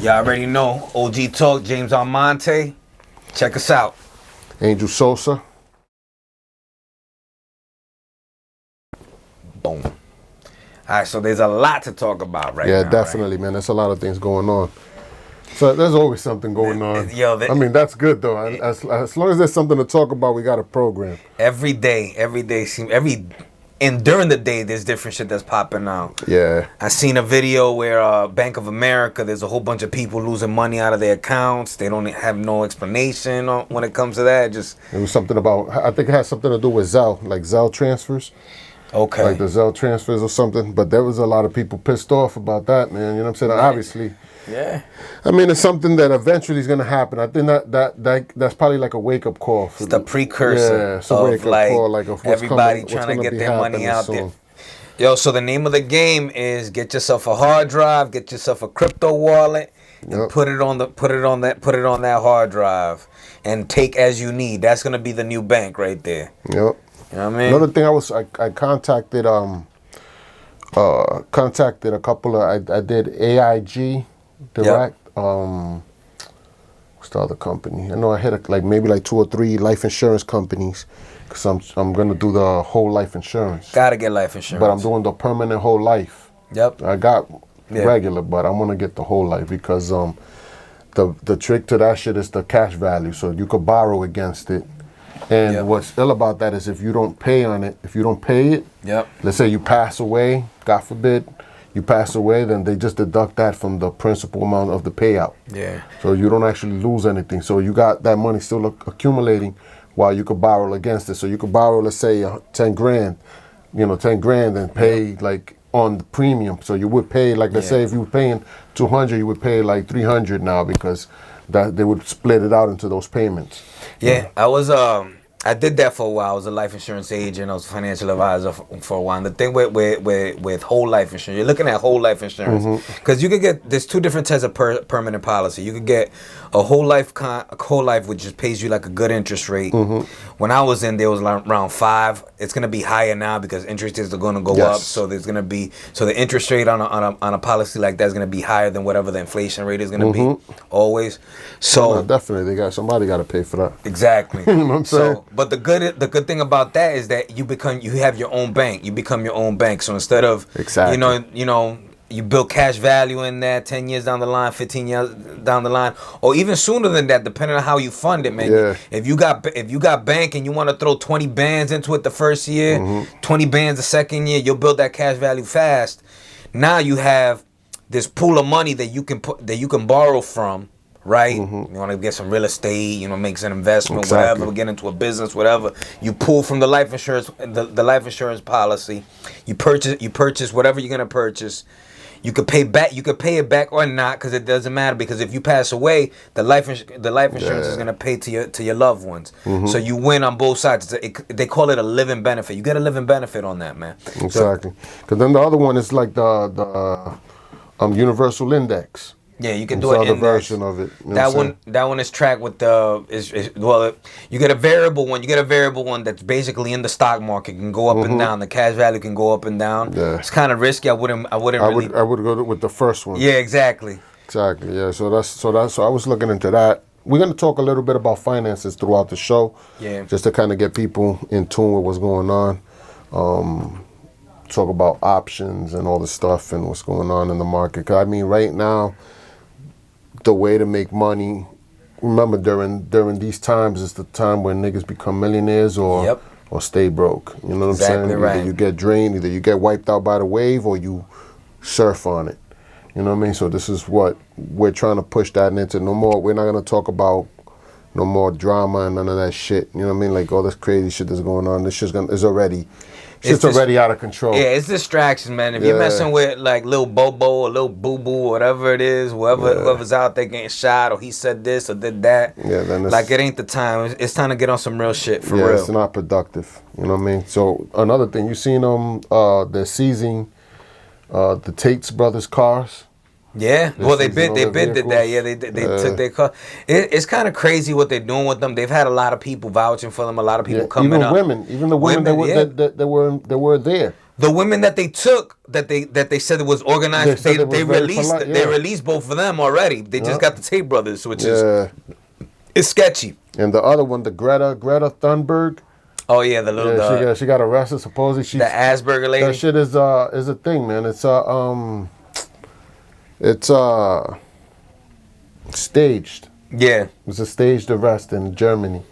Y'all already know. OG Talk, James Almonte. Check us out. Angel Sosa. Boom. All right, so there's a lot to talk about right now. Yeah, definitely, man. There's a lot of things going on. So there's always something going on. I mean, that's good though. As long as there's something to talk about, we got a program. Every day, and during the day, there's different shit that's popping out. Yeah. I seen a video where Bank of America, there's a whole bunch of people losing money out of their accounts. They don't have no explanation when it comes to that. It was something about, I think it has something to do with Zelle, like Zelle transfers. Okay. Like the Zelle transfers or something. But there was a lot of people pissed off about that, man. You know what I'm saying? Right. Obviously. Yeah. I mean, it's something that eventually is going to happen. I think that's probably like a wake-up call. It's the precursor. Yeah, it's a wake-up call. Like of everybody trying to get their money out there. Yo, so the name of the game is get yourself a hard drive, get yourself a crypto wallet, and put it on that hard drive, and take as you need. That's going to be the new bank right there. Yep. You know what I mean? Another thing I contacted a couple of I did AIG Direct. Yep. What's the other company? I know I hit maybe 2 or 3 life insurance companies because I'm gonna do the whole life insurance. Gotta get life insurance. But I'm doing the permanent whole life. Yep. I got regular, but I'm gonna get the whole life because the trick to that shit is the cash value, so you could borrow against it. And what's ill about that is if you don't pay it, let's say you pass away, God forbid, you pass away, then they just deduct that from the principal amount of the payout. Yeah. So you don't actually lose anything. So you got that money still accumulating while you could borrow against it. So you could borrow, let's say, 10 grand, and pay on the premium. So you would pay, let's say if you were paying 200, you would pay 300 now because that they would split it out into those payments. Yeah, I did that for a while. I was a life insurance agent. I was a financial advisor for a while. And the thing with whole life insurance, you're looking at whole life insurance because you could there's 2 different types of permanent policy. You could get a whole life which just pays you like a good interest rate. When I was in, there was around 5. It's gonna be higher now because interest rates are gonna go up. So there's gonna be the interest rate on a policy like that is gonna be higher than whatever the inflation rate is gonna be always. So definitely somebody got to pay for that. Exactly. You know what I'm saying? But the good thing about that is that you have your own bank. You become your own bank. So instead of you build cash value in that 10 years down the line, 15 years down the line, or even sooner than that, depending on how you fund it, man. Yeah. If you got bank and you want to throw 20 bands into it the first year, 20 bands the second year, you'll build that cash value fast. Now you have this pool of money that you can borrow from. Right, you want to get some real estate, make some investment, whatever, get into a business, whatever. You pull from the life insurance, the life insurance policy. You purchase whatever you're gonna purchase. You could pay back. You could pay it back or not, because it doesn't matter. Because if you pass away, the life insurance is gonna pay to your loved ones. So you win on both sides. They call it a living benefit. You get a living benefit on that, man. Exactly. Because then the other one is like the universal index. Yeah, you can do an index version of it. That one is tracked with you get a variable one. You get a variable one that's basically in the stock market, can go up and down. The cash value can go up and down. Yeah. It's kind of risky. I would go with the first one. Yeah, exactly. Exactly. Yeah. So I was looking into that. We're going to talk a little bit about finances throughout the show. Yeah. Just to kind of get people in tune with what's going on. Talk about options and all the stuff and what's going on in the market. 'Cause I mean, right now, the way to make money, remember during these times is the time when niggas become millionaires or stay broke. You know what I'm saying? Right. Either you get drained, either you get wiped out by the wave, or you surf on it. You know what I mean? So this is what we're trying to push that into. No more. We're not gonna talk about no more drama and none of that shit. You know what I mean? Like all this crazy shit that's going on. This shit's already. It's already out of control. Yeah, it's distractions, man. If you're messing with like Lil Bobo or Lil Boo Boo or whatever it is, whoever's out there getting shot or he said this or did that, then it ain't the time. It's time to get on some real shit for real. It's not productive. You know what I mean? So another thing, you seen they're seizing the Tate brothers' cars. Yeah, well they did that. Yeah, they took their car. It's kind of crazy what they're doing with them. They've had a lot of people vouching for them. A lot of people coming even up. Even the women that were there. The women that they took, that they said it was organized, They said it was they very released polite, they yeah. released both of them already. They just got the Tate brothers, which is it's sketchy. And the other one, the Greta Thunberg. Oh yeah, the little Yeah, she got arrested. Supposedly the Asperger lady. That shit is a thing, man. It's staged. Yeah. It was a staged arrest in Germany.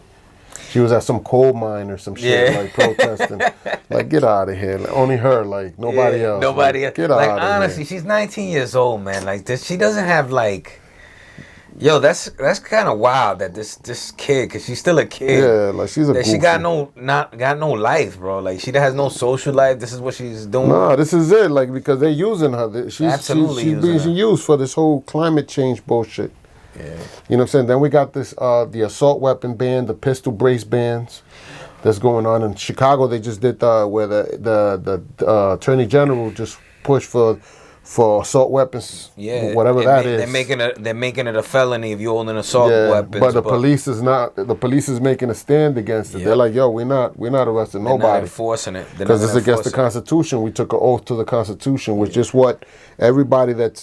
She was at some coal mine or some shit, like protesting. Like, get out of here. Like, only her, like nobody else. Nobody like, else. Get like, out of honestly, here. she's 19 years old, man. Like this, she doesn't have like. Yo, that's kind of wild that this kid, cause she's still a kid. Yeah, like she's a. That goofy. she got no life, bro. Like she has no social life. This is what she's doing. No, this is it. Like because they're using her. She's being used for this whole climate change bullshit. Yeah. You know what I'm saying? Then we got this the assault weapon ban, the pistol brace bans that's going on in Chicago. They just did where the attorney general just pushed for assault weapons. Yeah, whatever that is. They're making it a felony if you own an assault weapon. But the police is not. The police is making a stand against it. Yeah. They're like, yo, we're not arresting They're nobody. not enforcing it Because it's against the Constitution. We took an oath to the Constitution, which is what everybody that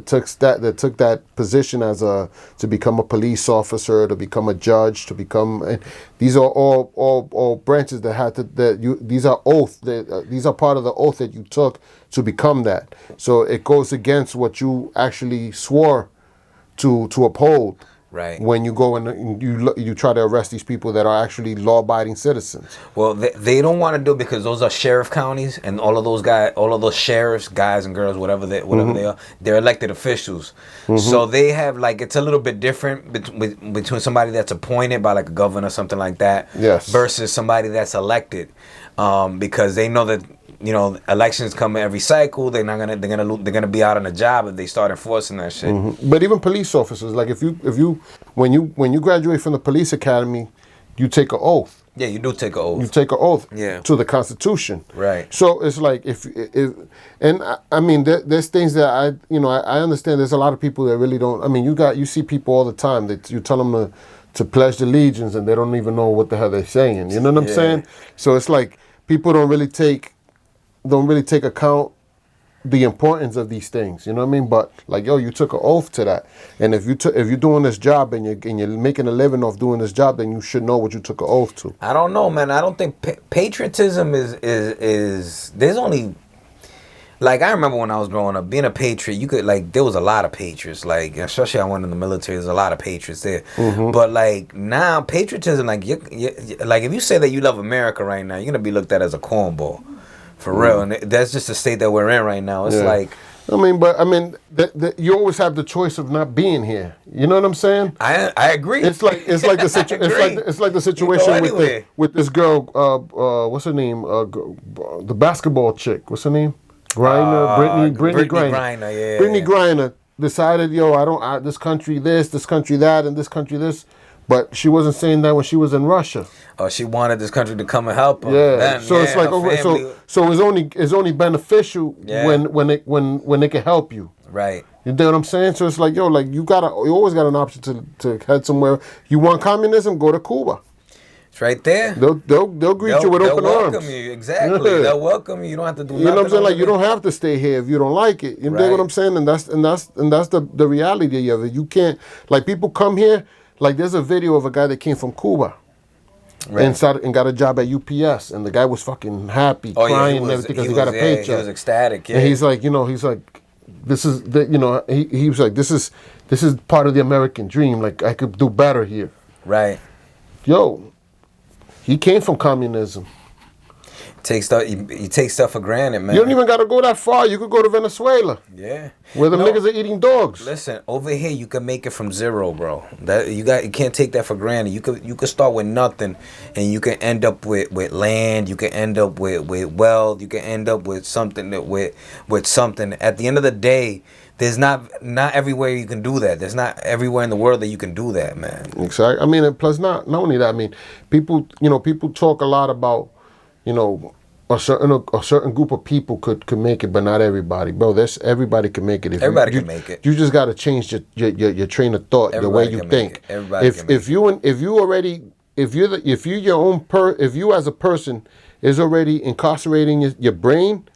took that position as to become a police officer, to become a judge, to become. And these are all branches that had to these are oath. These are part of the oath that you took to become that. So it goes against what you actually swore to uphold. Right. When you go and you try to arrest these people that are actually law-abiding citizens. Well, they don't want to do it because those are sheriff counties, and all of those sheriffs, guys and girls, whatever they are, they're elected officials. So they have like it's a little bit different between somebody that's appointed by like a governor or something like that, yes, versus somebody that's elected, because they know that. You know, elections come every cycle. They're gonna be out on a job if they start enforcing that shit. But even police officers, like when you graduate from the police academy, you take an oath. Yeah, you do take an oath. You take an oath Yeah. to the Constitution. Right. So it's like I mean, there's things that I understand. There's a lot of people that really don't. I mean, you see people all the time that you tell them to pledge allegiance and they don't even know what the hell they're saying. You know what I'm saying? So it's like people don't really take account the importance of these things, you know what I mean? But like, yo, you took an oath to that, and if you're doing this job and you're making a living off doing this job, then you should know what you took an oath to. I don't know, man. I don't think patriotism is. There's only. Like I remember when I was growing up, being a patriot, you could like there was a lot of patriots. Like especially I went in the military, there's a lot of patriots there. But like now, patriotism, like like if you say that you love America right now, you're gonna be looked at as a cornball. For real, and that's just the state that we're in right now. It's like, I mean, you always have the choice of not being here. You know what I'm saying? I agree. It's like the situation with this girl. What's her name? The basketball chick. What's her name? Griner. Brittany Griner. Yeah. Brittany Griner decided, yo, this country this country that, and this country this. But she wasn't saying that when she was in Russia. Oh, she wanted this country to come and help her. Yeah. Then, so it's like so it's only beneficial when it can help you. Right. You know what I'm saying? So it's like, yo, like you always got an option to head somewhere. You want communism? Go to Cuba. It's right there. They'll greet you with open arms. They'll welcome you. Exactly. Yeah. They'll welcome you. You don't have to do nothing. You know what I'm saying? Like you don't have to stay here if you don't like it. You know what I'm saying? And that's the reality of it. You can't, like, people come here. Like there's a video of a guy that came from Cuba and got a job at UPS, and the guy was fucking happy, crying and everything because he got a paycheck. He was ecstatic. Yeah. And he's like, this is he was like, this is part of the American dream. Like I could do better here. Right. Yo, he came from communism. You take stuff for granted, man. You don't even got to go that far. You could go to Venezuela. Yeah. Where the niggas are eating dogs. Listen, over here you can make it from zero, bro. You can't take that for granted. You could start with nothing, and you can end up with land. You can end up with wealth. You can end up with something with something. At the end of the day, there's not everywhere you can do that. There's not everywhere in the world that you can do that, man. Exactly. I mean, and plus not only that. I mean, people talk a lot about, a certain group of people could make it, but not everybody, bro. Everybody can make it. Everybody can make it. You just got to change your train of thought, the way you think. Everybody can make it. If you as a person, is already incarcerating your brain,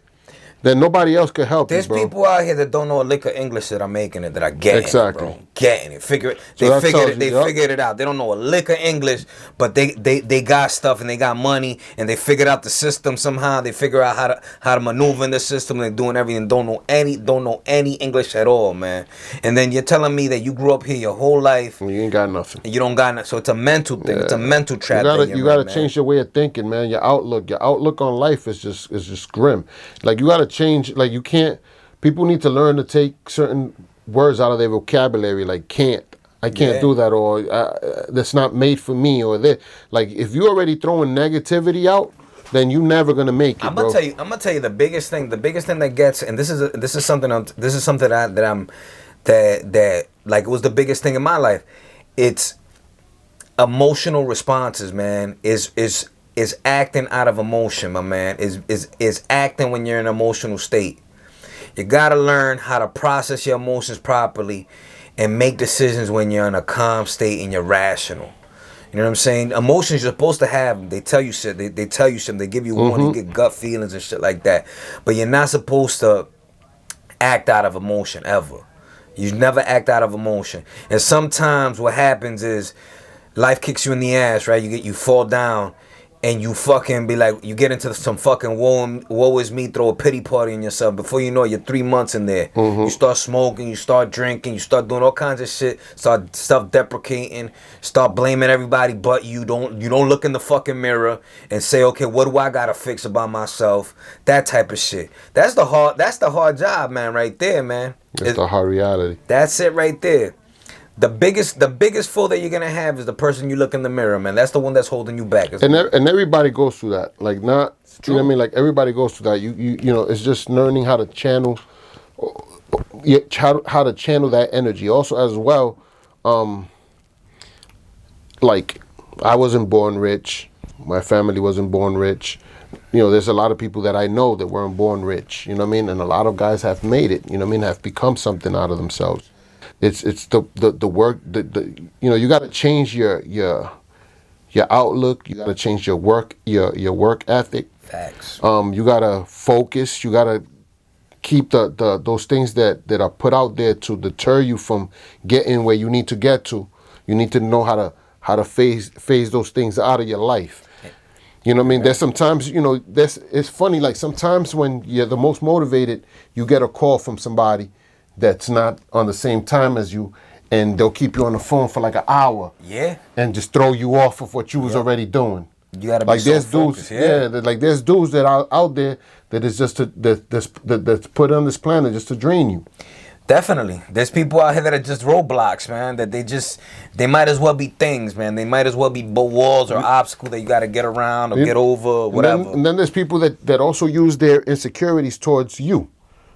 then nobody else could help There's you, bro. people out here that don't know a lick of English that are making it, that are getting Exactly. it, bro. Getting it. So They that figured tells it. you, They yep. figured it out. They don't know a lick of English, but they got stuff and they got money and they figured out the system somehow. They figure out how to maneuver in the system. They're doing everything. Don't know any English at all, man. And then you're telling me that you grew up here your whole life. You ain't got nothing. And you don't got nothing. So it's a mental thing. It's a mental trap. You gotta change your way of thinking, man. Your outlook on life is just grim. Like you gotta change. Like you can't. People need to learn to take certain words out of their vocabulary, like can't. I can't do that, or that's not made for me, or that. Like if you already throwing negativity out, then you never gonna make it. I'm gonna tell you the biggest thing that gets, and this is something that like it was the biggest thing in my life. It's emotional responses, man. Is acting out of emotion, my man. Is acting when you're in an emotional state. You gotta learn how to process your emotions properly and make decisions when you're in a calm state and you're rational. You know what I'm saying? Emotions you're supposed to have. They tell you shit. They tell you something. They give you warning. You get gut feelings and shit like that. But you're not supposed to act out of emotion ever. You never act out of emotion. And sometimes what happens is life kicks you in the ass, right? You fall down. And you fucking be like, you get into some fucking woe is me, throw a pity party on yourself. Before you know it, you're 3 months in there. You start smoking, you start drinking, you start doing all kinds of shit, start self-deprecating, start blaming everybody but you. Don't look in the fucking mirror and say, okay, what do I gotta fix about myself? That type of shit. That's the hard job, man, right there, man. It's the hard reality. That's it right there. The biggest foe that you're gonna have is the person you look in the mirror, man. That's the one that's holding you back. And everybody goes through that. Like not, you know what I mean? Like everybody goes through that. You know, it's just learning how to channel, how to channel that energy. Also, as well, like I wasn't born rich. My family wasn't born rich. You know, there's a lot of people that I know that weren't born rich. You know what I mean? And a lot of guys have made it. You know what I mean? Have become something out of themselves. It's the work, you know, you got to change your outlook. You got to change your work ethic. Facts. You got to focus. You got to keep those things that are put out there to deter you from getting where you need to get to. You need to know how to phase those things out of your life. You know what I mean? There's sometimes, you know, it's funny, like sometimes when you're the most motivated, you get a call from somebody that's not on the same time as you, and they'll keep you on the phone for like an hour. Yeah. And just throw you off of what you was already doing. You gotta be like so there's focused, dudes, like there's dudes that are out there that is just that's put on this planet just to drain you. Definitely. There's people out here that are just roadblocks, man, that they might as well be things, man. They might as well be walls or obstacles that you got to get around or get over, whatever. And then there's people that also use their insecurities towards you.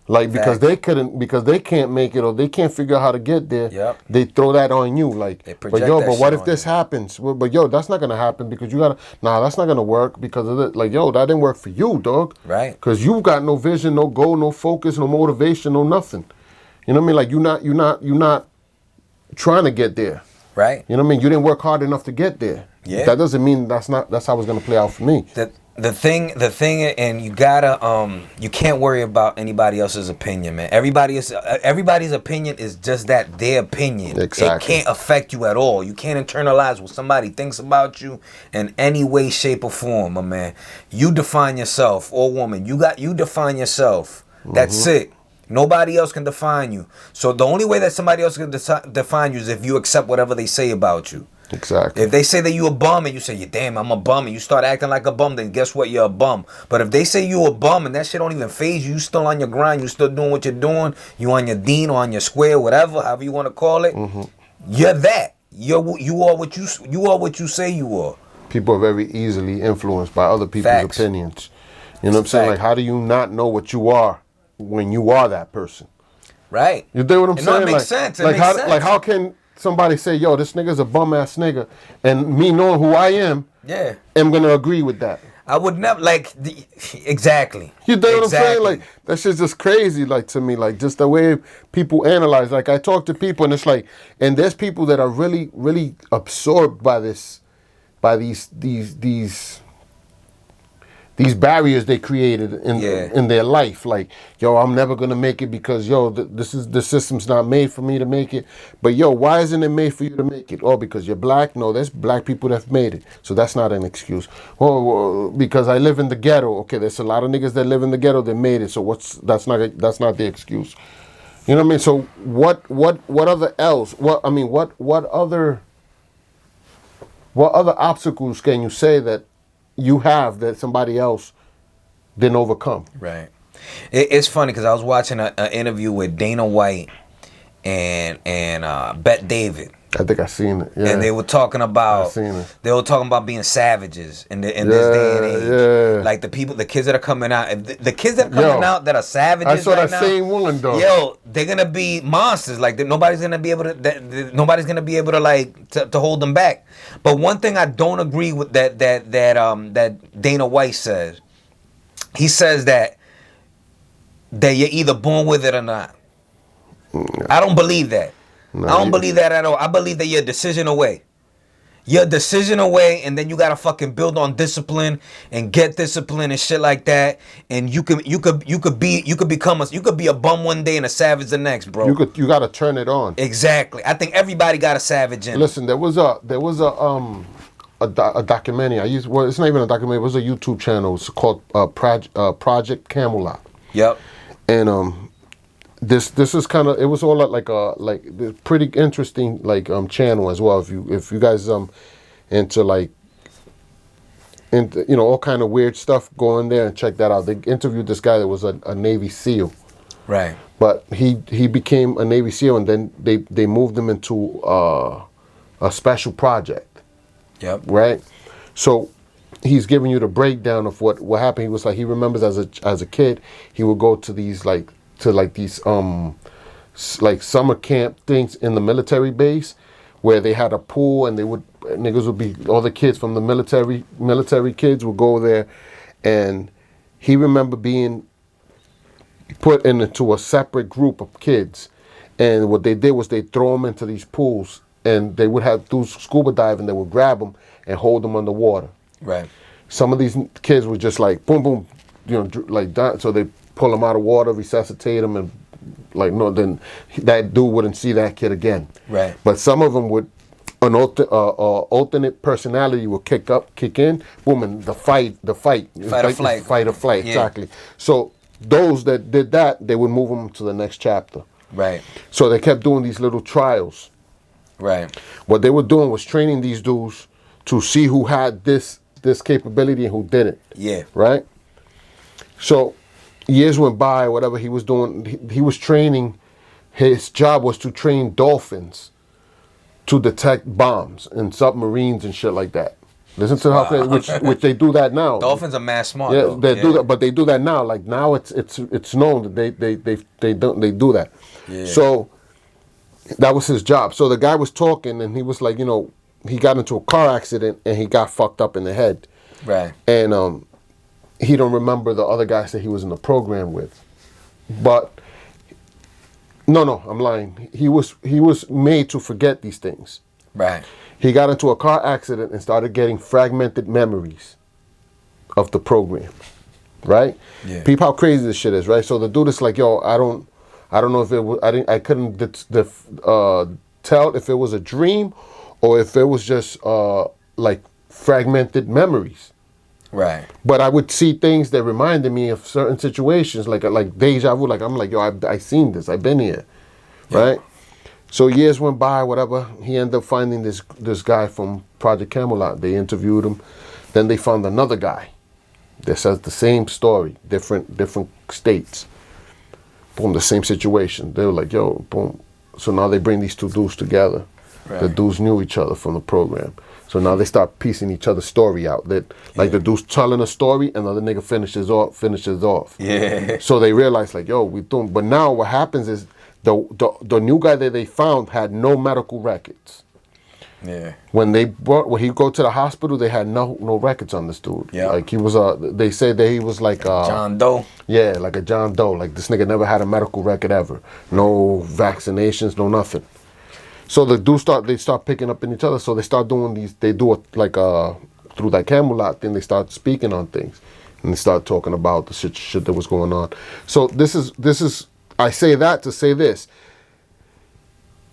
Like because they can't make it or they can't figure out how to get there. Yep. They throw that on you. Like, but what if this you. happens? Well, but that's not gonna happen because that's not gonna work because of it. Like, that didn't work for you, dog. Right. Because you got no vision, no goal, no focus, no motivation, no nothing. You know what I mean? Like you're not trying to get there. Right. You know what I mean? You didn't work hard enough to get there. Yeah. That doesn't mean that's how it's gonna play out for me. The thing, and you gotta, you can't worry about anybody else's opinion, man. Everybody's opinion is just their opinion. Exactly. It can't affect you at all. You can't internalize what somebody thinks about you in any way, shape, or form, my man. You define yourself, or woman. You define yourself. That's it. Nobody else can define you. So the only way that somebody else can define you is if you accept whatever they say about you. Exactly. If they say that you a bum and you say, yeah, damn, I'm a bum, and you start acting like a bum, then guess what? You're a bum. But if they say you a bum and that shit don't even faze you, you still on your grind, you still doing what you're doing, you on your dean or on your square, whatever, however you want to call it, you're that. You are what you say you are. People are very easily influenced by other people's opinions. You know what I'm saying? Like, how do you not know what you are when you are that person? Right. You dig what I'm saying? It makes sense. Like how can somebody say, yo, this nigga's a bum ass nigga, and me knowing who I am, am gonna agree with that? I would never exactly. You dig what I'm saying? Like that shit's just crazy, like to me, like just the way people analyze. Like I talk to people, and it's like, and there's people that are really, really absorbed by this, by these these barriers they created in their life. Like, yo, I'm never gonna make it because yo, the system's not made for me to make it. But yo, why isn't it made for you to make it? Oh, because you're black? No, there's black people that've made it. So that's not an excuse. Oh, because I live in the ghetto. Okay, there's a lot of niggas that live in the ghetto that made it. So that's not the excuse. You know what I mean? So what other obstacles can you say that you have that somebody else didn't overcome? Right. It's funny because I was watching an interview with Dana White and Bet David. I think I seen it. Yeah. And they were talking about being savages in this day and age. Like the kids that are coming out, the kids that are coming out that are savages. I saw that same one though. Yo, they're gonna be monsters. Like nobody's gonna be able to like to hold them back. But one thing I don't agree with that Dana White says. He says that you're either born with it or not. I don't believe that. No, I don't believe that at all. I believe that you're a decision away. You're a decision away, and then you gotta fucking build on discipline and get discipline and shit like that. And you could be a bum one day and a savage the next, bro. You gotta turn it on. Exactly. I think everybody got a savage in. Listen, there was a documentary. It's not even a documentary. It was a YouTube channel. It's called Project Camelot. Yep. And this is kind of, it was all like pretty interesting channel as well. If you guys into all kind of weird stuff, go in there and check that out. They interviewed this guy that was a Navy SEAL. Right. But he became a Navy SEAL, and then they moved him into a special project. Yep. Right. So he's giving you the breakdown of what happened. He was like, he remembers as a kid, he would go to these summer camp things in the military base where they had a pool, and niggas would be, all the kids from the military kids would go there, and he remember being put into a separate group of kids, and what they did was they throw them into these pools, and they would have do scuba diving. They would grab them and hold them underwater. Right. Some of these kids were just like boom boom, like that. So they pull them out of water, resuscitate them, and then that dude wouldn't see that kid again. Right. But some of them would, an alternate personality would kick in, boom, and the fight or flight, yeah. Exactly. So those that did that, they would move them to the next chapter. Right. So they kept doing these little trials. Right. What they were doing was training these dudes to see who had this capability and who didn't. Yeah. Right. So years went by, whatever he was doing, he was training. His job was to train dolphins to detect bombs and submarines and shit like that. Listen to how which they do that now. Dolphins are mad smart. Yeah, do that, but they do that now. Like now, it's known that they do that. Yeah. So that was his job. So the guy was talking, and he was like, he got into a car accident and he got fucked up in the head. Right. And he don't remember the other guys that he was in the program with. But no, I'm lying. He was made to forget these things. Right. He got into a car accident and started getting fragmented memories of the program. Right? Yeah. Peep how crazy this shit is, right? So the dude is like, yo, I don't know if it was, I couldn't tell if it was a dream or if it was just fragmented memories. Right. But I would see things that reminded me of certain situations, like deja vu. Like I'm like, yo, I seen this. I've been here, yeah. Right? So years went by, whatever. He ended up finding this guy from Project Camelot. They interviewed him. Then they found another guy that says the same story, different states. Boom, the same situation. They were like, yo, boom. So now they bring these two dudes together. Right. The dudes knew each other from the program. So now they start piecing each other's story out. That the dude's telling a story and the other nigga finishes off. Yeah. So they realize like, yo, we doing. But now what happens is the new guy that they found had no medical records. Yeah. When he go to the hospital, they had no records on this dude. Yeah. Like he was they said that he was like John Doe. Yeah, like a John Doe. Like this nigga never had a medical record ever. No vaccinations, no nothing. So the dudes start picking up in each other. So they start doing these. They do it through that Camelot thing. They start speaking on things. and they start talking about the shit that was going on. So this is I say that to say this.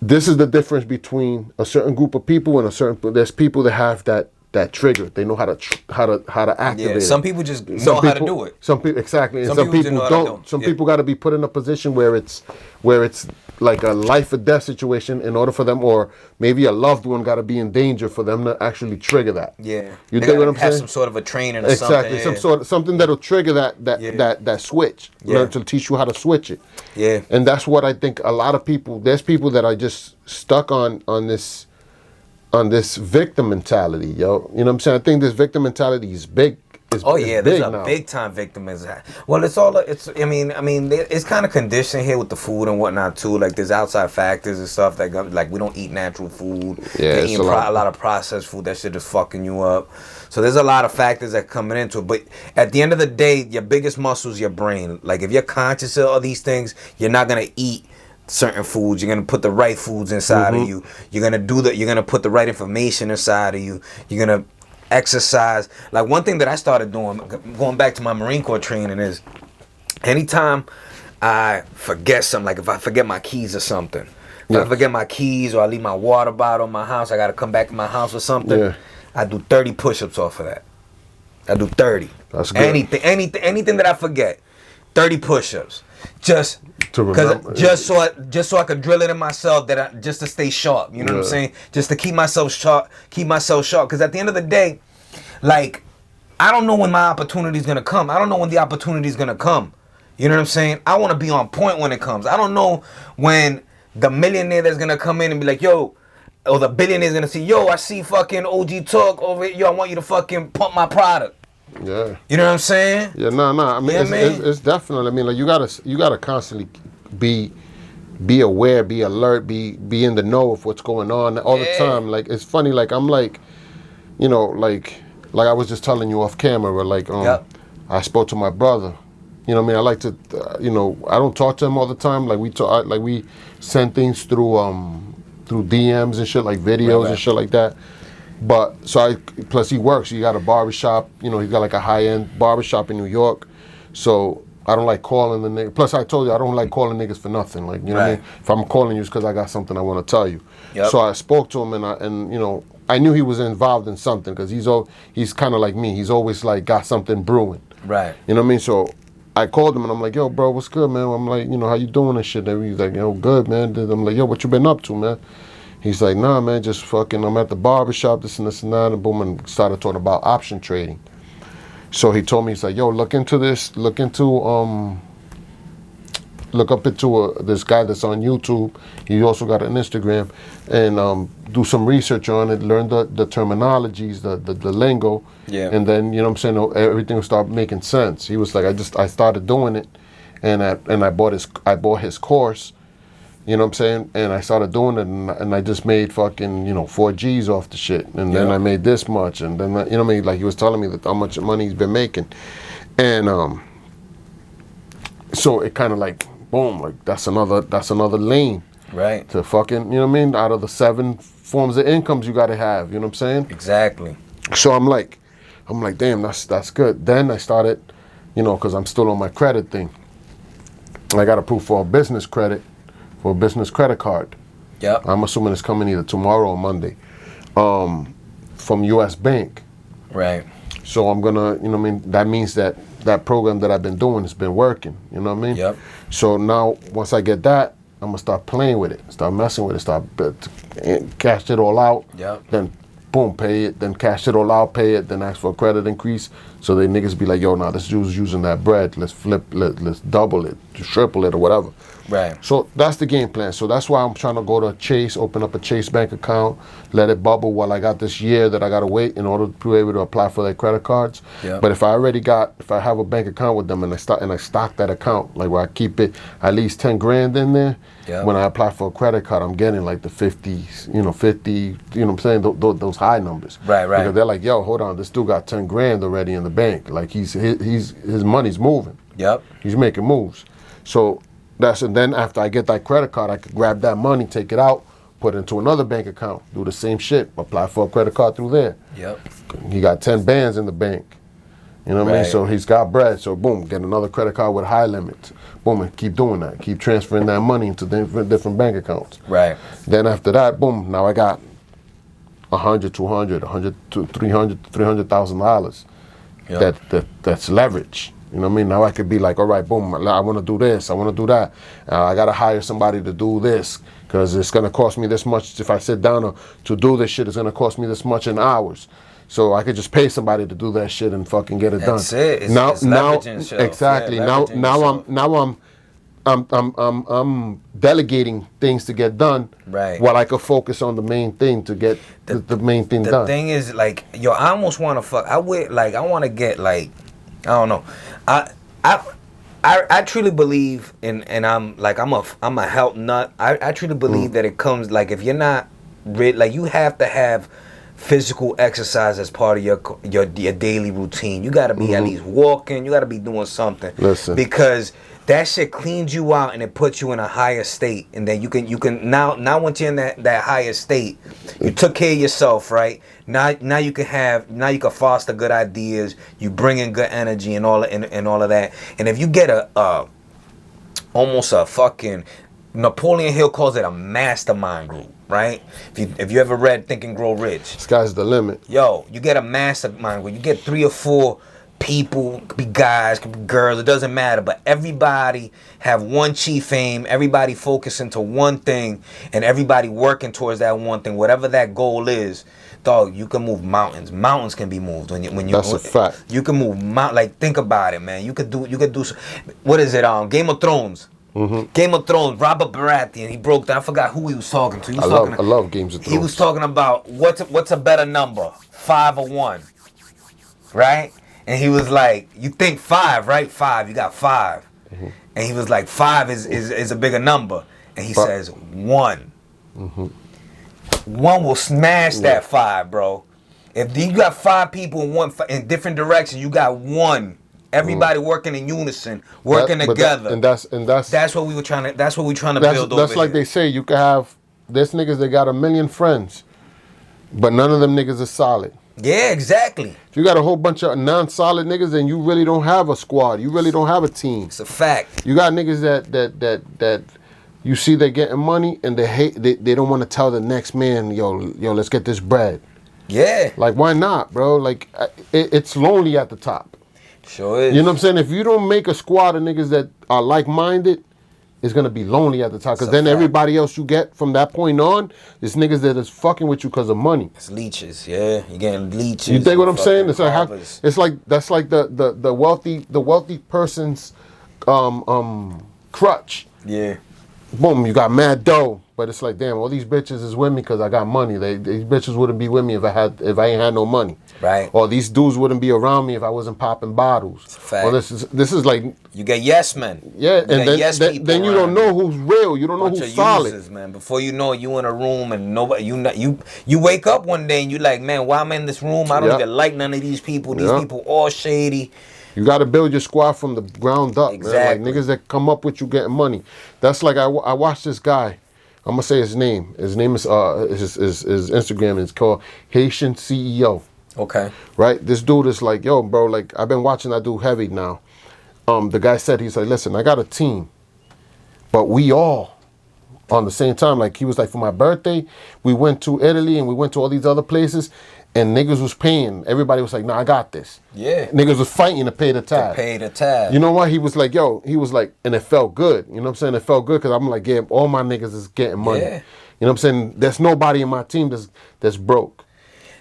This is the difference between a certain group of people and a certain. There's people that have that trigger. They know how to activate. Yeah, some people just know how to do it. Some people exactly, and some people don't. Some people got to be put in a position where it's like a life or death situation in order for them, or maybe a loved one got to be in danger for them to actually trigger that. Yeah, you dig what I'm saying? Have some sort of a training or exactly. something. Something that'll trigger that switch. Yeah. To teach you how to switch it. Yeah, and that's what I think. A lot of people. There's people that are just stuck on this victim mentality, yo. You know what I'm saying? I think this victim mentality is big. There's a big time victim. Well, I mean, it's kind of conditioned here with the food and whatnot too. Like there's outside factors and stuff that like we don't eat natural food. Yeah, eat a lot of processed food. That shit is fucking you up. So there's a lot of factors that coming into it. But at the end of the day, your biggest muscle is your brain. Like if you're conscious of all these things, you're not gonna eat certain foods. You're gonna put the right foods inside of you. You're gonna put the right information inside of you. You're gonna exercise. Like one thing that I started doing, going back to my Marine Corps training, is anytime I forget something, like if I forget my keys or something, if I forget my keys or I leave my water bottle in my house, I gotta come back to my house or something. Yeah. I do 30 push-ups off of that. I do 30. That's good. Anything that I forget, 30 push-ups. Just so I could drill it in myself just to stay sharp. You know what I'm saying? Just to keep myself sharp. Because at the end of the day, like, I don't know when my opportunity is gonna come. I don't know when the opportunity is gonna come. You know what I'm saying? I want to be on point when it comes. I don't know when the millionaire that's gonna come in and be like, yo, or the billionaire is gonna say, yo, I see fucking OG Talk over here. Yo, I want you to fucking pump my product. Yeah. You know what I'm saying? Yeah, no. I mean, it's definitely. I mean, like you gotta constantly be aware, be alert, be in the know of what's going on all the time. Like it's funny. Like I'm like, you know, like I was just telling you off camera. Where like I spoke to my brother. You know what I mean? I like to, I don't talk to him all the time. Like we send things through DMs and shit, like videos and shit like that. But plus he works. He got a barbershop. You know, he's got like a high-end barbershop in New York. So I don't like calling the niggas. Plus I told you I don't like calling niggas for nothing. Like, you know what I mean? If I'm calling you, it's because I got something I want to tell you. Yep. So I spoke to him and you know, I knew he was involved in something because he's kind of like me. He's always like got something brewing. Right. You know what I mean? So I called him and I'm like, yo, bro, what's good, man? I'm like, you know, how you doing and shit? And he's like, yo, good, man. I'm like, yo, what you been up to, man? He's like, nah, man, just fucking, I'm at the barbershop, this and that, and boom, and started talking about option trading. So he told me, he's like, yo, look into this, look up into this guy that's on YouTube. He also got an Instagram, and do some research on it, learn the terminologies, the lingo, and then, you know what I'm saying, everything will start making sense. He was like, I started doing it, and I bought his course. You know what I'm saying? And I started doing it, and I just made fucking, 4 G's off the shit. And then I made this much. And then, you know what I mean? Like, he was telling me that how much money he's been making. And so it kind of like, boom, like, that's another lane. Right. To fucking, you know what I mean? Out of the 7 forms of incomes you got to have. You know what I'm saying? Exactly. So I'm like, damn, that's good. Then I started, because I'm still on my credit thing. I got approved for a business credit. For a business credit card. Yep. I'm assuming it's coming either tomorrow or Monday. From US Bank. Right. So I'm gonna, that means that program that I've been doing has been working. You know what I mean? Yep. So now, once I get that, I'm gonna start playing with it, start messing with it, start cash it all out. Yep. Then boom, pay it, then cash it all out, pay it, then ask for a credit increase. So they niggas be like, yo, nah, this dude's using that bread. Let's flip, let's double it, triple it, or whatever. Right. So that's the game plan. So that's why I'm trying to go to Chase, open up a Chase bank account, let it bubble while I got this year that I got to wait in order to be able to apply for their credit cards. Yep. But if I have a bank account with them and I stock that account, like where I keep it at least 10 grand in there, yep. When I apply for a credit card, I'm getting like the 50s, 50, you know what I'm saying, those high numbers. Right. Because they're like, yo, hold on, this dude got 10 grand already in the bank. Like his money's moving. Yep. He's making moves. So and then after I get that credit card, I could grab that money, take it out, put it into another bank account, do the same shit, apply for a credit card through there. Yep. He got 10 bands in the bank. You know what I mean? So he's got bread. So boom, get another credit card with high limits. Boom, and keep doing that. Keep transferring that money into different bank accounts. Right. Then after that, boom, now I got 100, 200, 100 to 300, $300,000. That's leverage. You know what I mean? Now I could be like, all right, boom, I want to do this, I want to do that. I got to hire somebody to do this because it's going to cost me this much. If I sit down to do this shit, it's going to cost me this much in hours. So I could just pay somebody to do that shit and fucking get it done. That's it. It's leveraging shit. Exactly. Now I'm delegating things to get done. Right. While I could focus on the main thing to get the main thing done. The thing is, like, yo, I almost want to fuck. I want to get, like, I don't know. I truly believe and I'm a health nut. I truly believe that it comes, like, if you're not like, you have to have physical exercise as part of your daily routine. You got to be at least walking. You got to be doing something. Listen, because that shit cleans you out and it puts you in a higher state. And then you can now once you're in that higher state, you took care of yourself, right? Now you can foster good ideas. You bring in good energy and all of that. And if you get almost a fucking, Napoleon Hill calls it a mastermind group, right? If you ever read Think and Grow Rich, sky's the limit. Yo, you get a mastermind group. You get 3 or 4 people, could be guys, could be girls, it doesn't matter, but everybody have one chief aim, everybody focusing to one thing, and everybody working towards that one thing, whatever that goal is. Dog, you can move mountains. Mountains can be moved when you. That's a fact. You can move like, think about it, man. You could do. What is it? Game of Thrones. Mm-hmm. Game of Thrones. Robert Baratheon. He broke down. I forgot who he was talking to. I love Games of Thrones. He was talking about what's a better number, 5 or 1, right? And he was like, you think 5, right? 5. You got 5. Mm-hmm. And he was like, 5 is a bigger number. And he says 1. Mm-hmm. 1 will smash that 5, bro. If you got 5 people in different directions, you got 1. Everybody working in unison, working together. And that's what we were trying to. That's what we're trying to build over That's like here. They say, you can have there's niggas that got 1 million friends, but none of them niggas are solid. Yeah, exactly. If you got a whole bunch of non-solid niggas, then you really don't have a squad. You really don't have a team. It's a fact. You got niggas that you see they're getting money and they don't want to tell the next man, yo, let's get this bread. Yeah. Like, why not, bro? Like, it's lonely at the top. Sure is. You know what I'm saying? If you don't make a squad of niggas that are like-minded, it's going to be lonely at the top. Because then everybody else you get from that point on is niggas that is fucking with you because of money. It's leeches, yeah. You're getting leeches. You think what I'm saying? It's like that's like the wealthy person's crutch. Yeah. Boom, you got mad dough, but it's like, damn, all these bitches is with me because I got money. These bitches wouldn't be with me if I ain't had no money. Right. Or these dudes wouldn't be around me if I wasn't popping bottles. It's a fact. Or this is like, you get yes men. Yeah, and then you don't know who's real. You don't know who's solid. Users, man. Before you know it, you in a room and nobody. You wake up one day and you like, man, why am I in this room? I don't even like none of these people. These people all shady. You got to build your squad from the ground up, exactly. Man. Like niggas that come up with you getting money. That's like I watched this guy. I'm gonna say his name. His name is his Instagram is called Haitian CEO. Okay. Right. This dude is like, yo, bro. Like I've been watching that dude heavy now. The guy said, he's like, listen, I got a team, but we all on the same time. Like he was like, for my birthday, we went to Italy and we went to all these other places. And niggas was paying. Everybody was like, nah, I got this. Yeah. Niggas was fighting to pay the tab. You know what? He was like, and it felt good. You know what I'm saying? It felt good because I'm like, yeah, all my niggas is getting money. Yeah. You know what I'm saying? There's nobody in my team that's broke.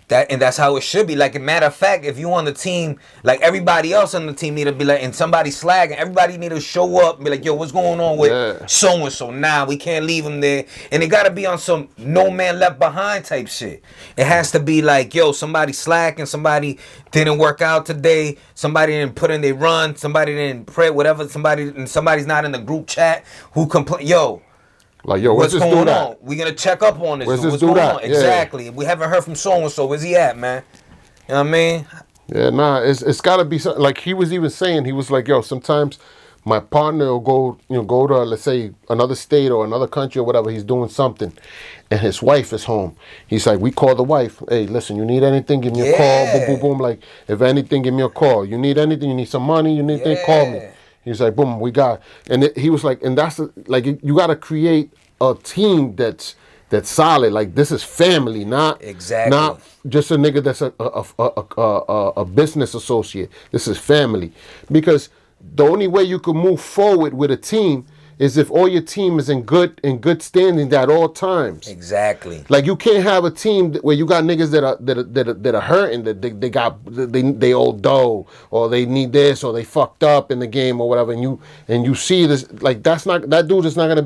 That's how it should be. Like, a matter of fact, if you on the team, like everybody else on the team need to be like, and somebody slagging, everybody need to show up and be like, yo, what's going on with so-and-so? Nah, we can't leave them there. And it got to be on some no man left behind type shit. It has to be like, yo, somebody slacking, somebody didn't work out today, somebody didn't put in their run, somebody didn't pray, whatever, somebody's not in the group chat who complain, yo. Like, yo, what's going on? We're going to check up on this. What's going on? Exactly. We haven't heard from so-and-so. Where's he at, man? You know what I mean? Yeah, nah, it's got to be something. Like, he was even saying, he was like, yo, sometimes My partner will go to, let's say, another state or another country or whatever. He's doing something, and his wife is home. He's like, we call the wife. Hey, listen, you need anything? Give me a call. Boom, boom, boom. Like, if anything, give me a call. You need anything? You need some money? You need anything? Call me. He's like, boom, we got. And he was like, and that's like, you got to create a team that's solid. Like, this is family, not just a nigga that's a business associate. This is family, because the only way you can move forward with a team is if all your team is in good standing at all times. Exactly. Like, you can't have a team where you got niggas that are hurting, that they owe dough, or they need this, or they fucked up in the game or whatever, and you see this, like, that dude is not gonna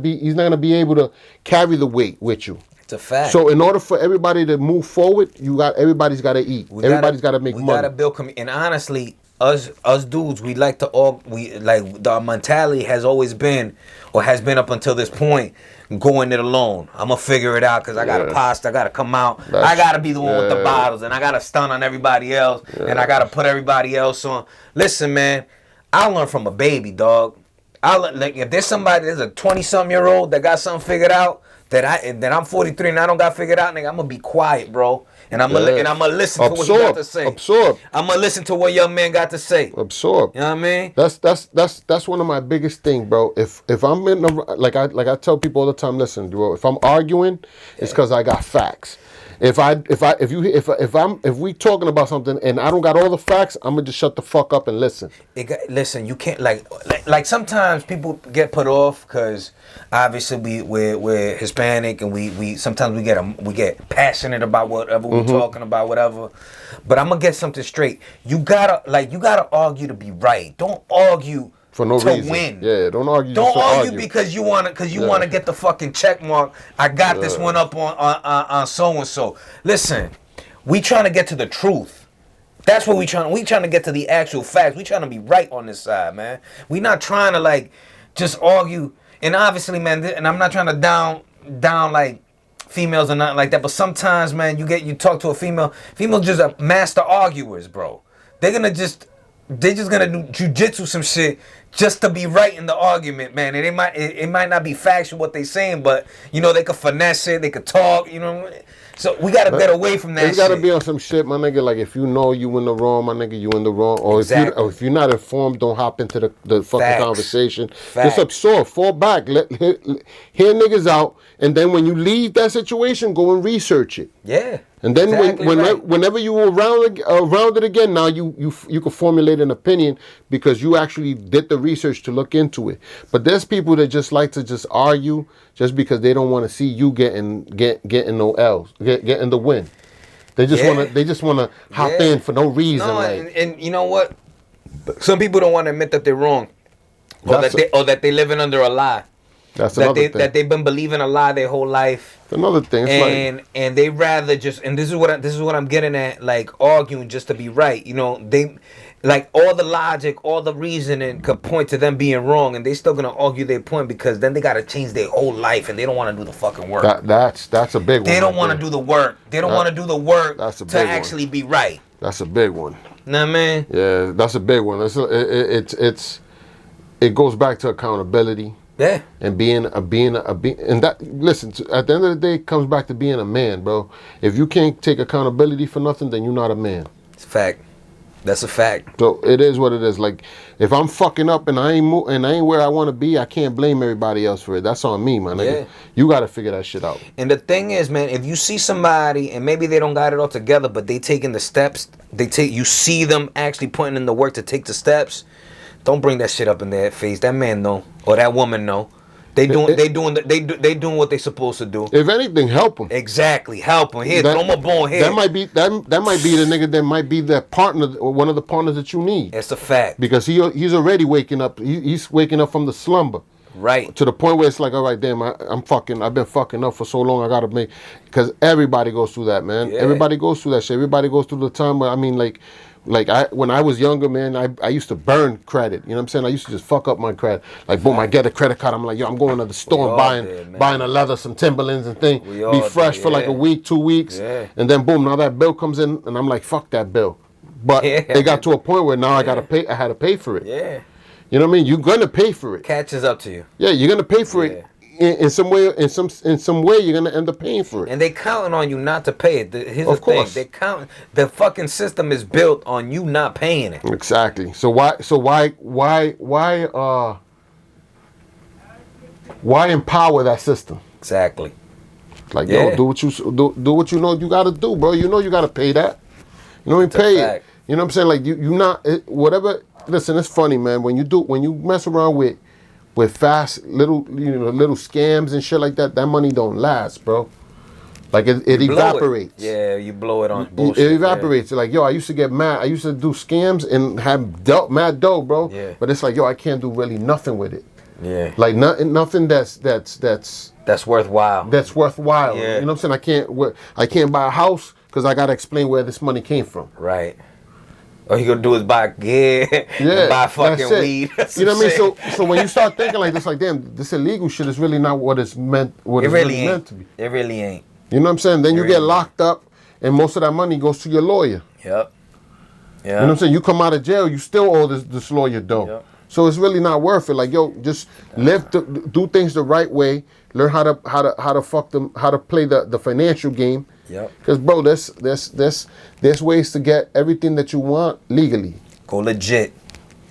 be able to carry the weight with you. It's a fact. So in order for everybody to move forward, everybody's got to eat. Everybody's got to make money. We got to build and honestly, us dudes, we like to our mentality has always been, or has been up until this point, going it alone. I'm gonna figure it out because I got a pasta, I gotta come out. I gotta be the one with the bottles, and I gotta stun on everybody else, and I gotta put everybody else on. Listen, man, I learned from a baby, dog. If there's a 20-something-year-old that got something figured out, that I'm 43 and I don't got figured out, nigga, I'm gonna be quiet, bro. And I'm gonna listen to what he got to say. Absorb. I'm gonna listen to what young man got to say. Absorb. You know what I mean? That's one of my biggest things, bro. If I'm in like I tell people all the time, listen, bro, if I'm arguing, it's because I got facts. If we talking about something and I don't got all the facts, I'm gonna just shut the fuck up and listen. Listen, you can't like sometimes people get put off because obviously we're Hispanic, and we sometimes we get passionate about whatever we're talking about, whatever. But I'm gonna get something straight. You gotta argue to be right. Don't argue for no to reason. Win. Yeah, don't argue. Don't argue because you wanna get the fucking check mark. I got this one up on so and so. Listen, we trying to get to the truth. That's what we trying to get to, the actual facts. We trying to be right on this side, man. We not trying to like just argue. And obviously, man, and I'm not trying to down like females or nothing like that. But sometimes, man, you talk to a female. Females just are master arguers, bro. They're just gonna do jujitsu some shit just to be right in the argument, man. And it might not be factual what they saying, but they could finesse it, they could talk, So we gotta get away from that shit. You gotta be on some shit, my nigga. Like, if you know you in the wrong, my nigga, you in the wrong. Or if you're not informed, don't hop into the fucking conversation. Just absorb, fall back, hear niggas out, and then when you leave that situation, go and research it. Yeah. And then whenever you around it again, now you can formulate an opinion because you actually did the research to look into it. But there's people that just like to just argue just because they don't want to see you getting no L's, getting the win. They just wanna hop in for no reason. No, and you know what? Some people don't want to admit that they're wrong, or that they living under a lie. That's another thing. That they've been believing a lie their whole life. Another thing. And they rather just, and this is what I'm getting at, like arguing just to be right. They like all the logic, all the reasoning could point to them being wrong, and they still gonna argue their point because then they gotta change their whole life, and they don't want to do the fucking work. That's a big one. They don't want to do the work. They don't want to do the work to actually be right. That's a big one. Know what I mean? Yeah, that's a big one. It goes back to accountability. Yeah. And being and that, listen, at the end of the day, it comes back to being a man, bro. If you can't take accountability for nothing, then you're not a man. It's a fact. That's a fact. So it is what it is. Like, if I'm fucking up and I ain't where I want to be, I can't blame everybody else for it. That's on me, man. Yeah. You got to figure that shit out. And the thing is, man, if you see somebody and maybe they don't got it all together, but they taking the steps, you see them actually putting in the work to take the steps. Don't bring that shit up in their face. That man know, or that woman know. They doing what they supposed to do. If anything, help them. Exactly, help them. Here, throw my bone here. That might be the nigga that might be that partner, or one of the partners that you need. That's a fact. Because he's already waking up. He's waking up from the slumber. Right. To the point where it's like, all right, damn, I've been fucking up for so long. I gotta make, because everybody goes through that, man. Yeah. Everybody goes through that shit. Everybody goes through the time where, when I was younger, man, I used to burn credit. You know what I'm saying? I used to just fuck up my credit. Like, boom, I get a credit card. I'm like, yo, I'm going to the store and buying a leather, some Timberlands and thing. Be fresh for like a week, 2 weeks. Yeah. And then boom, now that bill comes in and I'm like, fuck that bill. But it got to a point where now I had to pay for it. Yeah. You know what I mean? You're gonna pay for it. Catches up to you. Yeah, you're gonna pay for it in some way. In some way, you're gonna end up paying for it. And they counting on you not to pay it. Here's Of the thing: course. they count. The fucking system is built on you not paying it. Exactly. So why empower that system? Exactly. Like, Yeah. yo, do what you know you gotta do, bro. You know you gotta pay that. You know, pay it. fact. You know what I'm saying? Like, you not whatever. Listen, it's funny, man. When you mess around with fast little scams and shit like that, that money don't last, bro. Like, it evaporates. Yeah, you blow it on bullshit. It evaporates. Like, yo, I used to get mad. I used to do scams and have mad dough, bro. Yeah. But it's like, yo, I can't do really nothing with it. Yeah. Like, nothing that's worthwhile. That's worthwhile. Yeah. You know what I'm saying? I can't buy a house because I gotta explain where this money came from. Right. All you gonna do is buy gear and buy fucking that's it. weed. You know what I mean? So when you start thinking like this, like, damn, this illegal shit is really not what it's meant. What It it's really really ain't. meant to be. It really ain't. You know what I'm saying? Then you really get locked up, and most of that money goes to your lawyer. Yep. You know what I'm saying? You come out of jail, you still owe this lawyer dough. Yep. So it's really not worth it. Like, yo, just do things the right way. Learn how to play the financial game. Yep. Because, bro, there's ways to get everything that you want legally. Go legit.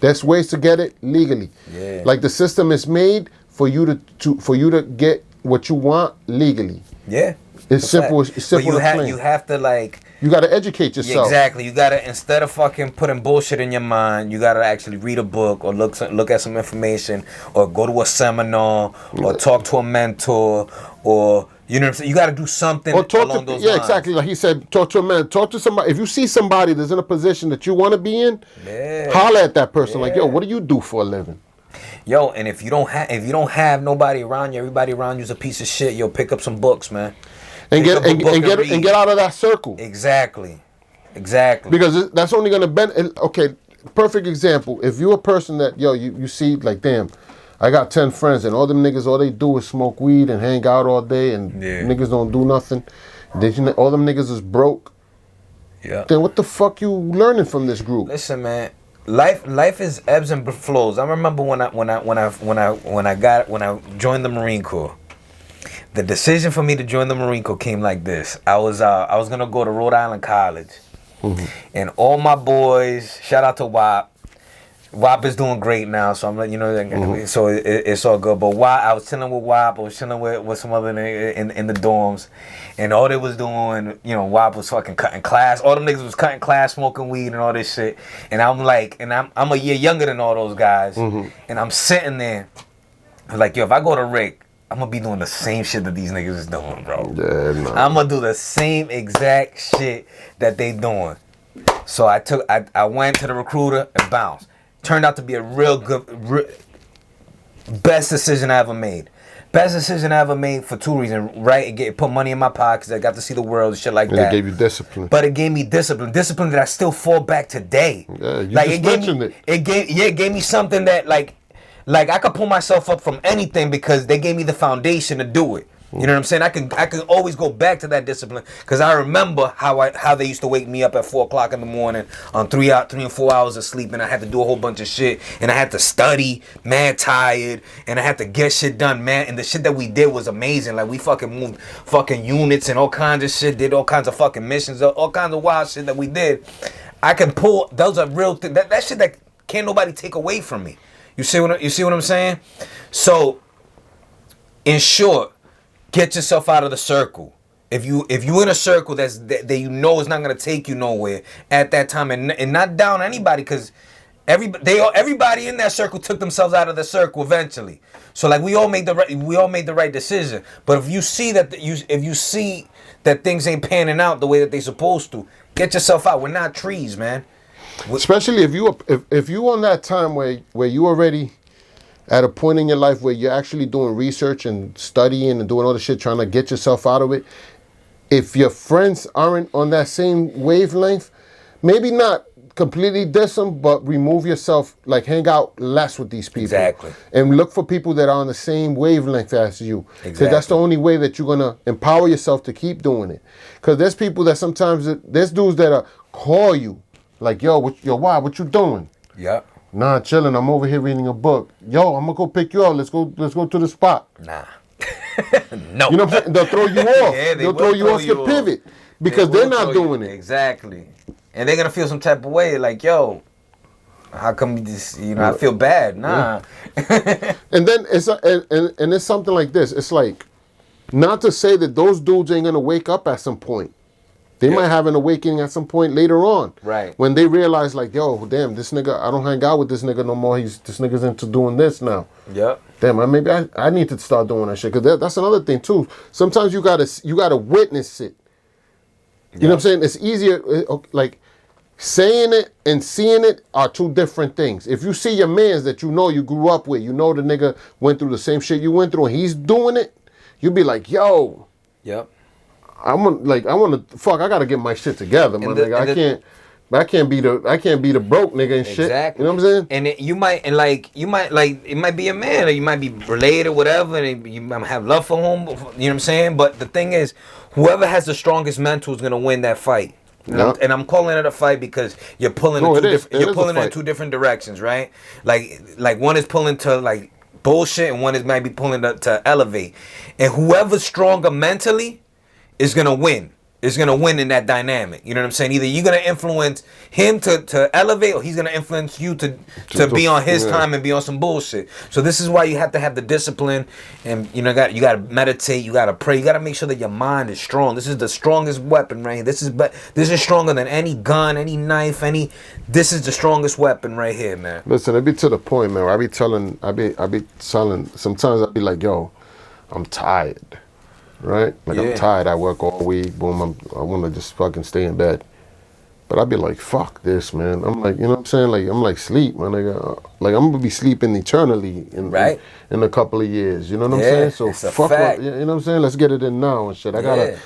There's ways to get it legally. Yeah. Like, the system is made for you to get what you want legally. Yeah. It's simple. Fact. It's simple. But you have to like. You got to educate Yeah, yourself. exactly. You gotta, instead of fucking putting bullshit in your mind, you gotta actually read a book or look at some information or go to a seminar or talk to a mentor or you know what I'm saying. You gotta do something Or talk along to those yeah, lines. exactly. Like he said, talk to a man. Talk to somebody. If you see somebody that's in a position that you want to be in, holler at that person. Like, yo, what do you do for a living? Yo, and if you don't have nobody around you, everybody around you is a piece of shit. Yo, pick up some books, man. And Pick up a book get read. out of that circle. Exactly. Because that's only gonna benefit. Okay, perfect example. If you're a person that you see like, damn, I got 10 friends and all them niggas, all they do is smoke weed and hang out all day and niggas don't do nothing. All them niggas is broke. Yeah. Then what the fuck you learning from this group? Listen, man. Life is ebbs and flows. I remember when I joined the Marine Corps. The decision for me to join the Marine Corps came like this. I was gonna go to Rhode Island College, and all my boys. Shout out to WAP. WAP is doing great now, so I'm letting you know. So it's all good. But WAP, I was chilling with WAP. I was chilling with some other nigga in the dorms, and all they was doing, WAP was fucking cutting class. All them niggas was cutting class, smoking weed, and all this shit. And I'm like, I'm a year younger than all those guys, and I'm sitting there, like, yo, if I go to Rick, I'm gonna be doing the same shit that these niggas is doing, bro. Yeah, no. I'm gonna do the same exact shit that they doing. So I went to the recruiter and bounced. Turned out to be a real good, best decision I ever made. Best decision I ever made for two reasons, right? It put money in my pockets. I got to see the world and shit like that. And it gave you discipline. But it gave me discipline that I still fall back today. Yeah, you just mentioned it. It gave me something that like I could pull myself up from anything because they gave me the foundation to do it. You know what I'm saying? I can always go back to that discipline because I remember how they used to wake me up at 4 o'clock in the morning on 3 and 4 hours of sleep, and I had to do a whole bunch of shit, and I had to study, mad tired, and I had to get shit done, man. And the shit that we did was amazing. Like, we fucking moved fucking units and all kinds of shit, did all kinds of fucking missions, all kinds of wild shit that we did. I can pull. Those are real things. That shit that can't nobody take away from me. You see what I'm saying? So, in short, get yourself out of the circle. If you in a circle that you know is not gonna take you nowhere at that time, and not down anybody, because everybody in that circle took themselves out of the circle eventually. So like we all made the right decision. But if you see that things ain't panning out the way that they supposed to, get yourself out. We're not trees, man. Especially if you on that time where you already at a point in your life where you're actually doing research and studying and doing all the shit trying to get yourself out of it. If your friends aren't on that same wavelength, maybe not completely diss them, but remove yourself, like hang out less with these people. Exactly. And look for people that are on the same wavelength as you. Because Exactly. that's the only way that you're going to empower yourself to keep doing it. Because there's people that sometimes, there's dudes that call you, like, yo, why? What you doing? Yep. Nah, chilling. I'm over here reading a book. Yo, I'm gonna go pick you up. Let's go to the spot. Nah. No. You know what I'm saying? They'll throw you off. Yeah, They'll throw you off your pivot because they're not doing it. Exactly. And they're gonna feel some type of way, like, yo, how come you just, I feel bad? Nah. Yeah. And then it's something like this. It's like, not to say that those dudes ain't gonna wake up at some point. They might have an awakening at some point later on. Right. When they realize, like, yo, damn, this nigga, I don't hang out with this nigga no more. This nigga's into doing this now. Yep. Damn, maybe I need to start doing that shit. Because that's another thing, too. Sometimes you gotta witness it. You know what I'm saying? It's easier, like, saying it and seeing it are two different things. If you see your mans that you know you grew up with, you know the nigga went through the same shit you went through, and he's doing it, you be like, yo. Yep. I gotta get my shit together, man. I can't be the broke nigga and shit. Exactly. You know what I'm saying? And it might be a man, or you might be related or whatever, and you might have love for him. You know what I'm saying? But the thing is, whoever has the strongest mental is gonna win that fight. And I'm calling it a fight because you're pulling in two different directions, right? Like one is pulling to like bullshit, and one is might be pulling to elevate. And whoever's stronger mentally is gonna win. Is gonna win in that dynamic. You know what I'm saying? Either you're gonna influence him to elevate, or he's gonna influence you to be on his time and be on some bullshit. So this is why you have to have the discipline, and you gotta meditate, you gotta pray, you gotta make sure that your mind is strong. This is the strongest weapon, right? This is stronger than any gun, any knife, this is the strongest weapon right here, man. Listen, it be to the point, man, where I be telling, sometimes I be like, yo, I'm tired. Right? Like, I'm tired. I work all week. Boom, I want to just fucking stay in bed. But I'd be like, fuck this, man. I'm like, you know what I'm saying? Like, I'm like, sleep, man. Like I'm going to be sleeping eternally in a couple of years. You know what I'm saying? So fuck what, you know what I'm saying? Let's get it in now and shit. I gotta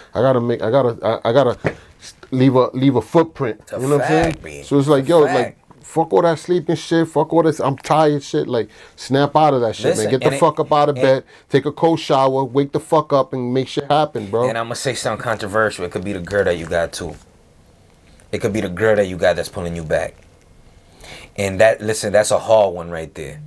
leave a footprint. You know what I'm saying? So it's like, yo, like, fuck all that sleeping shit. Fuck all this I'm tired shit. Like, snap out of that shit, man. Get the fuck up out of bed. Take a cold shower. Wake the fuck up and make shit happen, bro. And I'm going to say something controversial. It could be the girl that you got, too. It could be the girl that you got that's pulling you back. And that's a hard one right there.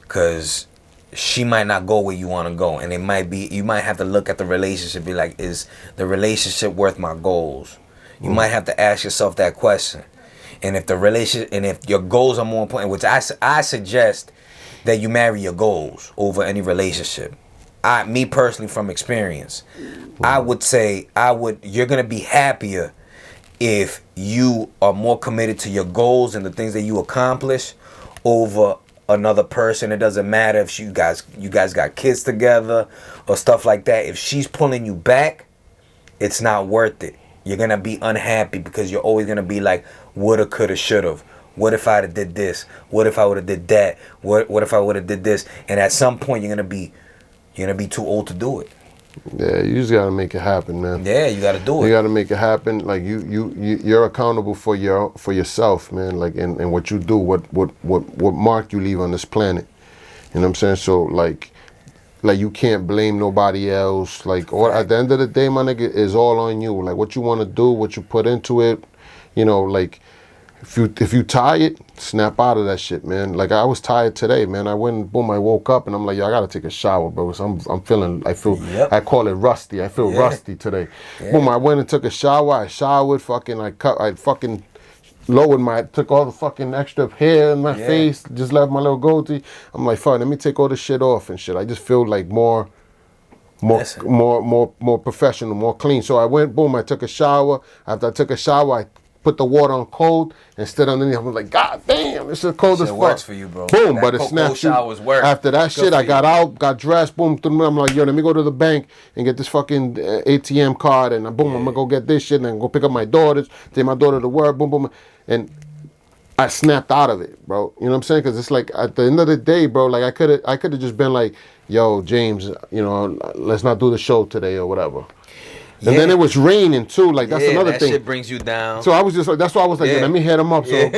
Because she might not go where you want to go. And you might have to look at the relationship and be like, is the relationship worth my goals? You might have to ask yourself that question. And if your goals are more important, which I suggest that you marry your goals over any relationship. Me personally, from experience, I would say you're gonna be happier if you are more committed to your goals and the things that you accomplish over another person. It doesn't matter if you guys got kids together or stuff like that. If she's pulling you back, it's not worth it. You're going to be unhappy because you're always going to be like, woulda, coulda, shoulda. What if I would have did this? What if I would have did that? What if I would have did this? And at some point, you're going to be too old to do it. Yeah, you just got to make it happen, man. Yeah, you got to do it. You got to make it happen. Like, you're accountable for yourself, man. Like, and what you do, what mark you leave on this planet. You know what I'm saying? So, like you can't blame nobody else. Like, or at the end of the day, my nigga, it's all on you. Like, what you want to do, what you put into it, you know, like, if you tired, snap out of that shit, man. Like, I was tired today, man. I woke up and I'm like, yo, I gotta take a shower, bro. So I call it rusty. I feel rusty today. Yeah. Boom, I went and took a shower. I showered, took all the fucking extra hair in my face, just left my little goatee. I'm like, fuck, let me take all this shit off and shit. I just feel like more professional, more clean. So I went, boom, I took a shower. After I took a shower, I put the water on cold and stood underneath. I was like, God damn, it's cold as fuck. Works for you, bro. Boom, that but it snapped. Showers work. After that shit, I got out, got dressed, boom. I'm like, yo, let me go to the bank and get this fucking ATM card, and boom, I'm gonna go get this shit and then go pick up my daughters, take my daughter to work, boom, boom, and I snapped out of it, bro. You know what I'm saying? Because it's like, at the end of the day, bro, like, I could have just been like, yo, James, you know, let's not do the show today or whatever. And then it was raining too. Like that's another that thing. Shit brings you down. So I was just like, that's why I was like, let me hit him up. So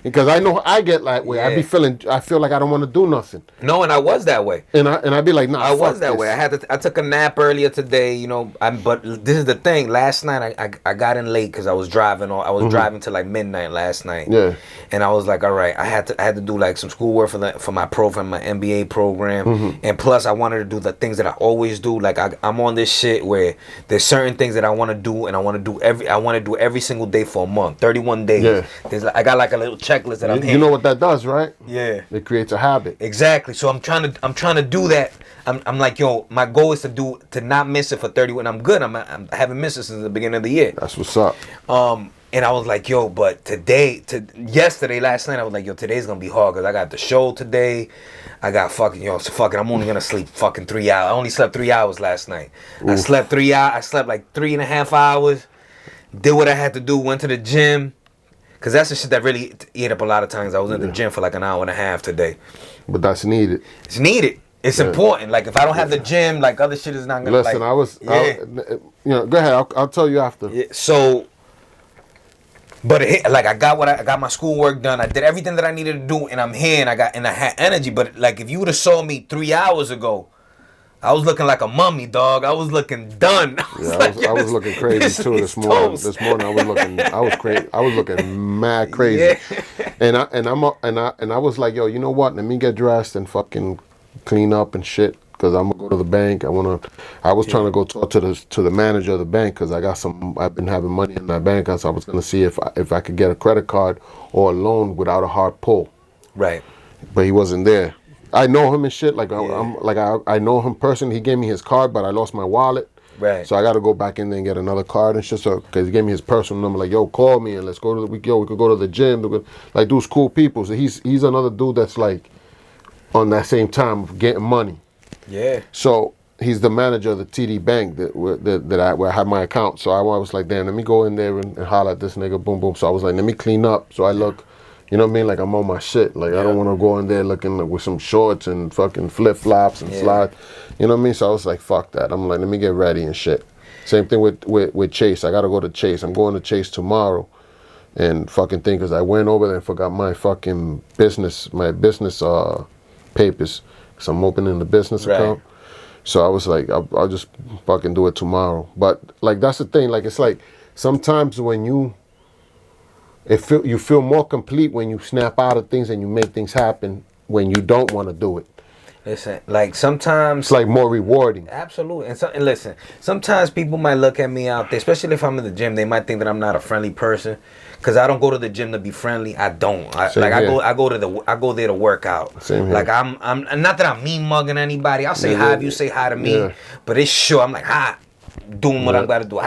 because I know I get like way. I feel like I don't want to do nothing. No, and I was that way. And I'd be like, nah. I was that way. I took a nap earlier today. You know, but this is the thing. Last night I got in late because I was driving. I was driving till like midnight last night. Yeah. And I was like, all right, I had to do like some schoolwork for my program, my MBA program, and plus I wanted to do the things that I always do. Like I'm on this shit where there's certain things that I want to do, and I want to do every single day for a month, 31 days. Yeah. I got like a little checklist that I'm hitting. You know what that does, right? Yeah. It creates a habit. Exactly. So I'm trying to do that. I'm like, yo, my goal is to not miss it for 30. And I'm good. I haven't missed it since the beginning of the year. That's what's up. And I was like, yo, but last night, I was like, yo, today's gonna be hard because I got the show today. I got I'm only gonna sleep fucking 3 hours. I only slept 3 hours last night. Oof. I slept 3 hours. I slept like 3.5 hours. Did what I had to do. Went to the gym. Cause that's the shit that really ate up a lot of times. I was in the gym for like an hour and a half today. But that's needed. It's needed. It's important. Like if I don't have the gym, like other shit is not gonna. Listen, go ahead. I'll tell you after. Yeah, so. But I got my schoolwork done. I did everything that I needed to do, and I'm here, and I had energy. But like, if you would have saw me 3 hours ago, I was looking like a mummy, dog. I was looking done. I was looking crazy too this morning. This morning I was crazy. I was looking mad crazy. Yeah. And I was like, yo, you know what? Let me get dressed and fucking clean up and shit. Because I'm gonna go to the bank. I was trying to go talk to the manager of the bank because I've been having money in my bank. So I was gonna see if I could get a credit card or a loan without a hard pull. Right. But he wasn't there. I know him and shit. Like I know him personally. He gave me his card, but I lost my wallet. Right. So I got to go back in there and get another card and shit. So because he gave me his personal number, like, yo, call me and let's go to we could go to the gym. Like, dude's cool people. So he's another dude that's like on that same time of getting money. Yeah. So he's the manager of the TD Bank where I have my account. So I was like, damn, let me go in there and holler at this nigga, boom, boom. So I was like, let me clean up. So I look, you know what I mean? Like I'm on my shit. Like I don't want to go in there looking like with some shorts and fucking flip flops and slides. You know what I mean? So I was like, fuck that. I'm like, let me get ready and shit. Same thing with Chase. I got to go to Chase. I'm going to Chase tomorrow. And fucking thing, because I went over there and forgot my fucking business papers. So I'm opening the business account. So I was like, I'll just fucking do it tomorrow. But like that's the thing. Like it's like sometimes when you feel more complete when you snap out of things and you make things happen when you don't want to do it. Listen, like sometimes it's like more rewarding. Absolutely. And listen, sometimes people might look at me out there, especially if I'm in the gym, they might think that I'm not a friendly person. Cause I don't go to the gym to be friendly. I don't. I go there to work out. Same here. Like I'm not that I'm mean mugging anybody. I'll say hi if you say hi to me. Yeah. But it's sure I'm like hi, doing what I'm gotta do.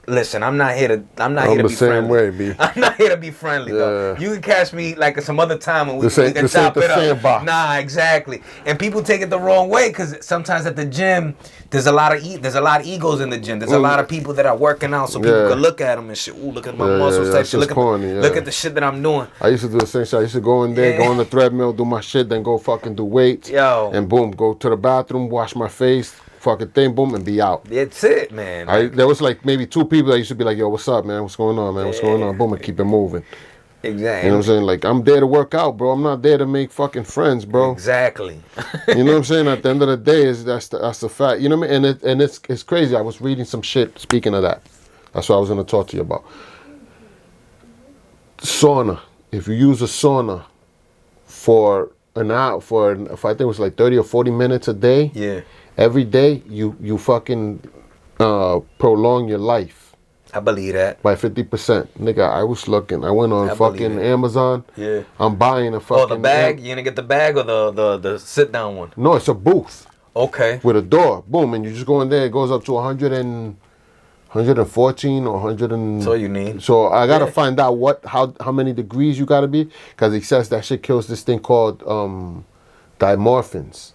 Listen, I'm not here to be friendly. I'm the same way, B. I'm not here to be friendly, though. You can catch me like some other time when we can chop it up. Nah, exactly. And people take it the wrong way because sometimes at the gym, there's a lot of egos in the gym. There's a lot of people that are working out, so people can look at them and shit. Ooh, look at my muscles. Look at the shit that I'm doing. I used to do the same shit. I used to go in there, go on the treadmill, do my shit, then go fucking do weights. And boom, go to the bathroom, wash my face. Fucking thing, boom, and be out. That's it, man. There was like maybe 2 people that used to be like, yo, what's up, man? What's going on, man? What's going on? Boom, and keep it moving. Exactly. You know what I'm saying? Like, I'm there to work out, bro. I'm not there to make fucking friends, bro. Exactly. You know what I'm saying? At the end of the day, that's the fact. You know what I mean? And it's crazy. I was reading some shit. Speaking of that, that's what I was gonna talk to you about. Sauna. If you use a sauna for an hour, I think it was like 30 or 40 minutes a day. Yeah. Every day, you fucking prolong your life. I believe that. By 50%. Nigga, I was looking. I went on fucking Amazon. Yeah. I'm buying a fucking... Oh, the bag? You gonna get the bag or the sit-down one? No, it's a booth. Okay. With a door. Boom. And you just go in there. It goes up to 114 or 100 and... That's all you need. So I got to find out how many degrees you got to be. Because he says that shit kills this thing called dimorphins.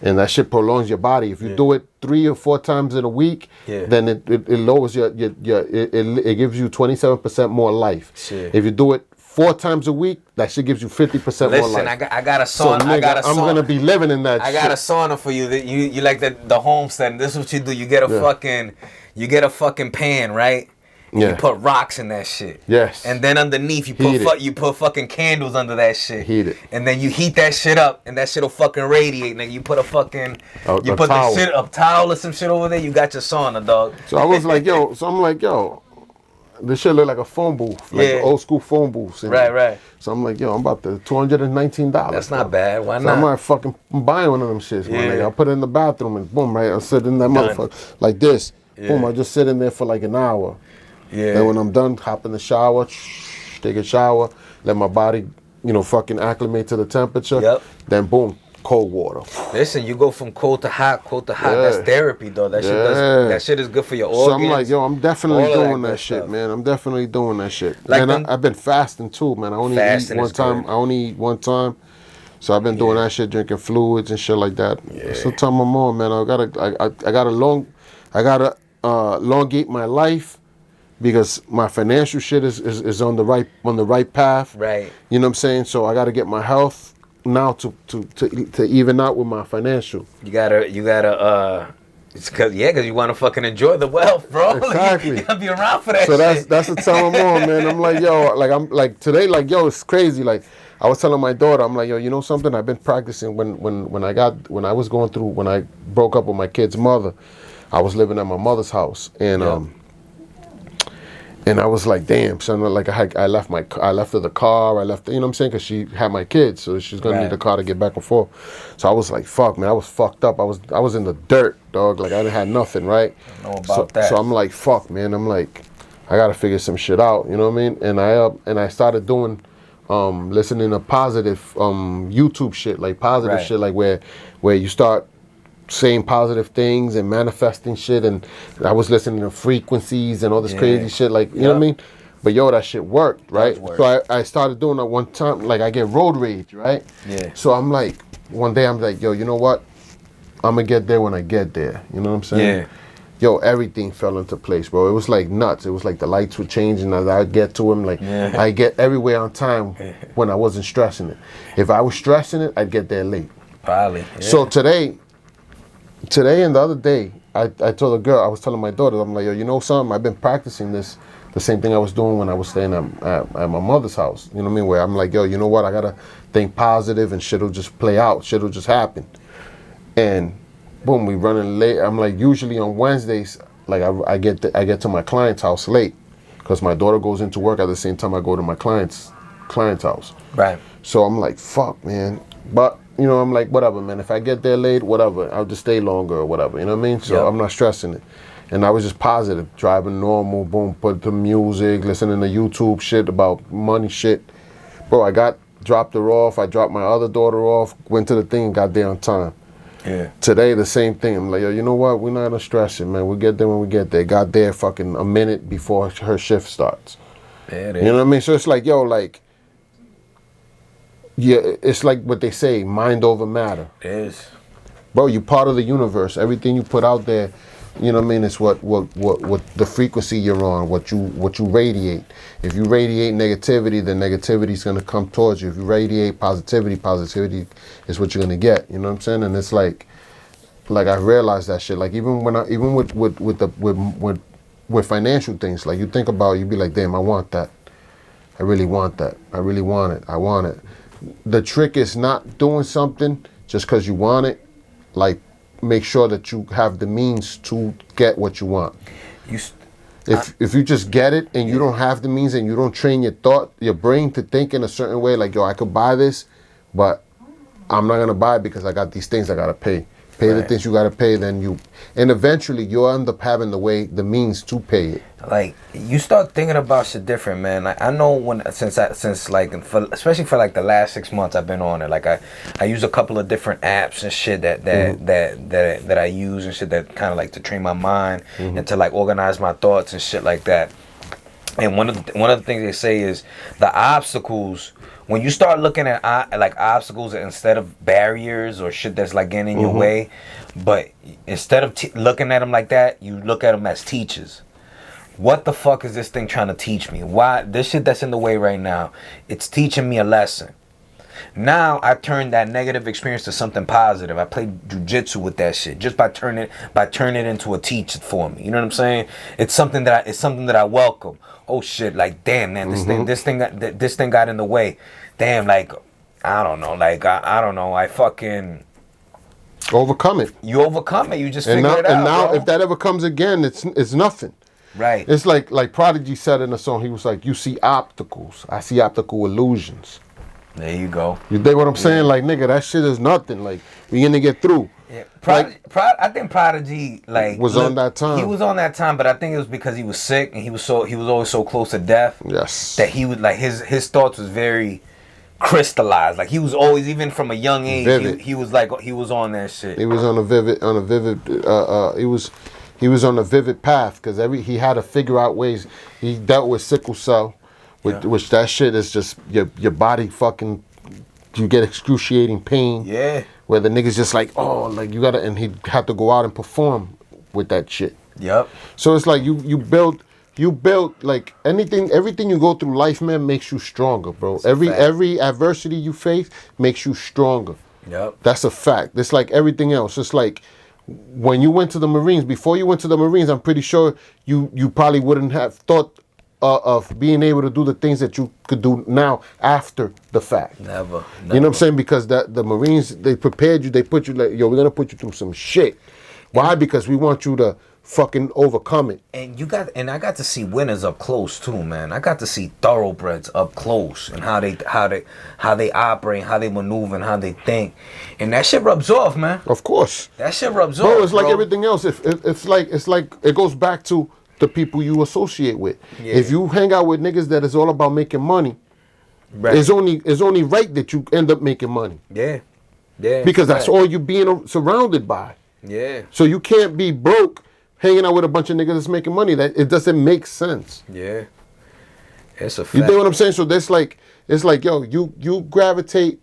And that shit prolongs your body. If you do it 3 or 4 times in a week, then it lowers it gives you 27% more life. Shit. If you do it 4 times a week, that shit gives you 50% more Listen, life. I got a So sauna. nigga, I got a I'm sauna. gonna be living in that I shit. got a sauna for you. That you like the homestead. This is what you do. You get a fucking pan, right? And you put rocks in that shit. Yes. And then underneath you put fucking candles under that shit. Heat it. And then you heat that shit up, and that shit'll fucking radiate. Nigga, you put a fucking a put towel. a towel or some shit over there. You got your sauna, dog. So I was like, yo. So I'm like, yo. This shit look like a phone booth, like an old school phone booth. Right. So I'm like, yo, I'm about to $219. That's not bad. Why So not? I'm like, fucking buying one of them shits, my nigga. I put it in the bathroom and boom, right? I sit in that motherfucker like this. Boom, I just sit in there for like an hour. Yeah. Then when I'm done, hop in the shower, take a shower, let my body, fucking acclimate to the temperature. Yep. Then boom, cold water. Listen, you go from cold to hot. That's therapy, though. That shit is good for your organs. So I'm like, yo, I'm definitely doing that shit, stuff. man. I'm definitely doing that shit. Like man, I've been fasting too, man. I only eat one time. I only eat one time. So I've been doing that shit, drinking fluids and shit like that. Yeah. Sometime I'm on, man. I gotta elongate my life because my financial shit is on the right path. Right. You know what I'm saying? So I gotta get my health now to even out with my financial. You gotta it's cause you wanna fucking enjoy the wealth, bro. Exactly. You gotta be around for that so shit. that's the time I'm on, man. I'm like, yo, I'm like today, like, yo, it's crazy. Like I was telling my daughter, I'm like, yo, you know something? I've been practicing when I broke up with my kid's mother, I was living at my mother's house and I was like, damn, son, like I left her the car, you know what I'm saying? Because she had my kids, so she's going to need a car to get back and forth. So I was like, fuck, man, I was fucked up. I was in the dirt, dog. Like, I didn't have nothing, right? I know about that. So I'm like, fuck, man. I'm like, I got to figure some shit out, you know what I mean? And I started doing, listening to positive YouTube shit, like positive shit, like where you start saying positive things and manifesting shit, and I was listening to frequencies and all this crazy shit, like, you know what I mean? But yo, that shit worked, right? So I started doing that one time, like I get road rage, right? Yeah. So I'm like, one day I'm like, yo, you know what? I'm gonna get there when I get there. You know what I'm saying? Yeah. Yo, everything fell into place, bro. It was like nuts. It was like the lights were changing as I get to them. Like I get everywhere on time when I wasn't stressing it. If I was stressing it, I'd get there late. Probably. Yeah. So today and the other day, I told a girl, I was telling my daughter, I'm like, yo, you know something? I've been practicing this, the same thing I was doing when I was staying at my mother's house. You know what I mean? Where I'm like, yo, you know what? I gotta think positive and shit'll just play out. Shit'll just happen. And boom, we running late. I'm like, usually on Wednesdays, like I get to my client's house late because my daughter goes into work at the same time I go to my client's house. Right. So I'm like, fuck, man. But you know, I'm like, whatever, man. If I get there late, whatever, I'll just stay longer or whatever. You know what I mean? So I'm not stressing it. And I was just positive, driving normal, boom, put the music, listening to YouTube shit about money shit. Bro, I dropped her off. I dropped my other daughter off, went to the thing and got there on time. Yeah. Today, the same thing. I'm like, yo, you know what? We're not gonna stress it, man. We'll get there when we get there. Got there fucking a minute before her shift starts. Yeah, it is. You know what I mean? So it's like, yo, like, yeah, it's like what they say, mind over matter. It is. Bro, you're part of the universe. Everything you put out there, you know what I mean, it's what the frequency you're on, what you radiate. If you radiate negativity, then negativity is gonna come towards you. If you radiate positivity, positivity is what you're gonna get. You know what I'm saying? And it's like I realized that shit. Like even with financial things, like you think about, you be like, damn, I want that. I really want that. I really want it. I want it. The trick is not doing something just because you want it. Like, make sure that you have the means to get what you want. If you just get it and you don't have the means and you don't train your brain to think in a certain way, like, yo, I could buy this, but I'm not gonna buy it because I got these things I gotta pay. Pay the things you gotta pay, and eventually you'll end up having the means to pay it. Like, you start thinking about shit different, man. Like, I know especially for like the last 6 months I've been on it. Like I use a couple of different apps and shit that I use and shit that kind of like to train my mind and to like organize my thoughts and shit like that. And one of the things they say is the obstacles. When you start looking at like obstacles instead of barriers or shit that's like getting in your way, but instead of looking at them like that, you look at them as teachers. what the fuck is this thing trying to teach me? Why this shit that's in the way right now? It's teaching me a lesson. Now I turned that negative experience to something positive. I played jujitsu with that shit just by turning it into a teacher for me. You know what I'm saying? It's something that I welcome. Oh shit! Like damn, man, this thing got in the way. Damn, like I don't know, like I don't know. I fucking overcome it. You overcome it. You just figure it out. And now, bro. if that ever comes again, it's nothing. Right. It's like Prodigy said in a song. He was like, "You see obstacles. I see optical illusions." There you go. You dig what I'm saying? Like, nigga, that shit is nothing. Like, we gonna get through. Yeah. I think Prodigy was on that time. He was on that time, but I think it was because he was sick and he was always so close to death. Yes. That he would like his thoughts was very crystallized. Like he was always, even from a young age, he was on that shit. He was on a vivid he was on a vivid path because he had to figure out ways. He dealt with sickle cell. Which that shit is just your body fucking, you get excruciating pain. Yeah. Where the niggas just like, oh, like you gotta, and he had to go out and perform with that shit. Yep. So it's like you build like everything you go through life, man, makes you stronger, bro. Every adversity you face makes you stronger. Yep. That's a fact. It's like everything else. It's like when you went to the Marines, before you went to the Marines, I'm pretty sure you probably wouldn't have thought of being able to do the things that you could do now after the fact. Never. You know what I'm saying? Because the Marines, they prepared you, they put you like, yo, we're gonna put you through some shit. Why? Because we want you to fucking overcome it. And I got to see winners up close too, man. I got to see thoroughbreds up close and how they operate, how they maneuver, and how they think, and that shit rubs off, man. Of course. That shit rubs off. Bro, it's like everything else. It's like it goes back to the people you associate with. Yeah. If you hang out with niggas that is all about making money, right, it's only right that you end up making money. Yeah. Yeah. Because that's all you being surrounded by. Yeah. So you can't be broke hanging out with a bunch of niggas that's making money. That it doesn't make sense. Yeah. It's a fact. You know what I'm saying? So it's like, yo, you gravitate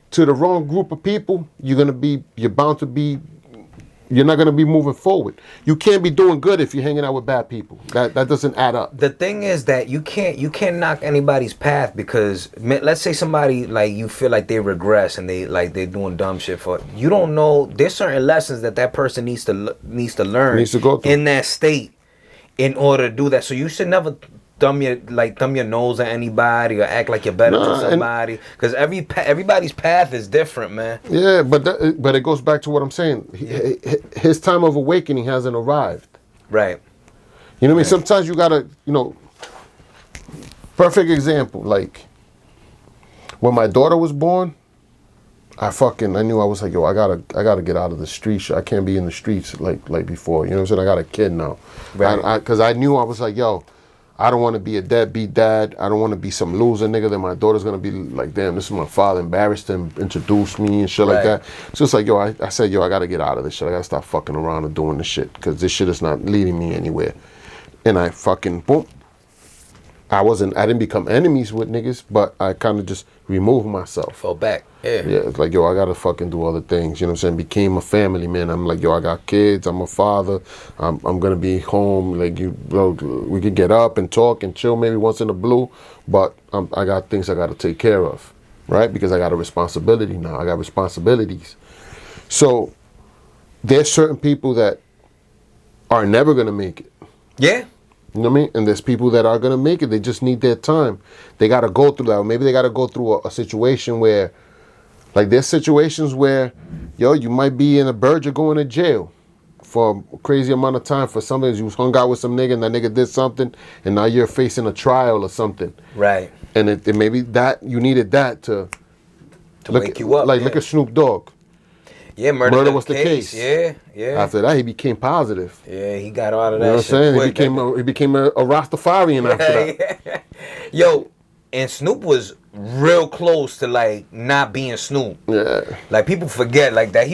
to the wrong group of people, you're not gonna be moving forward. You can't be doing good if you're hanging out with bad people. That doesn't add up. The thing is that you can't knock anybody's path, because let's say somebody, like, you feel like they regress and they're doing dumb shit for you. Don't know there's certain lessons that person needs to learn, needs to go through in that state in order to do that. So you should never thumb your nose at anybody or act like you're better than somebody, because everybody's path is different, man. Yeah, but it goes back to what I'm saying. His time of awakening hasn't arrived. Right. You know what I mean? Sometimes you gotta, perfect example, like when my daughter was born, I knew, I was like, yo, I gotta get out of the streets. I can't be in the streets like before. You know what I'm saying? I got a kid now. Right. Because I knew, I was like, yo, I don't want to be a deadbeat dad. I don't want to be some loser nigga that my daughter's going to be like, damn, this is my father, embarrassed him, introduce me and shit like that. So it's like, yo, I said, yo, I got to get out of this shit. I got to stop fucking around and doing this shit, because this shit is not leading me anywhere. And I fucking, boom. I didn't become enemies with niggas, but I kind of just removed myself. Fell back. Yeah. Yeah, it's like, yo, I got to fucking do other things. You know what I'm saying? Became a family man. I'm like, yo, I got kids. I'm a father. I'm going to be home. Like, we could get up and talk and chill maybe once in a blue, but I got things I got to take care of, right? Because I got a responsibility now. I got responsibilities. So there's certain people that are never going to make it. Yeah. You know what I mean? And there's people that are going to make it. They just need their time. They got to go through that. Or maybe they got to go through a situation where, like, there's situations where, yo, you might be in a verge of going to jail for a crazy amount of time for something. You hung out with some nigga and that nigga did something, and now you're facing a trial or something. Right. And it maybe that you needed that to wake you up. Like, look at Snoop Dogg. Yeah, murder was the case. Yeah, yeah. After that, he became positive. Yeah, he got out of that. You know what I'm saying? Quick. He became a Rastafarian after that. Yeah. Yo, and Snoop was real close to, like, not being Snoop. Yeah. Like, people forget, like, that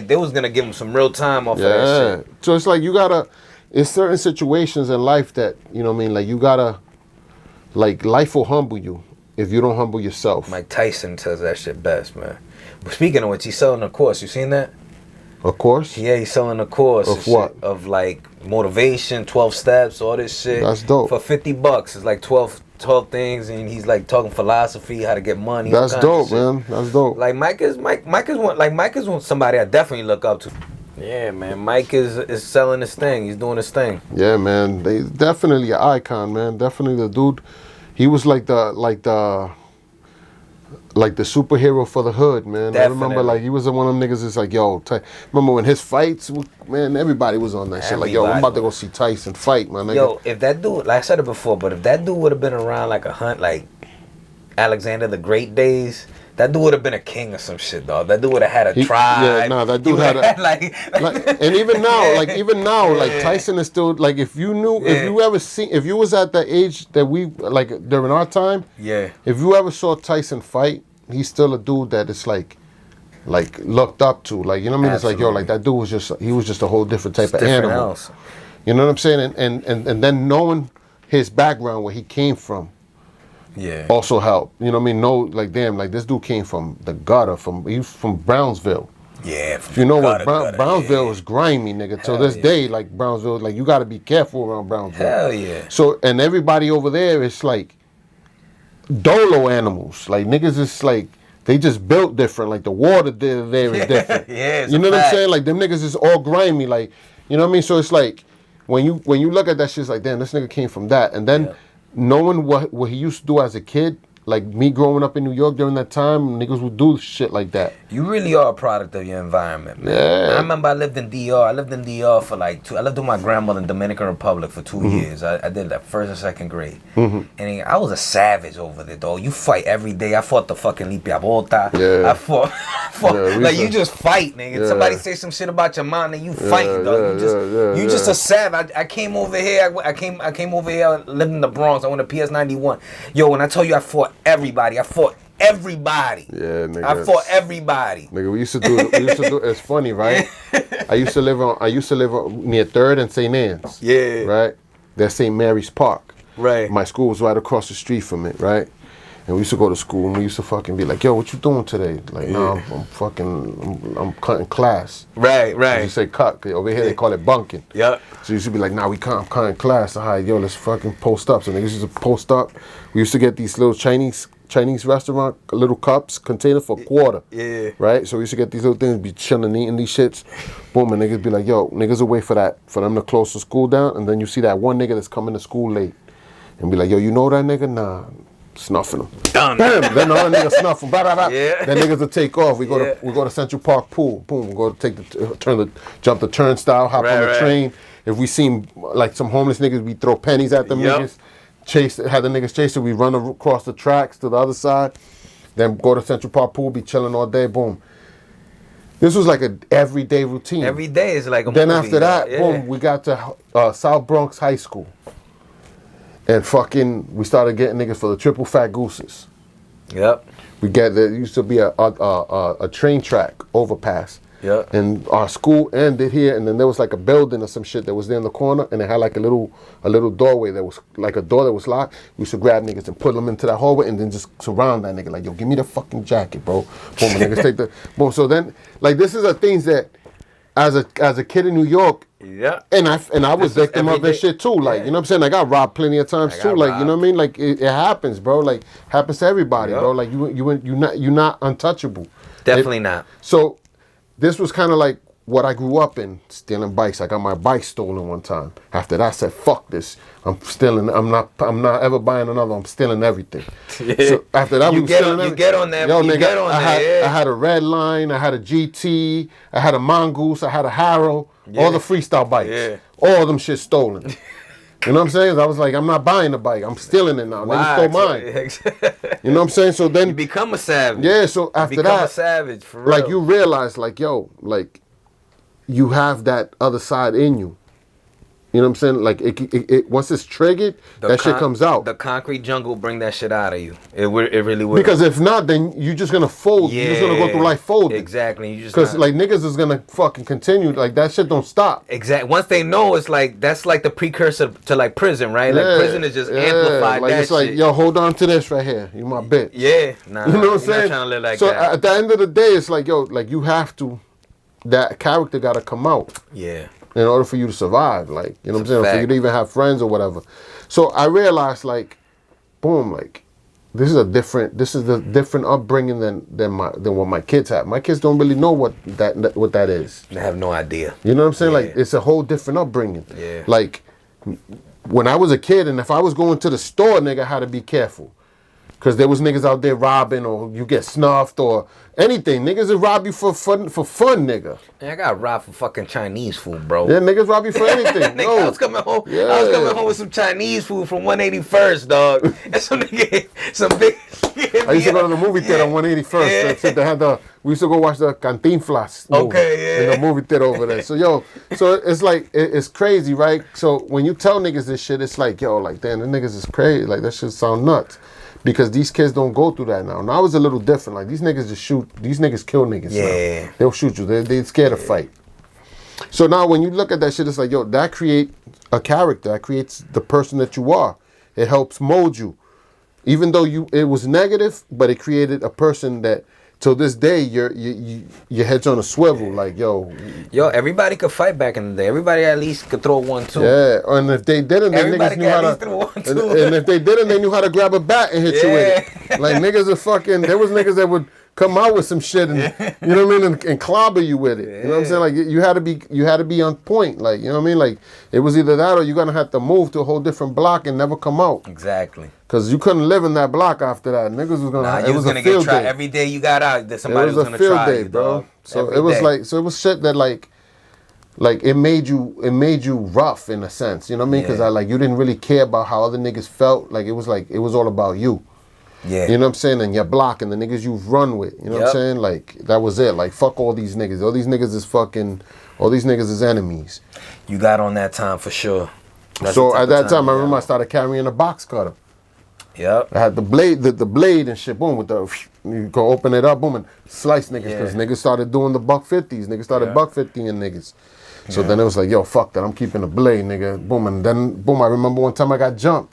they was gonna give him some real time off of that shit. So it's like it's certain situations in life that, you know what I mean, like, you gotta, like, life will humble you if you don't humble yourself. Mike Tyson says that shit best, man. But speaking of which, he's selling a course. You seen that? A course? Yeah, he's selling a course. Of what? Shit, of like motivation, 12 steps, all this shit. That's dope. For $50. It's like 12 things, and he's like talking philosophy, how to get money. That's dope, man. That's dope. Like Mike is one somebody I definitely look up to. Yeah, man. Mike is selling his thing. He's doing his thing. Yeah, man. They definitely an icon, man. Definitely the dude. He was like the superhero for the hood, man. Definitely. I remember, like, he was one of them niggas that's like, yo, remember when his fights, man, everybody was on that shit. Like, yo, I'm about to go see Tyson fight, my nigga. Yo, if that dude, like I said it before, but if that dude would have been around like like Alexander the Great days, that dude would have been a king or some shit, dog. That dude would have had a tribe. Yeah, nah, that dude had a like, and even now, like Tyson is still like, if you was at the age that we like during our time, yeah. If you ever saw Tyson fight, he's still a dude that is like looked up to. Like, you know what I mean? Absolutely. It's like, yo, like that dude was just a whole different type of different animal. else. You know what I'm saying? And then knowing his background, where he came from, Yeah. also helped. You know what I mean? Like, damn, like this dude came from the gutter, he was from Brownsville. Yeah. If you know what Brownsville yeah. is grimy, nigga. Till this yeah. day, like Brownsville, like you gotta be careful around Brownsville. Hell yeah. So, and everybody over there is like dolo animals. Like niggas is like, they just built different. Like the water there is different. Yeah, you know what I'm saying? Like them niggas is all grimy. Like, you know what I mean? So it's like, when you look at that shit, it's like, damn, this nigga came from that. And then knowing what he used to do as a kid, like me growing up in New York during that time, niggas would do shit like that. You really are a product of your environment, man. Yeah. I remember I lived in DR. I lived in DR for like I lived with my grandmother in Dominican Republic for 2 years. I did that first and second grade. And I was a savage over there, though. You fight every day. I fought the fucking Lipia Bota. Yeah. I fought like you just fight, nigga. Yeah. Somebody say some shit about your mom, and you fight, dog. You just a savage. I came over here. I came over here. I lived in the Bronx. I went to PS 91. Yo, when I tell you I fought everybody, I fought everybody. Yeah, nigga. I fought everybody. Nigga, we used to do. It's funny, right? I used to live near 3rd and St. Anne's. Yeah. Right. That's St. Mary's Park. Right. My school was right across the street from it, right? And we used to go to school and we used to fucking be like, yo, what you doing today? Like, nah, I'm cutting class. Right. You say cut. Over here they call it bunking. Yep. So you used to be like, nah, I'm cutting class. All right, yo, let's fucking post up. So niggas used to post up. We used to get these little Chinese restaurant little cups, container for a quarter. Yeah. Right? So we used to get these little things, be chilling, eating these shits. Boom, and niggas be like, yo, niggas will wait for them to close the school down, and then you see that one nigga that's coming to school late. And be like, yo, you know that nigga? Nah. Snuffing them. Done. Bam! Then the other nigga snuff them. Yeah. Then niggas will take off. We go to Central Park Pool. Boom. We go to jump the turnstile, hop on the train. If we seen like some homeless niggas, we throw pennies at them niggas. Had the niggas chase it. We run across the tracks to the other side. Then go to Central Park Pool, be chilling all day. Boom. This was like a everyday routine. Every day is like a Then movie, after that, boom, we got to South Bronx High School. And we started getting niggas for the triple fat gooses. Yep. There used to be a train track overpass. Yep. And our school ended here, and then there was like a building or some shit that was there in the corner, and it had like a little doorway that was like a door that was locked. We used to grab niggas and put them into that hallway, and then just surround that nigga like, yo, give me the fucking jacket, bro. Boom, and niggas take the boom. So then, like, this is the things that, as a kid in New York. Yeah. And I was victim of this shit too. Like, you know what I'm saying? I got robbed plenty of times too. Like, you know what I mean? Like, it happens, bro. Like, happens to everybody, bro. Like, you're not untouchable. Definitely not. So this was kind of like what I grew up in, stealing bikes. I got my bike stolen one time. After that, I said, fuck this. I'm not ever buying another. I'm stealing everything. Yeah. So after that, you get on that. Yo, you nigga, get on I had a Red Line. I had a GT. I had a Mongoose. I had a Harrow. All the freestyle bikes. Yeah. All of them shit stolen. You know what I'm saying? I was like, I'm not buying the bike. I'm stealing it now. Niggas stole mine. You know what I'm saying? So then you become a savage. Yeah. So after become that, a savage for real. like you realize, like, yo, like you have that other side in you. You know what I'm saying? Like it once it's triggered, that shit comes out. The concrete jungle bring that shit out of you. It really will. Because if not, then you're just gonna fold. Yeah, you're just gonna go through life folding. Exactly. Because like niggas is gonna fucking continue. Like that shit don't stop. Exactly. Once they know, it's like that's like the precursor to like prison, right? Like prison is just amplified. Like that it's like, shit. yo, hold on to this right here. You my bitch. Yeah. Nah. You know what I'm saying? Not trying to live like so that. at the end of the day, it's like, yo, like you have to that character got to come out. Yeah. In order for you to survive, like, you know what I'm saying, Fact. for you to even have friends or whatever. So I realized, like, boom, like, this is the different upbringing than what my kids have. My kids don't really know what that is. They have no idea. You know what I'm saying? Yeah. Like, it's a whole different upbringing. Yeah. Like, when I was a kid, and if I was going to the store, nigga, I had to be careful. Because there was niggas out there robbing, or you get snuffed, or anything. Niggas will rob you for fun, nigga. Man, I got robbed for fucking Chinese food, bro. Yeah, niggas rob you for anything. Nigga, I was coming home. Yeah. I was coming home with some Chinese food from 181st, dog. And some nigga, some big. I used to go to the movie theater on 181st. Yeah. They had we used to go watch the Cantinflas movie Okay, yeah. in the movie theater over there. So it's like it's crazy, right? So when you tell niggas this shit, it's like, yo, like, damn, the niggas is crazy. Like, that shit sound nuts. Because these kids don't go through that now. Now it's a little different. Like, these niggas just shoot. These niggas kill niggas. Yeah. Now. They'll shoot you. They're scared to fight. So now when you look at that shit, it's like, yo, that creates a character. That creates the person that you are. It helps mold you. Even though it was negative, but it created a person that, till this day, your head's on a swivel. Like, yo, everybody could fight back in the day. Everybody at least could throw 1-2. yeah. And if they didn't, then Everybody niggas knew how could at least to. throw 1-2. And if they didn't, they knew how to grab a bat and hit you with it. Like, niggas are fucking. There was niggas that would come out with some shit and you know what I mean, and clobber you with it. You know what I'm saying? Like, you had to be on point. Like, you know what I mean? Like, it was either that or you're gonna have to move to a whole different block and never come out. Exactly. Cause you couldn't live in that block after that. Niggas was gonna. Nah, it you was gonna a field get tried day. every day you got out. That somebody It was was a gonna field try day, you, bro. dog. So Every it was day. like, it was shit that like it made you rough in a sense. You know what I mean? Because Yeah. you didn't really care about how other niggas felt. Like, it was all about you. Yeah. You know what I'm saying? And your block and the niggas you've run with. You know what I'm Yep. saying? Like, that was it. Like, fuck all these niggas. All these niggas is enemies. You got on that time for sure. That's So the type at of that time, I yeah. remember I started carrying a box cutter. Yep. I had the blade and shit, boom, with you go open it up, boom, and slice niggas, Yeah. because niggas started doing the $150s. Niggas started Yeah. $150 niggas. So then it was like, yo, fuck that, I'm keeping the blade, nigga. Boom, and then, boom, I remember one time I got jumped.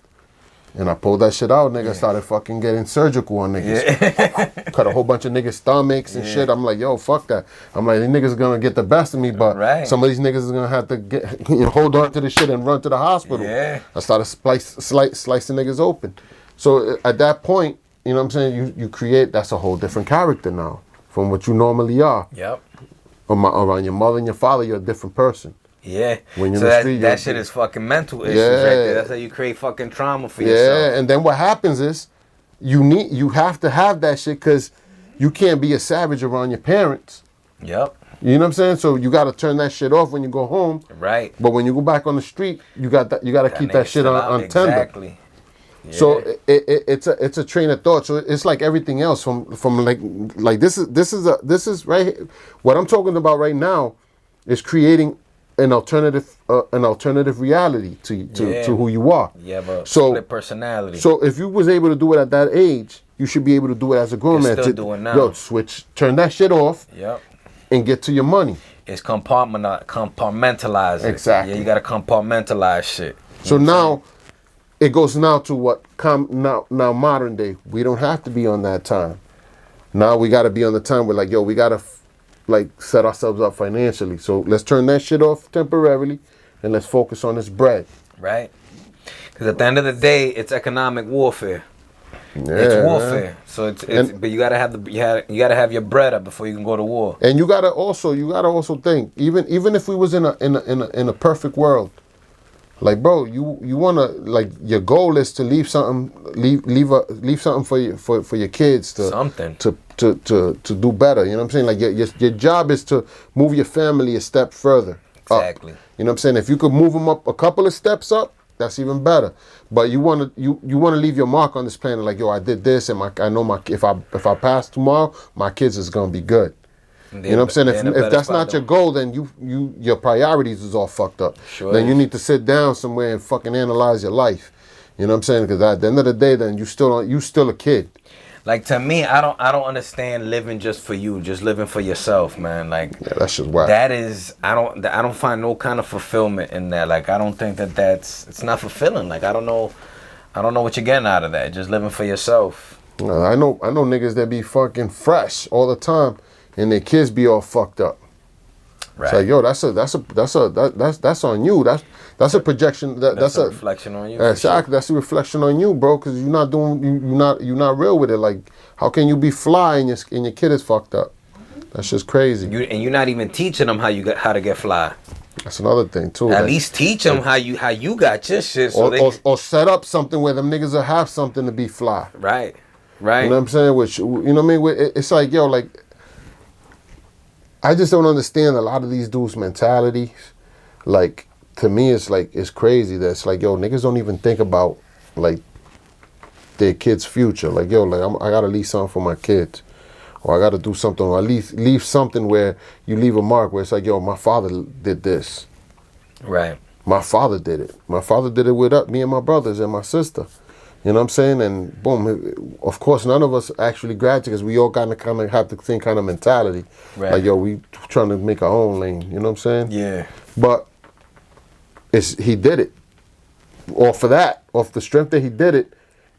And I pulled that shit out, nigga, started fucking getting surgical on niggas. Cut a whole bunch of niggas' stomachs and shit. I'm like, yo, fuck that. I'm like, these niggas gonna get the best of me, but Right. some of these niggas is gonna have to hold on to this shit and run to the hospital. Yeah. I started slicing niggas open. So at that point, you know what I'm saying, you create, that's a whole different character now from what you normally are. Yep. Around your mother and your father, you're a different person. Yeah. When you're so in the that, street, that you're- shit is fucking mental issues Yeah. right there. That's how you create fucking trauma for Yeah, yourself. and then what happens is you have to have that shit because you can't be a savage around your parents. Yep. You know what I'm saying? So you got to turn that shit off when you go home. Right. But when you go back on the street, you got to keep that nigga shit still on out. tender. Exactly. Yeah. So it's a train of thought. So it's like everything else from like this is right here. What I'm talking about right now is creating an alternative reality to who you are. You have a So- split personality. So if you was able to do it at that age, you should be able to do it as a grown You're man. still doing now. Yo, turn that shit off Yep. and get to your money. It's compartmentalize it. Exactly. Yeah, you gotta compartmentalize shit. So now it goes now to what now modern day. We don't have to be on that time. Now we got to be on the time where, like, yo, we got to set ourselves up financially. So let's turn that shit off temporarily and let's focus on this bread. Right? Because at the end of the day, it's economic warfare. Yeah, It's man. warfare. So it's but you gotta have you gotta have your bread up before you can go to war. And you gotta also think, even if we was in a perfect world, like, bro, you wanna, like, your goal is to leave something for your kids to Something. to do better. You know what I'm saying? Like, your job is to move your family a step further. Exactly. Up. You know what I'm saying? If you could move them up a couple of steps up, that's even better. But you want to leave your mark on this planet. Like, yo, I did this, and I know if I pass tomorrow, my kids is gonna be good. You know what I'm saying? If that's not your goal, then your priorities is all fucked up. Sure Then you is. need to sit down somewhere and fucking analyze your life. You know what I'm saying? Because at the end of the day, then you still a kid. Like, to me, I don't understand living just for you, just living for yourself, man. Like, Yeah, that's just whack. that is, I don't find no kind of fulfillment in that. Like, I don't think it's not fulfilling. Like, I don't know what you're getting out of that. Just living for yourself. I know niggas that be fucking fresh all the time, and their kids be all fucked up. Right. It's like, yo, that's on you. That's a projection. That's a reflection on you. Exactly. That's a reflection on you, bro. Because you're not real with it. Like, how can you be fly and your kid is fucked up? That's just crazy. And you're not even teaching them how to get fly. That's another thing too. At least teach them how you got your shit. So or set up something where them niggas will have something to be fly. Right. You know what I'm saying? Which, you know what I mean? It's like, yo, like, I just don't understand a lot of these dudes' mentalities. Like, to me, it's like, it's crazy that it's like, yo, niggas don't even think about, like, their kids' future. Like, yo, like, I gotta leave something for my kids. Or I gotta do something, or at least leave something where you leave a mark where it's like, yo, my father did this. Right. My father did it. My father did it with me and my brothers and my sister. You know what I'm saying? And boom, of course, none of us actually graduated because we all kind of have the same kind of mentality. Right. Like, yo, we trying to make our own lane. You know what I'm saying? Yeah. But he did it. Off the strength that he did it,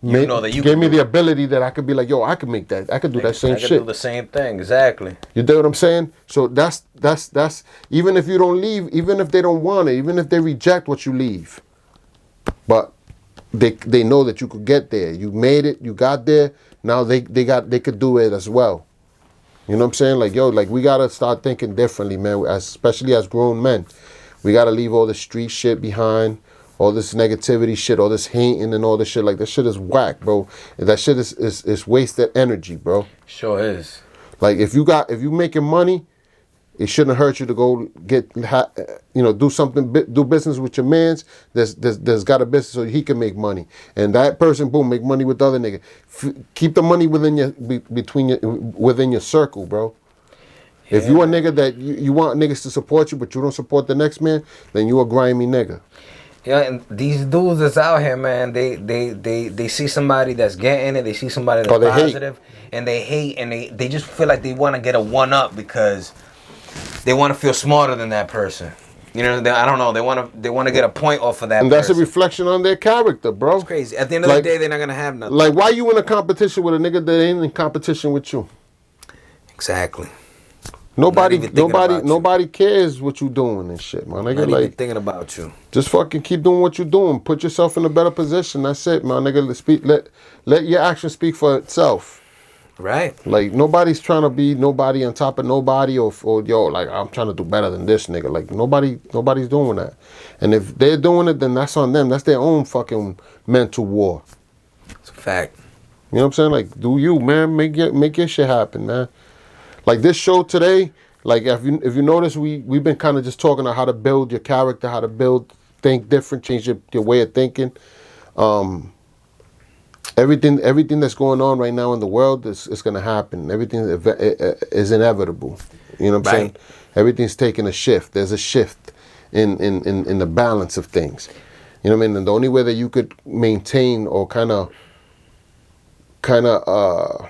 gave me the ability that I could be like, yo, I could make that. I could do that same shit. I could do the same thing, exactly. You know what I'm saying? So that's even if you don't leave, even if they don't want it, even if they reject what you leave, but they know that you could get there. You made it. You got there. Now they could do it as well. You know what I'm saying? Like, yo, like, we gotta start thinking differently, man. Especially as grown men, we gotta leave all the street shit behind. All this negativity shit, all this hating and all this shit. Like, that shit is whack, bro. That shit is wasted energy, bro. Sure is. Like, if you making money, it shouldn't hurt you to go do business with your mans that's got a business so he can make money. And that person, boom, make money with the other nigga. Keep the money within your circle, bro. Yeah. If you a nigga that you want niggas to support you, but you don't support the next man, then you a grimy nigga. Yeah, and these dudes that's out here, man, they see somebody that's getting it, they see somebody that's positive, and they hate, and they just feel like they want to get a one-up because they want to feel smarter than that person. You know, I don't know, they want to get a point off of that. And that's a reflection on their character, bro. It's crazy. At the end of the day, they're not gonna have nothing. Like, why you in a competition with a nigga that ain't in competition with you? Exactly. Nobody cares what you doing and shit, my nigga. Not like, even thinking about you. Just fucking keep doing what you're doing. Put yourself in a better position. That's it, my nigga. Let your action speak for itself. Right. Like, nobody's trying to be nobody on top of nobody or yo, like, I'm trying to do better than this nigga. Like, nobody's doing that. And if they're doing it, then that's on them. That's their own fucking mental war. It's a fact. You know what I'm saying? Like, do you, man? Make your shit happen, man. Like, this show today, like, if you notice, we've been kind of just talking about how to build your character, how to think different, change your way of thinking. Everything that's going on right now in the world is going to happen. Everything is inevitable. You know what I'm saying? Everything's taking a shift. There's a shift in the balance of things. You know what I mean? And the only way that you could maintain or kind of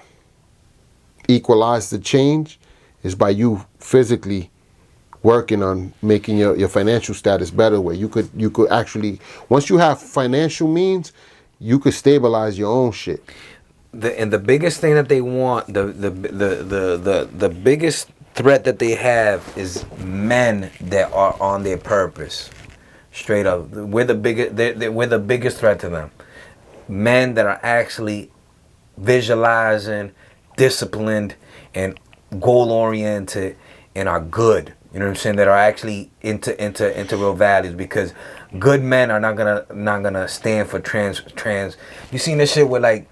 equalize the change is by you physically working on making your financial status better, where you could actually, once you have financial means, you could stabilize your own shit. The biggest thing that they want, the biggest threat that they have is men that are on their purpose. Straight up, we're the biggest threat to them. Men that are actually visualizing, disciplined, and goal oriented, and are good. You know what I'm saying? That are actually into real values, because good men are not gonna stand for trans. You seen this shit where, like,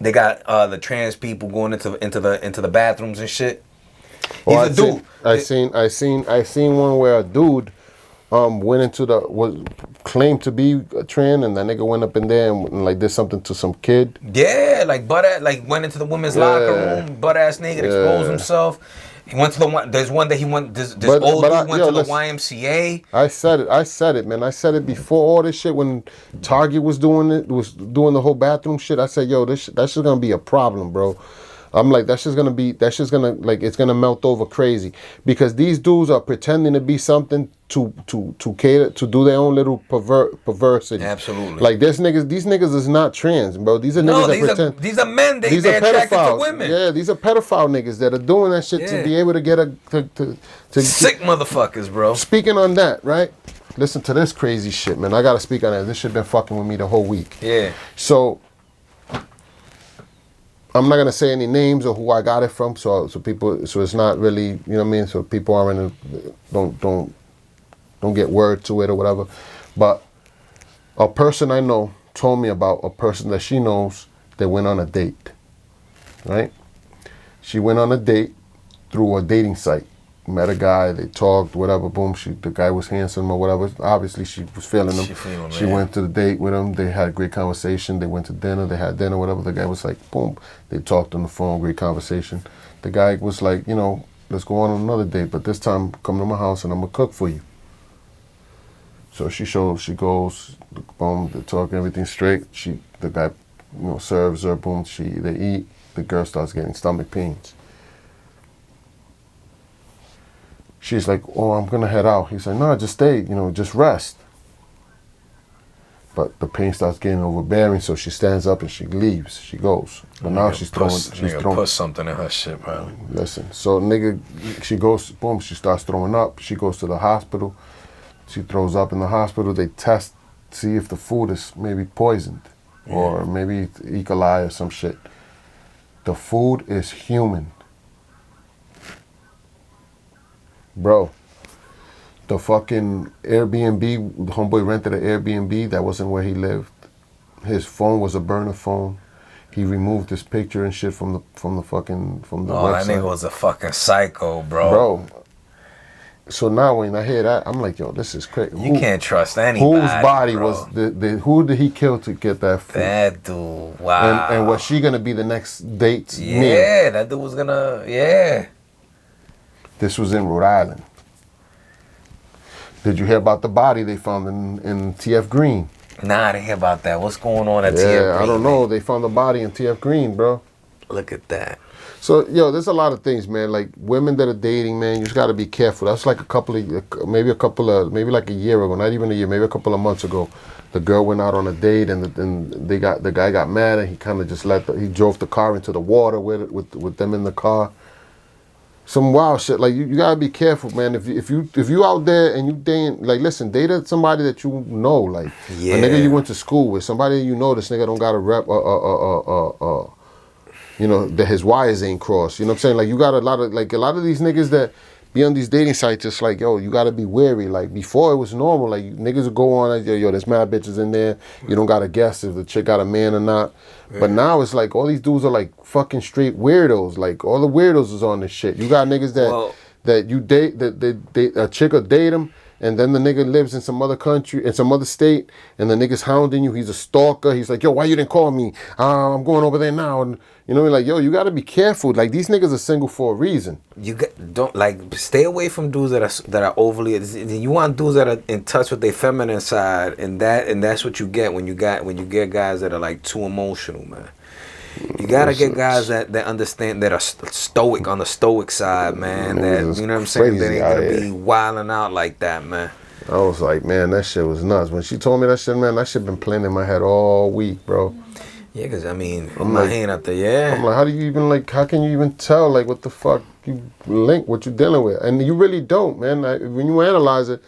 they got the trans people going into the bathrooms and shit. He's a dude. I seen one where a dude went into was claimed to be a trans, and that nigga went up in there and like did something to some kid. Yeah, like went into the women's locker room, butt ass naked, exposed himself. He went to the one. There's one that he went. This old dude went to the YMCA. I said it, man. I said it before all this shit when Target was doing the whole bathroom shit. I said, yo, that shit's gonna be a problem, bro. I'm like, that's just gonna like, it's gonna melt over crazy, because these dudes are pretending to be something to cater to do their own little perversity. Absolutely. Like these niggas is not trans, bro. These are niggas that pretend. These are men. They're attracted to women. Yeah, these are pedophile niggas that are doing that shit to be able to get sick motherfuckers, bro. Speaking on that, right? Listen to this crazy shit, man. I gotta speak on that. This shit been fucking with me the whole week. Yeah. So I'm not gonna say any names or who I got it from, so it's not really, you know what I mean. So people don't get word to it or whatever. But a person I know told me about a person that she knows that went on a date. Right? She went on a date through a dating site. Met a guy, they talked, whatever, boom, the guy was handsome or whatever. Obviously, she was feeling him. She went to the date with him. They had a great conversation. They went to dinner. They had dinner, whatever. The guy was like, boom. They talked on the phone, great conversation. The guy was like, you know, let's go on another date, but this time come to my house and I'm going to cook for you. So she goes, boom, they talk, everything straight. The guy, you know, serves her, boom, they eat. The girl starts getting stomach pains. She's like, oh, I'm going to head out. He's like, no, just stay, you know, just rest. But the pain starts getting overbearing, so she stands up and she leaves. She goes. But now she's throwing. Put something in her shit, probably. Listen, so she goes, boom, she starts throwing up. She goes to the hospital. She throws up in the hospital. They test, see if the food is maybe poisoned or maybe E. coli or some shit. The food is human. Bro, the fucking Airbnb, the homeboy rented an Airbnb, that wasn't where he lived. His phone was a burner phone. He removed his picture and shit from the website. Oh, that nigga was a fucking psycho, bro. Bro. So now when I hear that, I'm like, yo, this is crazy. You can't trust anybody. Whose body bro. was who did he kill to get that food? That dude, wow. And was she gonna be the next date's meal? Yeah, that dude was gonna, yeah. This was in Rhode Island. Did you hear about the body they found in TF Green? Nah, I didn't hear about that. What's going on at TF Green? Yeah, I don't know. They found the body in TF Green, bro. Look at that. So, yo, there's a lot of things, man. Like, women that are dating, man, you just got to be careful. That's like maybe like a year ago, not even a year, maybe a couple of months ago. The girl went out on a date, and the guy got mad, and he kind of just he drove the car into the water with them in the car. Some wild shit. Like, you gotta be careful, man. If you out there and you dating, like, listen, date somebody that you know, like a nigga you went to school with, somebody you know. This nigga don't got a rep, you know, that his wires ain't crossed. You know what I'm saying? Like, you got a lot of these niggas that be on these dating sites. It's like, yo, you gotta be wary. Like, before it was normal. Like, niggas would go on, like, yo, there's mad bitches in there. You don't gotta guess if the chick got a man or not. But now it's like all these dudes are like fucking straight weirdos. Like, all the weirdos is on this shit. You got niggas that you date, that a chick will date him, and then the nigga lives in some other country, in some other state, and the nigga's hounding you. He's a stalker. He's like, yo, why you didn't call me? I'm going over there now. And you know, like, yo, you gotta be careful. Like, these niggas are single for a reason. Don't stay away from dudes that are overly. You want dudes that are in touch with their feminine side, and that's what you get when you get guys that are like too emotional, man. You gotta get guys that understand, that are stoic, on the stoic side, man. That, you know what I'm saying? They ain't gonna be wilding out like that, man. I was like, man, that shit was nuts. When she told me that shit, man, that shit been playing in my head all week, bro. Yeah, because, I mean, I'm my hand out there, yeah. I'm like, how can you even tell, like, what the fuck you link, what you dealing with? And you really don't, man. When you analyze it,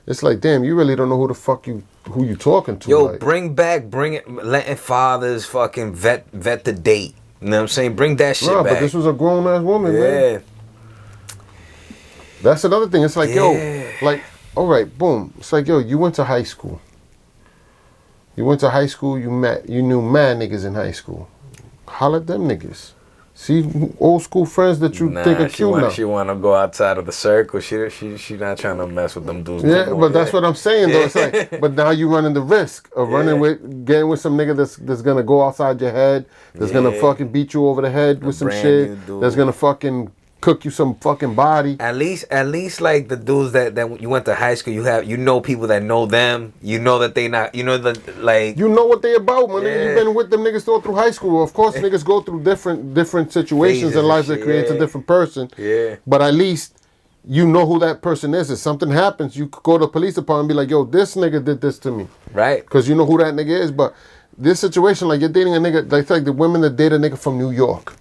it's like, damn, you really don't know who the fuck who you talking to. Yo, like. bring it, letting fathers fucking vet the date. You know what I'm saying? Bring that shit back. But this was a grown-ass woman, man. That's another thing. It's like, yo, like, all right, boom. It's like, yo, you went to high school. You knew mad niggas in high school. Holla at them niggas. See old school friends that you think are cute now. She want to go outside of the circle. She not trying to mess with them dudes. Yeah, but that's what I'm saying though. It's like, but now you running the risk of getting with some nigga that's gonna go outside your head, that's gonna fucking beat you over the head with some shit, that's gonna fucking cook you some fucking body. At least, like the dudes that you went to high school, you know people that know them. You know that they not, you know like. You know what they about, man. Yeah. You've been with them niggas all through high school. Of course, niggas go through different situations Phases in life and that shit, creates a yeah. different person. Yeah. But at least you know who that person is. If something happens, you could go to the police department and be like, yo, this nigga did this to me. Right. Because you know who that nigga is. But this situation, like you're dating a nigga, like the women that date a nigga from New York.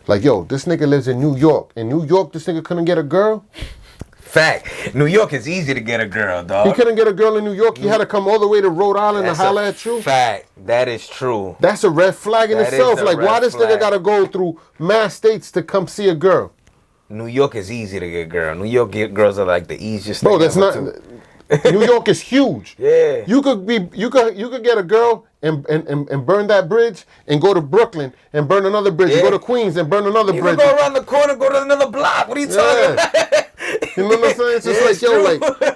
Like, yo, this nigga lives in New York. In New York, this nigga couldn't get a girl. Fact. New York is easy to get a girl, dog. He couldn't get a girl in New York. He had to come all the way to Rhode Island That's to holler a at you. fact. That is true. That's a red flag in That itself. is a Like, why red this nigga flag. gotta go through mass states to come see a girl? New York is easy to get a girl. New York girls are like the easiest. Bro, thing that's ever, not. too. New York is huge. Yeah. You could get a girl and burn that bridge and go to Brooklyn and burn another bridge. Yeah. You go to Queens and burn another You bridge. can go around the corner, go to another block. What are you talking about? You know what I'm saying? It's just Yeah, like, it's yo, true.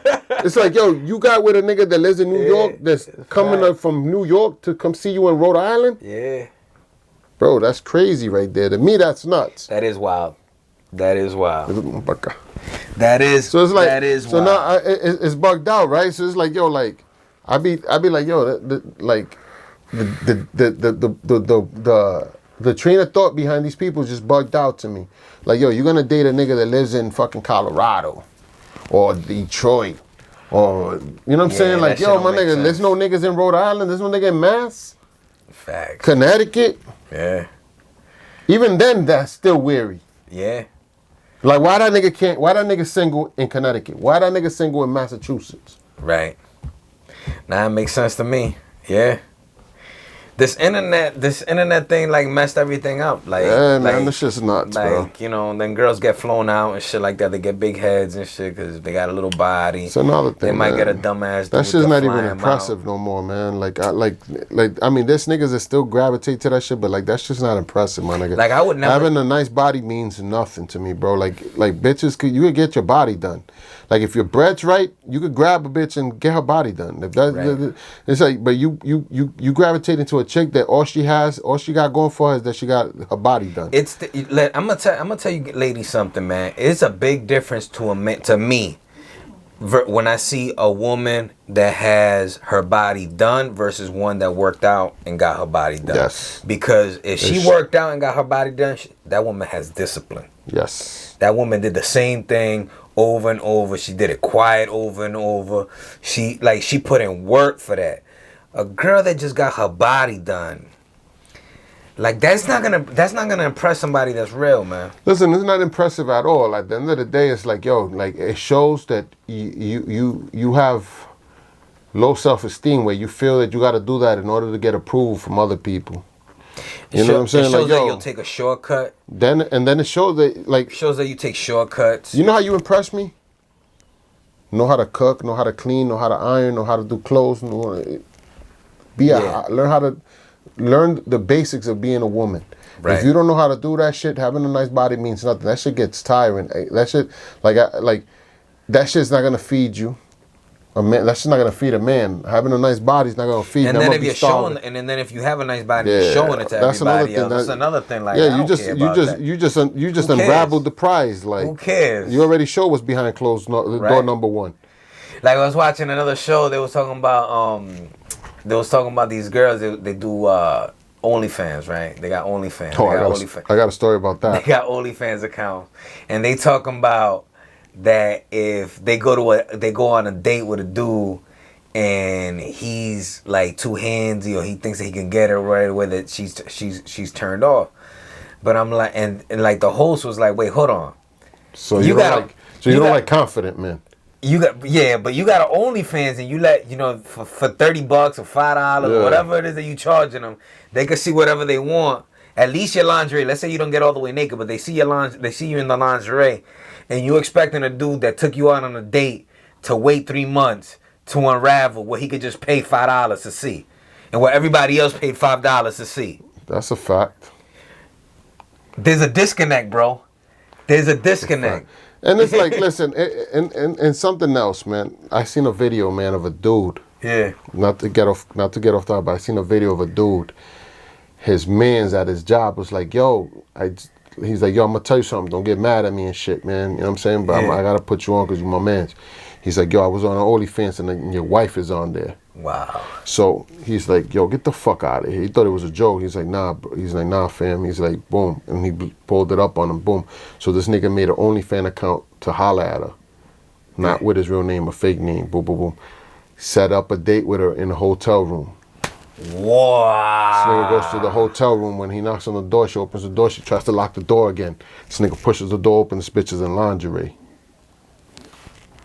like, it's like, yo, you got with a nigga that lives in New Yeah, York that's coming fact. up from New York to come see you in Rhode Island? Yeah. Bro, that's crazy right there. To me, that's nuts. That is wild. That is wild. So That is. it's like, that is so wild. now it's bugged out, right? So it's like, yo, like, I be like, yo, the train of thought behind these people is just bugged out to me. Like, yo, you're gonna date a nigga that lives in fucking Colorado or Detroit or, you know what I'm saying? that Like, shit yo, don't my make nigga, sense. there's no niggas in Rhode Island, there's no nigga in Mass, Facts. Connecticut. Yeah. Even then, that's still weary. Yeah. Like, why that nigga single in Connecticut? Why that nigga single in Massachusetts? Right. Now it makes sense to me. Yeah. This internet thing like messed everything up. Like, Yeah, man, like, this shit's nuts, bro. like, you know, then girls get flown out and shit like that. They get big heads and shit because they got a little body. It's another thing. They might man. get a dumbass. That dude shit's to not fly even him impressive out. no more, man. I mean, there's niggas that still gravitate to that shit, but like that's just not impressive, my nigga. Like, I would never- having a nice body means nothing to me, bro. Like bitches you could get your body done. Like if your bread's right, you could grab a bitch and get her body done. If that, Right. it's like, but you gravitate into a chick that all she got going for her is that she got her body done. I'm gonna tell you, ladies, something, man. It's a big difference to me when I see a woman that has her body done versus one that worked out and got her body done. Yes. Because if she worked out and got her body done, that woman has discipline. Yes. That woman did the same thing over and over. She did it quiet over and over. She put in work for that. A girl that just got her body done, like that's not gonna impress somebody that's real, man. Listen, it's not impressive at all. At the end of the day, it's like, yo, like it shows that you have low self-esteem where you feel that you got to do that in order to get approval from other people. You know what I'm saying? It shows Like, that yo, you'll take a shortcut. then it shows that, like, Shows that you take shortcuts. you know how you impress me? Know how to cook, know how to clean, know how to iron, know how to do clothes, learn the basics of being a woman. Right. If you don't know how to do that shit, having a nice body means nothing. That shit gets tiring. That shit, that shit's not gonna feed you. A man, that's just not gonna feed a man. Having a nice body's not gonna feed. And I'm then gonna if be you're starving. showing, and then if you have a nice body, Yeah, you're showing it to that's another everybody thing. else. That's another thing. Like, yeah, I you don't just care about that. you just Who cares? unraveled the prize. Like, Who cares? You already show what's behind closed door Right. number one. Like, I was watching another show. They was talking about these girls. They do OnlyFans, right? They got OnlyFans. Oh, They got OnlyFans. I got a story about They that. got OnlyFans accounts, and they talking about that if they go on a date with a dude, and he's like too handsy, or he thinks that he can get her right away, that she's turned off. But I'm like, and like the host was like, wait, hold on. So You you, gotta- don't you got- like confident men. You got but you got an OnlyFans, and you let for $30 or $5 or Yeah. whatever it is that you charging them, they can see whatever they want. At least your lingerie. Let's say you don't get all the way naked, but they see they see you in the lingerie, and you expecting a dude that took you out on a date to wait 3 months to unravel, where he could just pay $5 to see, and where everybody else paid $5 to see. That's a fact. There's a disconnect, bro. There's a disconnect. And it's like, listen, and something else, man. I seen a video, man, of a dude. Yeah. Not to get off that, but I seen a video of a dude. His man's at his job was like, yo, he's like, yo, I'm gonna tell you something. Don't get mad at me and shit, man. You know what I'm saying? But I gotta put you on because you're my man. He's like, yo, I was on OnlyFans and your wife is on there. Wow. So he's like, yo, get the fuck out of here. He thought it was a joke. He's like, nah, bro. He's like, nah, fam. He's like, boom. And he pulled it up on him, boom. So this nigga made an OnlyFans account to holler at her. Not with his real name, a fake name. Boom, boom, boom. Set up a date with her in a hotel room. Wow. This nigga goes to the hotel room. When he knocks on the door, she opens the door. She tries to lock the door again. This nigga pushes the door open. This bitch is in lingerie.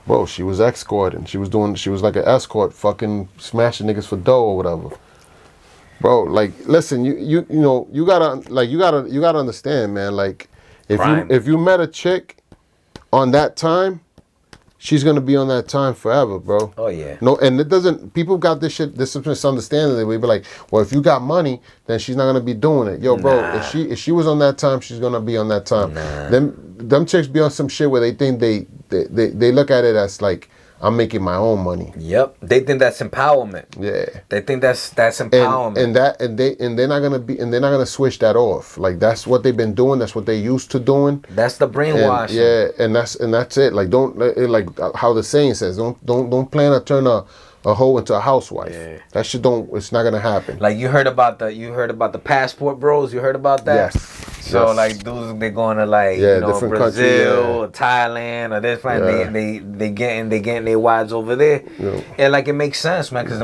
Bro, she was escorting. She was like an escort, fucking smashing niggas for dough or whatever. Bro, like, listen, you know, you gotta understand, man. Like, if you met a chick on that time, she's gonna be on that time forever, bro. Oh yeah. No, and it doesn't. People got this misunderstanding that we be like, well, if you got money, then she's not gonna be doing it. Yo, bro, if she was on that time, she's gonna be on that time. Nah. Them chicks be on some shit where they think they look at it as like, I'm making my own money. Yep. They think that's empowerment. Yeah. They think that's empowerment. And they're not gonna switch that off. Like, that's what they've been doing. That's what they used to doing. That's the brainwashing. And that's it. Like, don't, like how the saying says, don't plan to turn a hoe into a housewife. Yeah. That shit it's not gonna happen. Like, you heard about the passport bros. You heard about that? Yes. So like, dudes, they're going to like, you know, Brazil, country, or Thailand or this place. Yeah. They getting their wives over there. Yeah. And like, it makes sense, man, because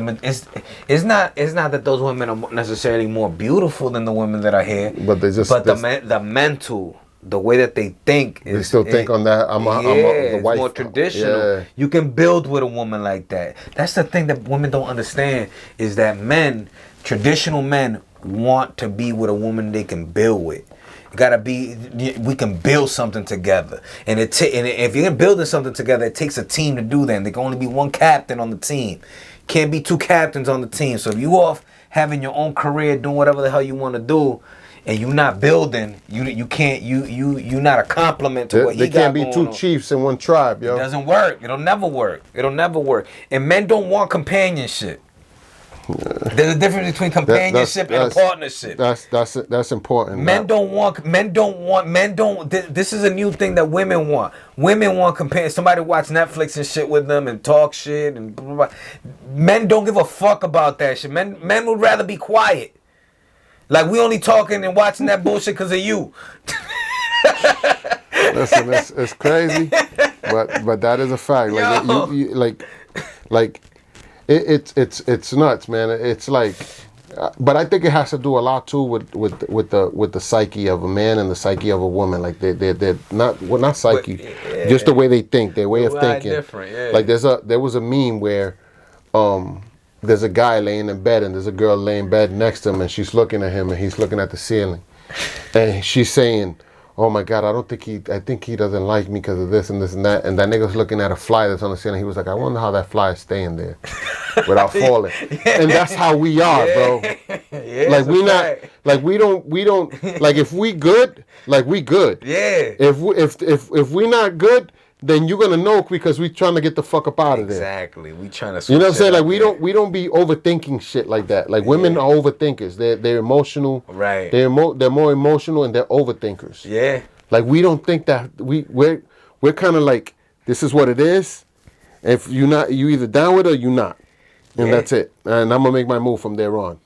it's not that those women are necessarily more beautiful than the women that are here, but the mental. The way that they think is... They still think on that, I'm the wife. It's more traditional. Yeah. You can build with a woman like that. That's the thing that women don't understand, is that traditional men, want to be with a woman they can build with. We can build something together. And if you're building something together, it takes a team to do that. And there can only be one captain on the team. Can't be two captains on the team. So if you off having your own career, doing whatever the hell you want to do, and you're not building, you're not a compliment to what he got going on. There can't be two chiefs in one tribe, yo. It doesn't work. It'll never work. And men don't want companionship. There's a difference between companionship and a partnership. That's important. This is a new thing that women want. Women want somebody watch Netflix and shit with them and talk shit and blah, blah, blah. Men don't give a fuck about that shit. Men would rather be quiet. Like, we only talking and watching that bullshit because of you. Listen, it's crazy, but that is a fact. Like, it's nuts, man. It's like, but I think it has to do a lot too with the psyche of a man and the psyche of a woman. Like, they're not psyche, just the way they think, their way of thinking. Different, yeah. Like, there was a meme where there's a guy laying in bed and there's a girl laying in bed next to him, and she's looking at him and he's looking at the ceiling, and she's saying, oh my God, I think he doesn't like me because of this and this and that. And that nigga's looking at a fly that's on the ceiling. He was like, I wonder how that fly is staying there without falling. And that's how we are, bro. Like, we don't, like, if we good, like, we good. Yeah. If we not good, then you're gonna know, because we trying to get the fuck up out of there. Exactly. We trying to. You know what I'm saying? Like, we don't be overthinking shit like that. Like, women are overthinkers. They're emotional. Right. They're more emotional, and they're overthinkers. Yeah. Like, we don't think that we're kind of like, this is what it is. If you either down with it or you not, and that's it. And I'm gonna make my move from there on.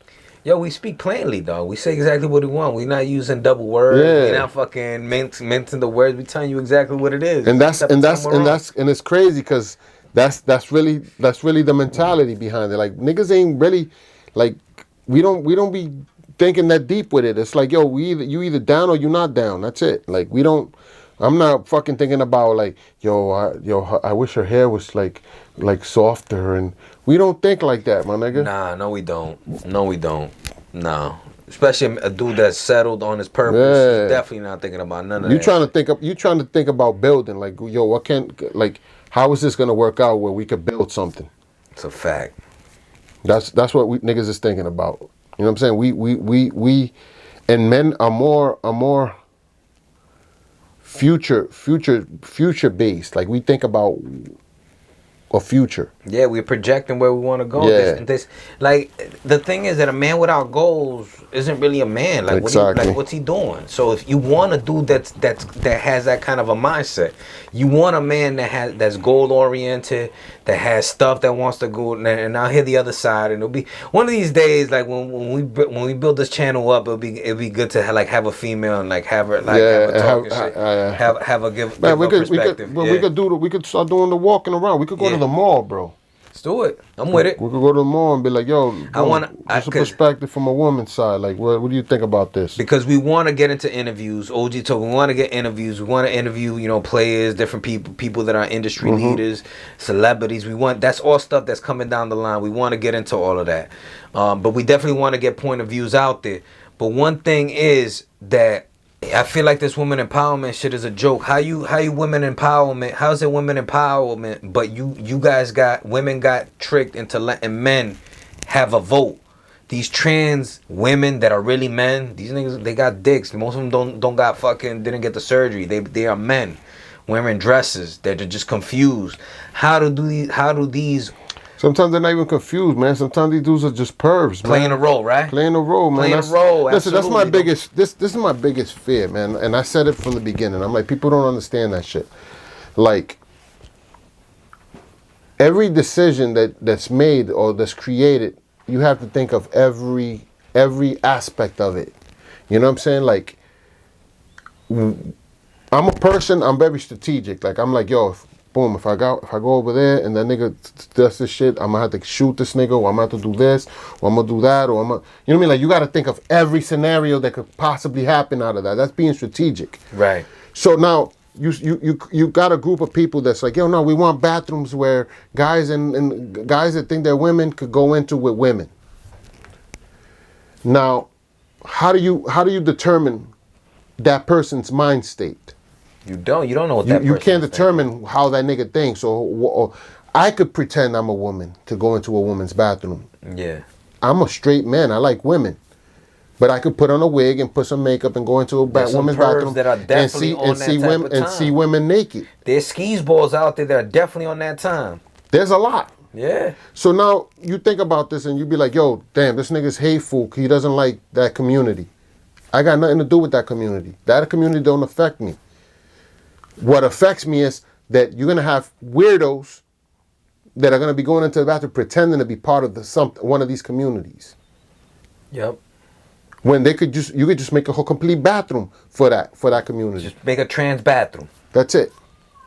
Yo, we speak plainly, dog. We say exactly what we want. We're not using double words. Yeah. We're not fucking minting the words. We telling you exactly what it is. And it's crazy, because that's really the mentality behind it. Like, niggas ain't really, like, we don't be thinking that deep with it. It's like, yo, you either down or you not down. That's it. Like, I'm not fucking thinking about, like, I wish her hair was like softer, and we don't think like that, my nigga. Nah, no, we don't. No. Especially a dude that's settled on his purpose. Yeah. He's definitely not thinking about none of that. You trying to think about building, like, yo, how is this gonna work out where we could build something? It's a fact. That's what we niggas is thinking about. You know what I'm saying? We and men are more future based. Like, we think about a future. Yeah, we're projecting where we want to go. Yeah. This, like, the thing is that a man without goals isn't really a man. Like, Exactly. what's he doing? So if you want a dude that has that kind of a mindset, you want a man that's goal oriented, that has stuff that wants to go. And I'll hear the other side, and it'll be one of these days. Like when we build this channel up, it'll be good to have a female and have her have a talk and shit. Have a give perspective. We could start doing the walking around. We could go to the mall, bro. Let's do it. I'm with it. We could go to the mall and be like, yo, just a perspective from a woman's side. Like, what do you think about this? Because we want to get into interviews. OG Talk, we want to get interviews. We want to interview, players, different people that are industry leaders, celebrities. That's all stuff that's coming down the line. We want to get into all of that. But we definitely want to get point of views out there. But one thing is that I feel like this woman empowerment shit is a joke. How you women empowerment? How's it women empowerment? But you guys women got tricked into letting men have a vote. These trans women that are really men, these niggas, they got dicks. Most of them didn't get the surgery. They are men wearing dresses. They're just confused. How do these Sometimes they're not even confused, man. Sometimes these dudes are just pervs, man. Playing a role, right? Playing a role, man. Playing a role, listen, that's my absolutely. biggest. This is my biggest fear, man. And I said it from the beginning. I'm like, people don't understand that shit. Like, every decision that's made or that's created, you have to think of every aspect of it. You know what I'm saying? Like, I'm a person. I'm very strategic. Like, I'm like, yo. Boom, if I go over there and that nigga does this shit, I'm gonna have to shoot this nigga, or I'm gonna have to do this, or I'm gonna do that, or you know what I mean? Like, you gotta think of every scenario that could possibly happen out of that. That's being strategic. Right. So now you got a group of people that's like, yo, no, we want bathrooms where guys and guys that think they're women could go into with women. Now, how do you determine that person's mind state? You don't know what that You person can't is determine how that nigga thinks. So I could pretend I'm a woman to go into a woman's bathroom. thinking. Yeah. I'm a straight man. I like women. But I could put on a wig and put some makeup and go into a woman's bathroom that are definitely and see women naked. There's skis balls out there that are definitely on that time. There's a lot. Yeah. So now you think about this and you be like, yo, damn, this nigga's hateful. He doesn't like that community. I got nothing to do with that community. That community don't affect me. What affects me is that you're going to have weirdos that are going to be going into the bathroom pretending to be part of one of these communities. Yep. When you could just make a whole complete bathroom for that community. Just make a trans bathroom. That's it.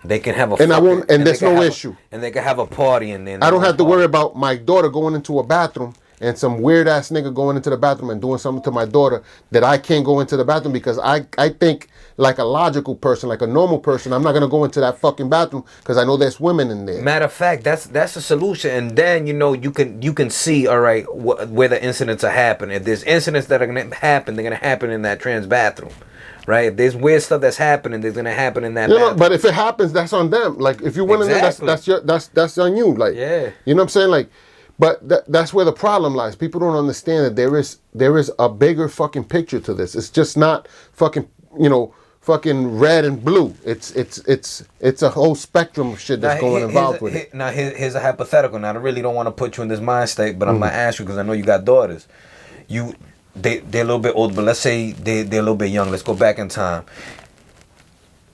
They can have a and there's no issue. And they can have a party in there. I don't have to worry about my daughter going into a bathroom and some weird ass nigga going into the bathroom and doing something to my daughter that I can't go into the bathroom because I think like a logical person, like a normal person, I'm not gonna go into that fucking bathroom because I know there's women in there. Matter of fact, that's a solution, and then you can see, all right, where the incidents are happening. If there's incidents that are gonna happen, they're gonna happen in that trans bathroom, right? If there's weird stuff that's happening, there's gonna happen in that. bathroom. But if it happens, that's on them. Like if you went in there, that's on you. Like, yeah, you know what I'm saying? Like, but that's where the problem lies. People don't understand that there is a bigger fucking picture to this. It's just not fucking fucking red and blue. It's a whole spectrum of shit that's involved with it. Now here's a hypothetical. Now I really don't want to put you in this mind state, but I'm gonna ask you because I know you got daughters. They're a little bit older, but let's say they're a little bit young. Let's go back in time.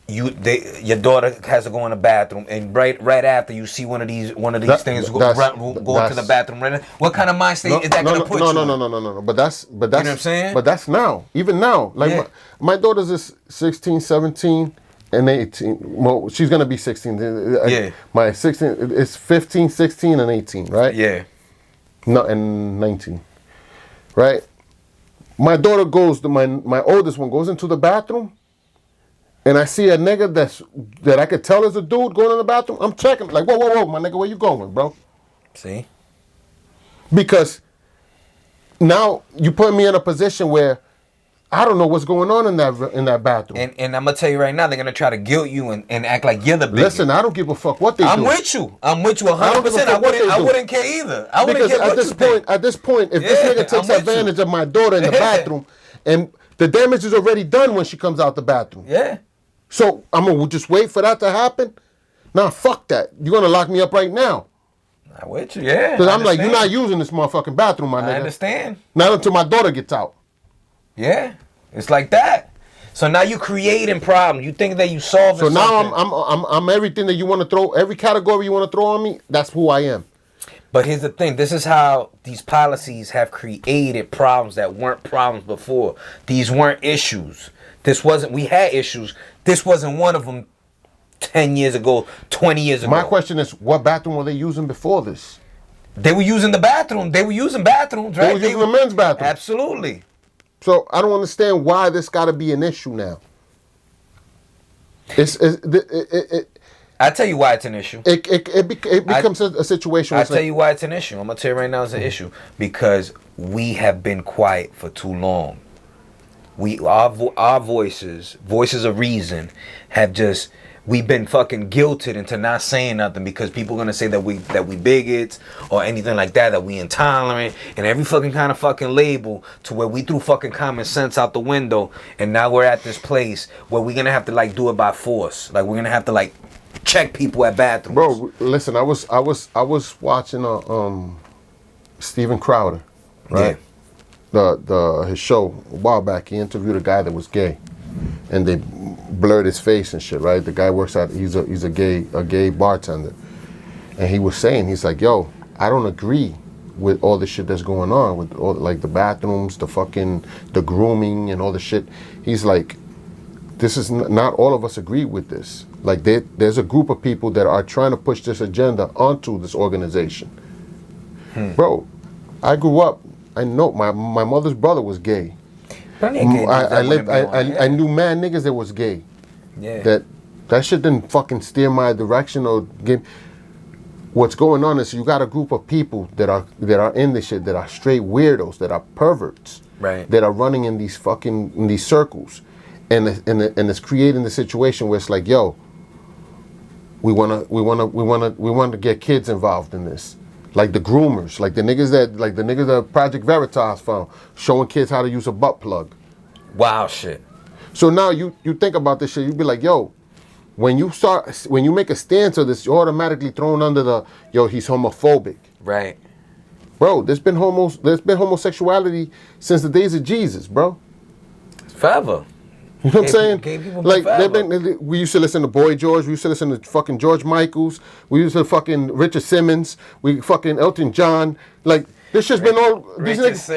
Your daughter has to go in the bathroom, and right after you see one of these things go to the bathroom. Right, what kind of mind state is that gonna put you? No. But that's you know what I'm saying? But that's now, even now. Like my daughter's is 16, 17, and 18. Well, she's gonna be 16. Yeah. My 16 is 15, 16, and 18. Right. Yeah. No, and 19. Right. My daughter goes to my oldest one goes into the bathroom. And I see a nigga that I could tell is a dude going in the bathroom, I'm checking. Like, whoa, my nigga, where you going, bro? See? Because now you put me in a position where I don't know what's going on in that bathroom. And I'm gonna tell you right now, they're gonna try to guilt you and act like you're the biggest. Listen, I don't give a fuck what they do. I'm with you 100%. I wouldn't care either. I wouldn't care what you think. At this point, if this nigga takes advantage of my daughter in the bathroom, and the damage is already done when she comes out the bathroom. Yeah. So I'm gonna just wait for that to happen. Nah, fuck that. You're gonna lock me up right now. I'm with you, yeah. Because I I'm like, you're not understand. using this motherfucking bathroom, my nigga. I understand. Not until my daughter gets out. Yeah, it's like that. So now you creating problems. You think that you solving So now something. I'm everything that you want to throw, every category you want to throw on me. That's who I am. But here's the thing. This is how these policies have created problems that weren't problems before. These weren't issues. We had issues. This wasn't one of them 10 years ago, 20 years ago. My question is, what bathroom were they using before this? They were using the bathroom. They were using bathrooms, right? They were using the men's bathroom. Absolutely. So I don't understand why this got to be an issue now. I tell you why it's an issue. It becomes a situation. I'll tell you why it's an issue. I'm going to tell you right now it's an issue. Because we have been quiet for too long. Our voices of reason, we've been fucking guilted into not saying nothing because people are gonna say that we bigots or anything like that we intolerant and every fucking kind of fucking label to where we threw fucking common sense out the window, and now we're at this place where we're gonna have to like do it by force. Like we're gonna have to like check people at bathrooms. Bro, listen, I was watching Steven Crowder, right? Yeah. His show a while back. He interviewed a guy that was gay, and they blurred his face and shit, right? The guy works at he's a gay bartender, and he was saying, he's like, yo, I don't agree with all the shit that's going on with all like the bathrooms, the grooming and all the shit. He's like, this is not all of us agree with this. Like there's a group of people that are trying to push this agenda onto this organization. Bro, I grew up. I know my mother's brother was gay. I knew mad niggas that was gay. Yeah. That shit didn't fucking steer my direction or give. What's going on is you got a group of people that are in this shit, that are straight weirdos, that are perverts, right? That are running in these circles, and it's creating the situation where it's like, yo, we wanna get kids involved in this. Like the groomers, like the niggas that Project Veritas found, showing kids how to use a butt plug. Wow, shit. So now you think about this shit, you be like, yo, when you make a stance of this, you're automatically thrown under he's homophobic. Right. Bro, there's been homosexuality since the days of Jesus, bro. Forever. You know what I'm saying? Gay people like forever. we used to listen to Boy George. We used to listen to fucking George Michaels. We used to fucking Richard Simmons. We fucking Elton John. Like this shit's been all these niggas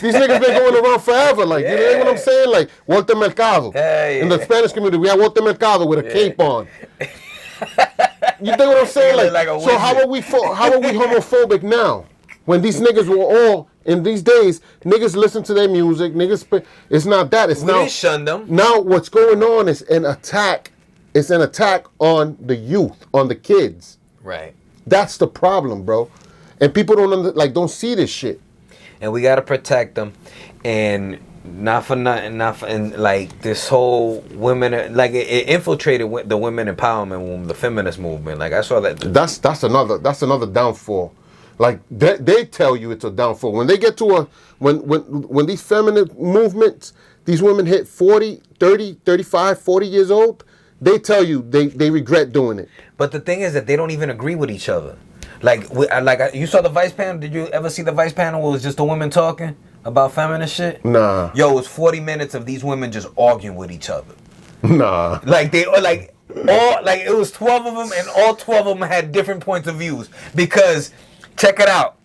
been going around forever. Like you know what I'm saying? Like Walter Mercado. In the Spanish community, we have Walter Mercado with a cape on. You think what I'm saying? Like so how are we homophobic now? When these niggas were all in these days, niggas listen to their music. It's not that. It's now. We shunned them. Now what's going on is an attack. It's an attack on the youth, on the kids. Right. That's the problem, bro. And people don't see this shit. And we gotta protect them, and not for nothing, and like this whole women, like it infiltrated the women empowerment movement, the feminist movement. Like I saw that. That's another downfall. Like they tell you it's a downfall. When they get to when these feminine movements, these women hit 40, 30, 35, 40 years old, they tell you they regret doing it. But the thing is that they don't even agree with each other. You saw the Vice panel. Did you ever see the Vice panel where it was just the women talking about feminist shit? Nah. Yo, it was 40 minutes of these women just arguing with each other. Nah. It was 12 of them, and all 12 of them had different points of views. Because, check it out,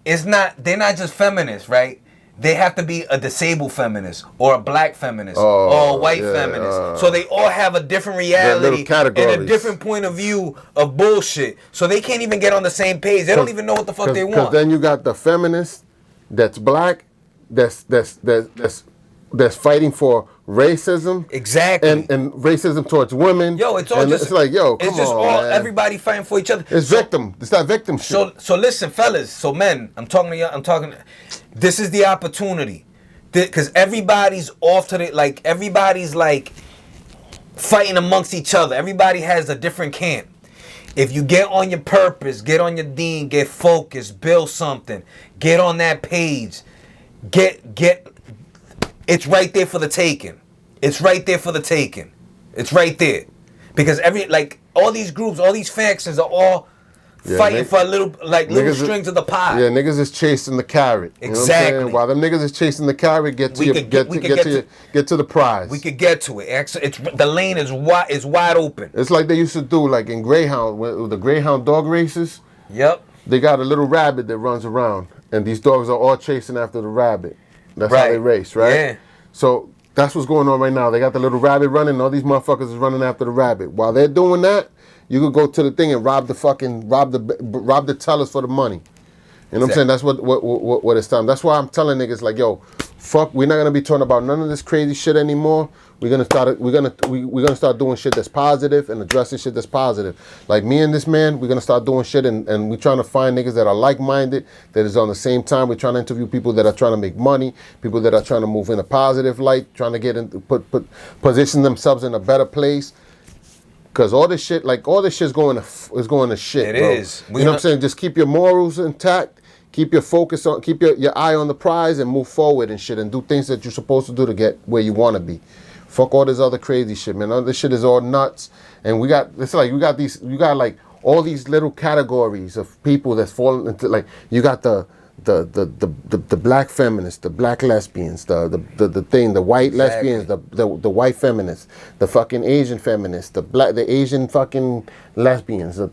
they're not just feminists, right? They have to be a disabled feminist or a black feminist or a white feminist. So they all have a different reality and a different point of view of bullshit. So they can't even get on the same page. They don't even know what the fuck they want. Because then you got the feminist that's black, that's fighting for racism. Exactly. And racism towards women. Yo, it's all it's like, yo, come it's just on, all man. Everybody fighting for each other. It's that victim shit. So listen, fellas. So men, I'm talking to you. This is the opportunity, because everybody's off to everybody's like fighting amongst each other. Everybody has a different camp. If you get on your purpose, get on your deen, get focused, build something, get on that page, get. It's right there for the taking. It's right there for the taking. It's right there. Because all these groups, all these factions are all fighting for a little string to the pie. Yeah, niggas is chasing the carrot. You know what I'm saying? While them niggas is chasing the carrot, get to the prize. We could get to it. It's the lane is wide open. It's like they used to do like in Greyhound, with the Greyhound dog races. Yep. They got a little rabbit that runs around, and these dogs are all chasing after the rabbit. That's how they race, right? Yeah. So that's what's going on right now. They got the little rabbit running, and all these motherfuckers is running after the rabbit. While they're doing that, you could go to the thing and rob the tellers for the money. You know what I'm saying? That's what it's time. That's why I'm telling niggas like, yo, fuck, we're not gonna be talking about none of this crazy shit anymore. We're gonna start doing shit that's positive and addressing shit that's positive. Like me and this man, we're gonna start doing shit and we're trying to find niggas that are like-minded, that is on the same time. We're trying to interview people that are trying to make money, people that are trying to move in a positive light, trying to get into position themselves in a better place. Cause all this shit's going to shit. It is. You know what I'm saying? Just keep your morals intact. Keep your focus on. Keep your eye on the prize and move forward and shit and do things that you're supposed to do to get where you want to be. Fuck all this other crazy shit, man. All this shit is all nuts. And we got like all these little categories of people that's falling into, like, you got the black feminists, the black lesbians, the white lesbians, the white feminists, the fucking Asian feminists, the Asian fucking lesbians, the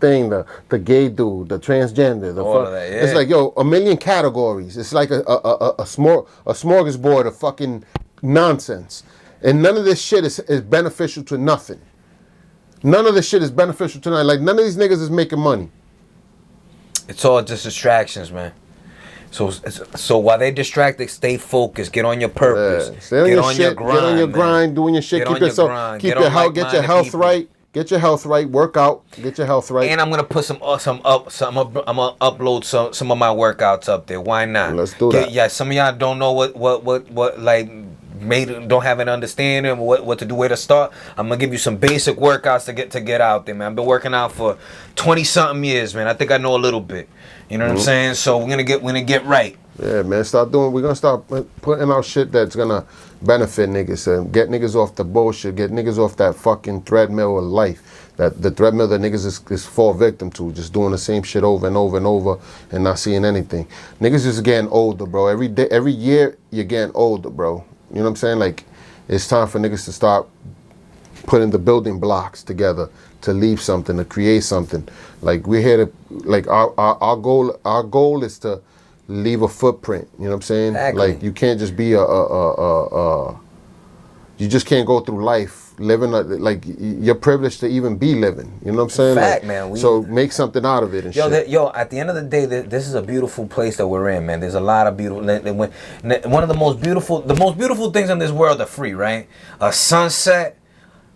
gay dude, the transgender, It's like, yo, a million categories. It's like a smorgasbord of fucking nonsense. And none of this shit is beneficial to nothing. None of this shit is beneficial to nothing. Like, none of these niggas is making money. It's all just distractions, man. So while they distracted, stay focused. Get on your purpose. Yeah. Get on your grind, doing your shit. Keep yourself, get your health right. Get your health right. Work out. Get your health right. And I'm gonna put I'm gonna upload some of my workouts up there. Why not? Let's do that. Yeah, some of y'all don't know what like. Don't have an understanding of what to do, where to start. I'm gonna give you some basic workouts to get out there, man. I've been working out for 20-something years, man. I think I know a little bit. You know what I'm saying? So we're gonna get right. Yeah, man. We're gonna start putting out shit that's gonna benefit niggas and get niggas off the bullshit, get niggas off that fucking treadmill of life. That the treadmill that niggas is fall victim to, just doing the same shit over and over and over and not seeing anything. Niggas just getting older, bro. Every year you're getting older, bro. You know what I'm saying? Like, it's time for niggas to start putting the building blocks together to leave something, to create something. Like, we're here to, like, our goal is to leave a footprint. You know what I'm saying? Exactly. Like, you can't just be you just can't go through life living like you're privileged to even be living. You know what I'm saying? Fact, like, man. So make something out of it and shit. At the end of the day, this is a beautiful place that we're in, man. There's a lot of beautiful. One of the most beautiful things in this world are free, right? A sunset.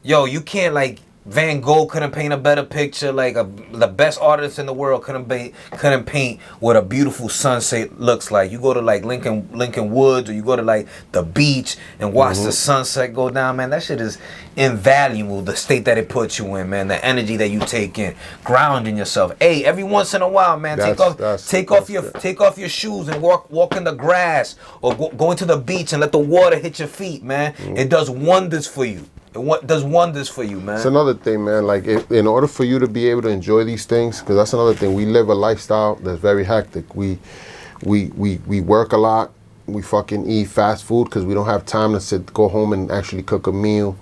Yo, you can't, like, Van Gogh couldn't paint a better picture. Like, the best artist in the world couldn't paint what a beautiful sunset looks like. You go to, like, Lincoln Woods, or you go to, like, the beach and watch the sunset go down, man. That shit is invaluable. The state that it puts you in, man. The energy that you take in, grounding yourself. Hey, every once in a while, man, take off your shoes and walk in the grass, or go into the beach and let the water hit your feet, man. It does wonders for you. It does wonders for you, man. It's another thing, man. Like, in order for you to be able to enjoy these things, because that's another thing. We live a lifestyle that's very hectic. We work a lot. We fucking eat fast food because we don't have time to go home and actually cook a meal.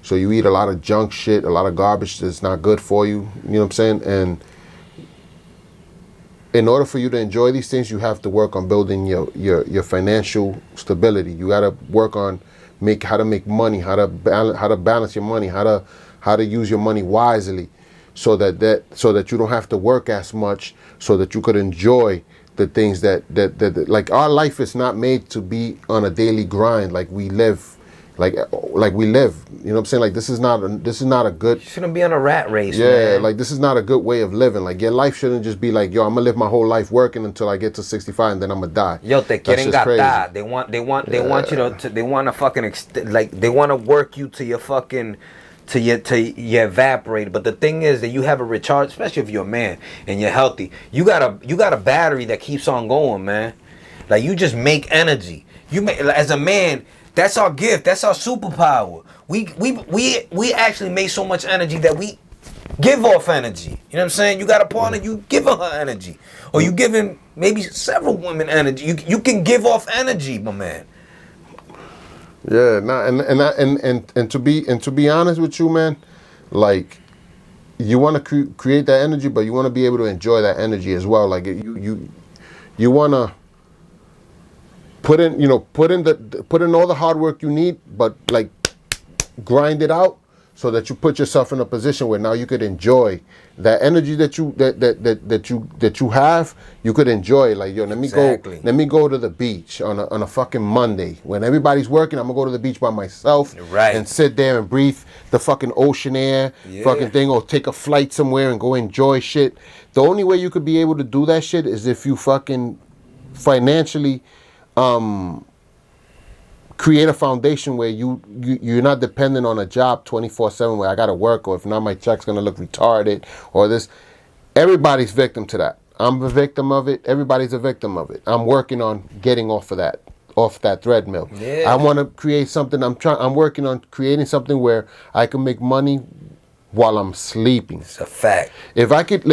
So you eat a lot of junk shit, a lot of garbage that's not good for you. You know what I'm saying? And in order for you to enjoy these things, you have to work on building your financial stability. You got to work on how to make money, how to balance your money, how to use your money wisely, so that you don't have to work as much, so that you could enjoy the things that like, our life is not made to be on a daily grind like we live. Like we live, you know what I'm saying? Like, this is not a good. You shouldn't be on a rat race, yeah, man. like, this is not a good way of living. Like, your life shouldn't just be like, yo, I'm gonna live my whole life working until I get to 65 and then I'm gonna die. Yo, te quieren gastar. They want you to. They want to fucking they want to work you to your fucking. To you evaporate. But the thing is that you have a recharge, especially if you're a man and you're healthy. You got a battery that keeps on going, man. Like, you just make energy. As a man. That's our gift. That's our superpower. We actually make so much energy that Give off energy. You know what I'm saying? You got a partner, you giving her energy. Or you giving maybe several women energy. You can give off energy, my man. Yeah, nah, and to be honest with you, man, like you want to create that energy, but you want to be able to enjoy that energy as well. Like you want to put in all the hard work you need, but like grind it out so that you put yourself in a position where now you could enjoy that energy that you have. You could enjoy, like, yo, let me go to the beach on a fucking Monday when everybody's working. I'm gonna go to the beach by myself, right, and sit there and breathe the fucking ocean air, fucking thing, or take a flight somewhere and go enjoy shit. The only way you could be able to do that shit is if you fucking financially create a foundation where you're not dependent on a job 24/7 where I gotta work, or if not my check's gonna look retarded, or this. Everybody's victim to that. I'm a victim of it. Everybody's a victim of it. I'm working on getting off that treadmill. Yeah. I want to create something. I'm working on creating something where I can make money while I'm sleeping. It's a fact. If I could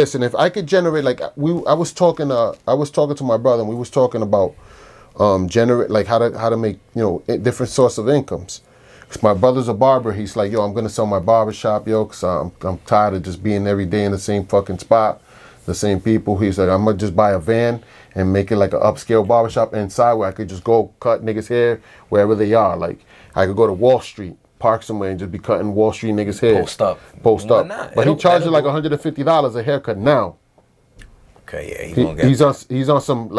generate, like I was talking to my brother, and we was talking about generate, like how to make, different source of incomes. 'Cause my brother's a barber. He's like, yo, I'm gonna sell my barber shop, yo, cause I'm tired of just being every day in the same fucking spot, the same people. He's like, I'm gonna just buy a van and make it like an upscale barber shop inside where I could just go cut niggas' hair wherever they are. Like I could go to Wall Street, park somewhere, and just be cutting Wall Street niggas' hair. Post up. Not? But he charges like $150 a haircut now. Okay, yeah, he's on some.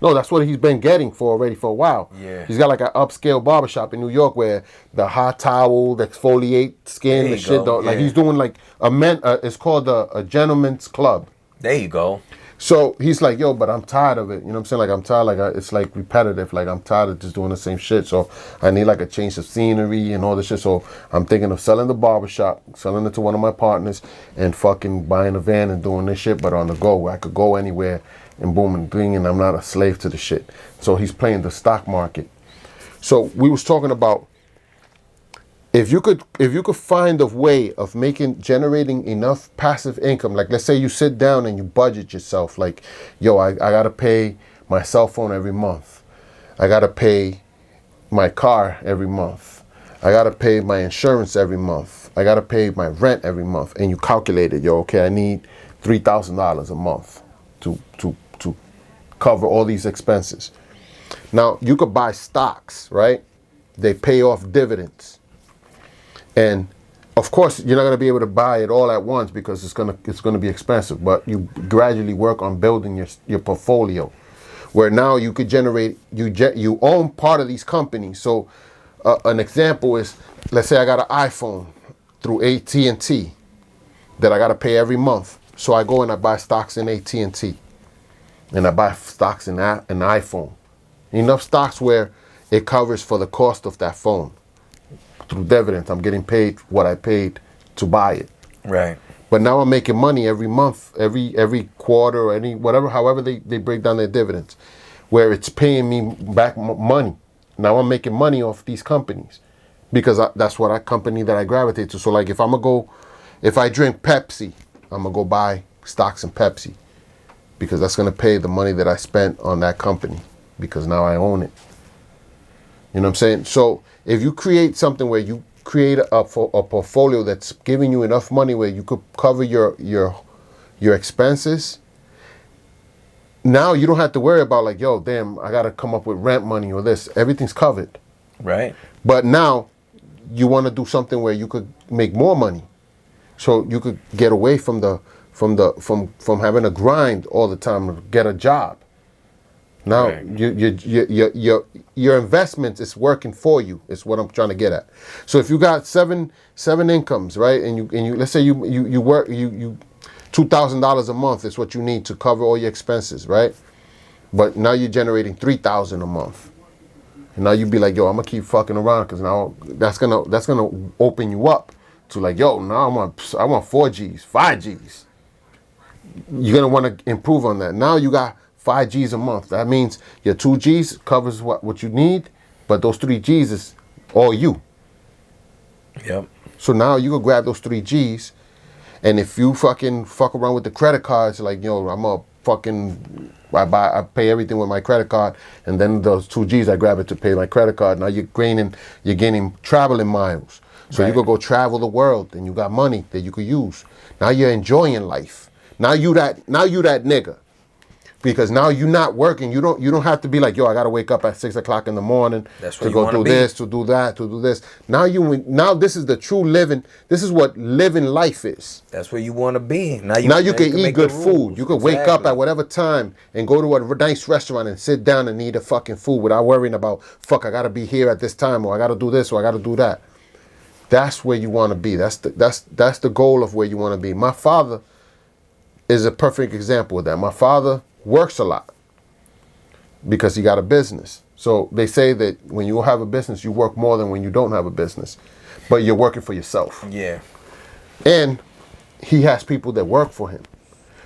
No, that's what he's been getting for a while. Yeah, he's got like an upscale barbershop in New York where the hot towel, the exfoliate skin, the shit. Like he's doing like it's called a gentleman's club. There you go. So he's like, yo, but I'm tired of it. You know what I'm saying? Like I'm tired. Like it's like repetitive. Like I'm tired of just doing the same shit. So I need like a change of scenery and all this shit. So I'm thinking of selling the barbershop, selling it to one of my partners, and fucking buying a van and doing this shit, but on the go, where I could go anywhere and boom and bling, and I'm not a slave to the shit. So he's playing the stock market. So we was talking about if you could find a way of generating enough passive income, like let's say you sit down and you budget yourself, like, yo, I gotta pay my cell phone every month, I gotta pay my car every month, I gotta pay my insurance every month, I gotta pay my rent every month, and you calculate it, yo, okay, I need $3,000 a month to cover all these expenses. Now you could buy stocks, right? They pay off dividends. And of course, you're not going to be able to buy it all at once because it's going to be expensive. But you gradually work on building your portfolio, where now you could generate. You own part of these companies. So an example is, let's say I got an iPhone through AT&T that I got to pay every month. So I go and I buy stocks in AT&T, and I buy stocks in an iPhone. Enough stocks where it covers for the cost of that phone. Through dividends, I'm getting paid what I paid to buy it. Right. But now I'm making money every month, every quarter, or however they break down their dividends, where it's paying me back money. Now I'm making money off these companies because that's what company that I gravitate to. So like if I drink Pepsi, I'm gonna go buy stocks in Pepsi because that's gonna pay the money that I spent on that company because now I own it. You know what I'm saying? So if you create something where you create a portfolio that's giving you enough money where you could cover your expenses, now you don't have to worry about like, yo, damn, I got to come up with rent money or this. Everything's covered. Right. But now you want to do something where you could make more money. So you could get away from having to grind all the time to get a job. Now right. Your investment is working for you. Is what I'm trying to get at. So if you got seven incomes, right, and you let's say you work $2,000 a month is what you need to cover all your expenses, right? But now you're generating $3,000 a month, and now you be like, yo, I'm gonna keep fucking around because now that's gonna open you up to like, yo, now I want 4 Gs, 5 Gs. You're gonna want to improve on that. Now you got 5 Gs a month. That means your 2 Gs covers what you need, but those 3 Gs is all you. Yep. So now you can grab those 3 Gs And if you fucking fuck around with the credit cards, like, yo, I'm a fucking, I pay everything with my credit card, and then those 2 G's I grab it to pay my credit card. Now you're gaining traveling miles. So you could go travel the world, and you got money that you could use. Now you're enjoying life. Now you that nigga. Because now you're not working. You don't have to be like, yo, I gotta wake up at 6 o'clock in the morning to go do this, to do that, to do this. Now this is the true living. This is what living life is. That's where you want to be. Now you can eat good food. You can wake up at whatever time and go to a nice restaurant and sit down and eat a fucking food without worrying about, fuck, I gotta be here at this time, or I gotta do this, or I gotta do that. That's where you want to be. That's the goal of where you want to be. My father is a perfect example of that. My father works a lot because he got a business. So they say that when you have a business, you work more than when you don't have a business, but you're working for yourself. Yeah. And he has people that work for him.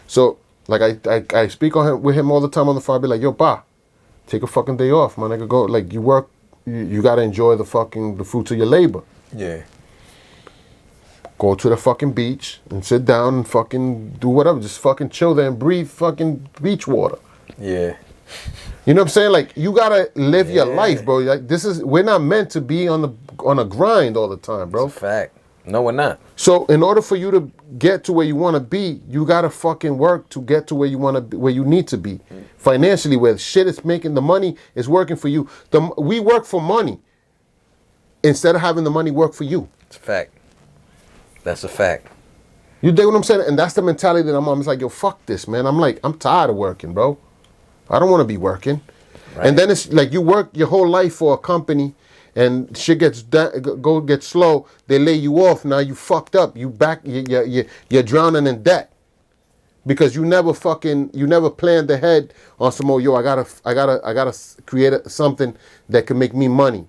So like I speak with him all the time on the phone. I be like, yo, pa, take a fucking day off, my nigga. Go, like, you work, you gotta enjoy the fruits of your labor. Yeah. Go to the fucking beach and sit down and fucking do whatever. Just fucking chill there and breathe fucking beach water. Yeah. You know what I'm saying? Like, you gotta live your life, bro. Like, we're not meant to be on a grind all the time, bro. It's a fact. No, we're not. So in order for you to get to where you want to be, you gotta fucking work to get to where you want to be, where you need to be, financially. Where shit is making the money is working for you. We work for money instead of having the money work for you. It's a fact. That's a fact. You dig what I'm saying? And that's the mentality that I'm on. It's like, yo, fuck this, man. I'm tired of working, bro. I don't want to be working. Right. And then it's like you work your whole life for a company, and shit gets slow. They lay you off. Now you fucked up. You're drowning in debt because you never planned ahead on some more. Yo, I gotta create something that can make me money.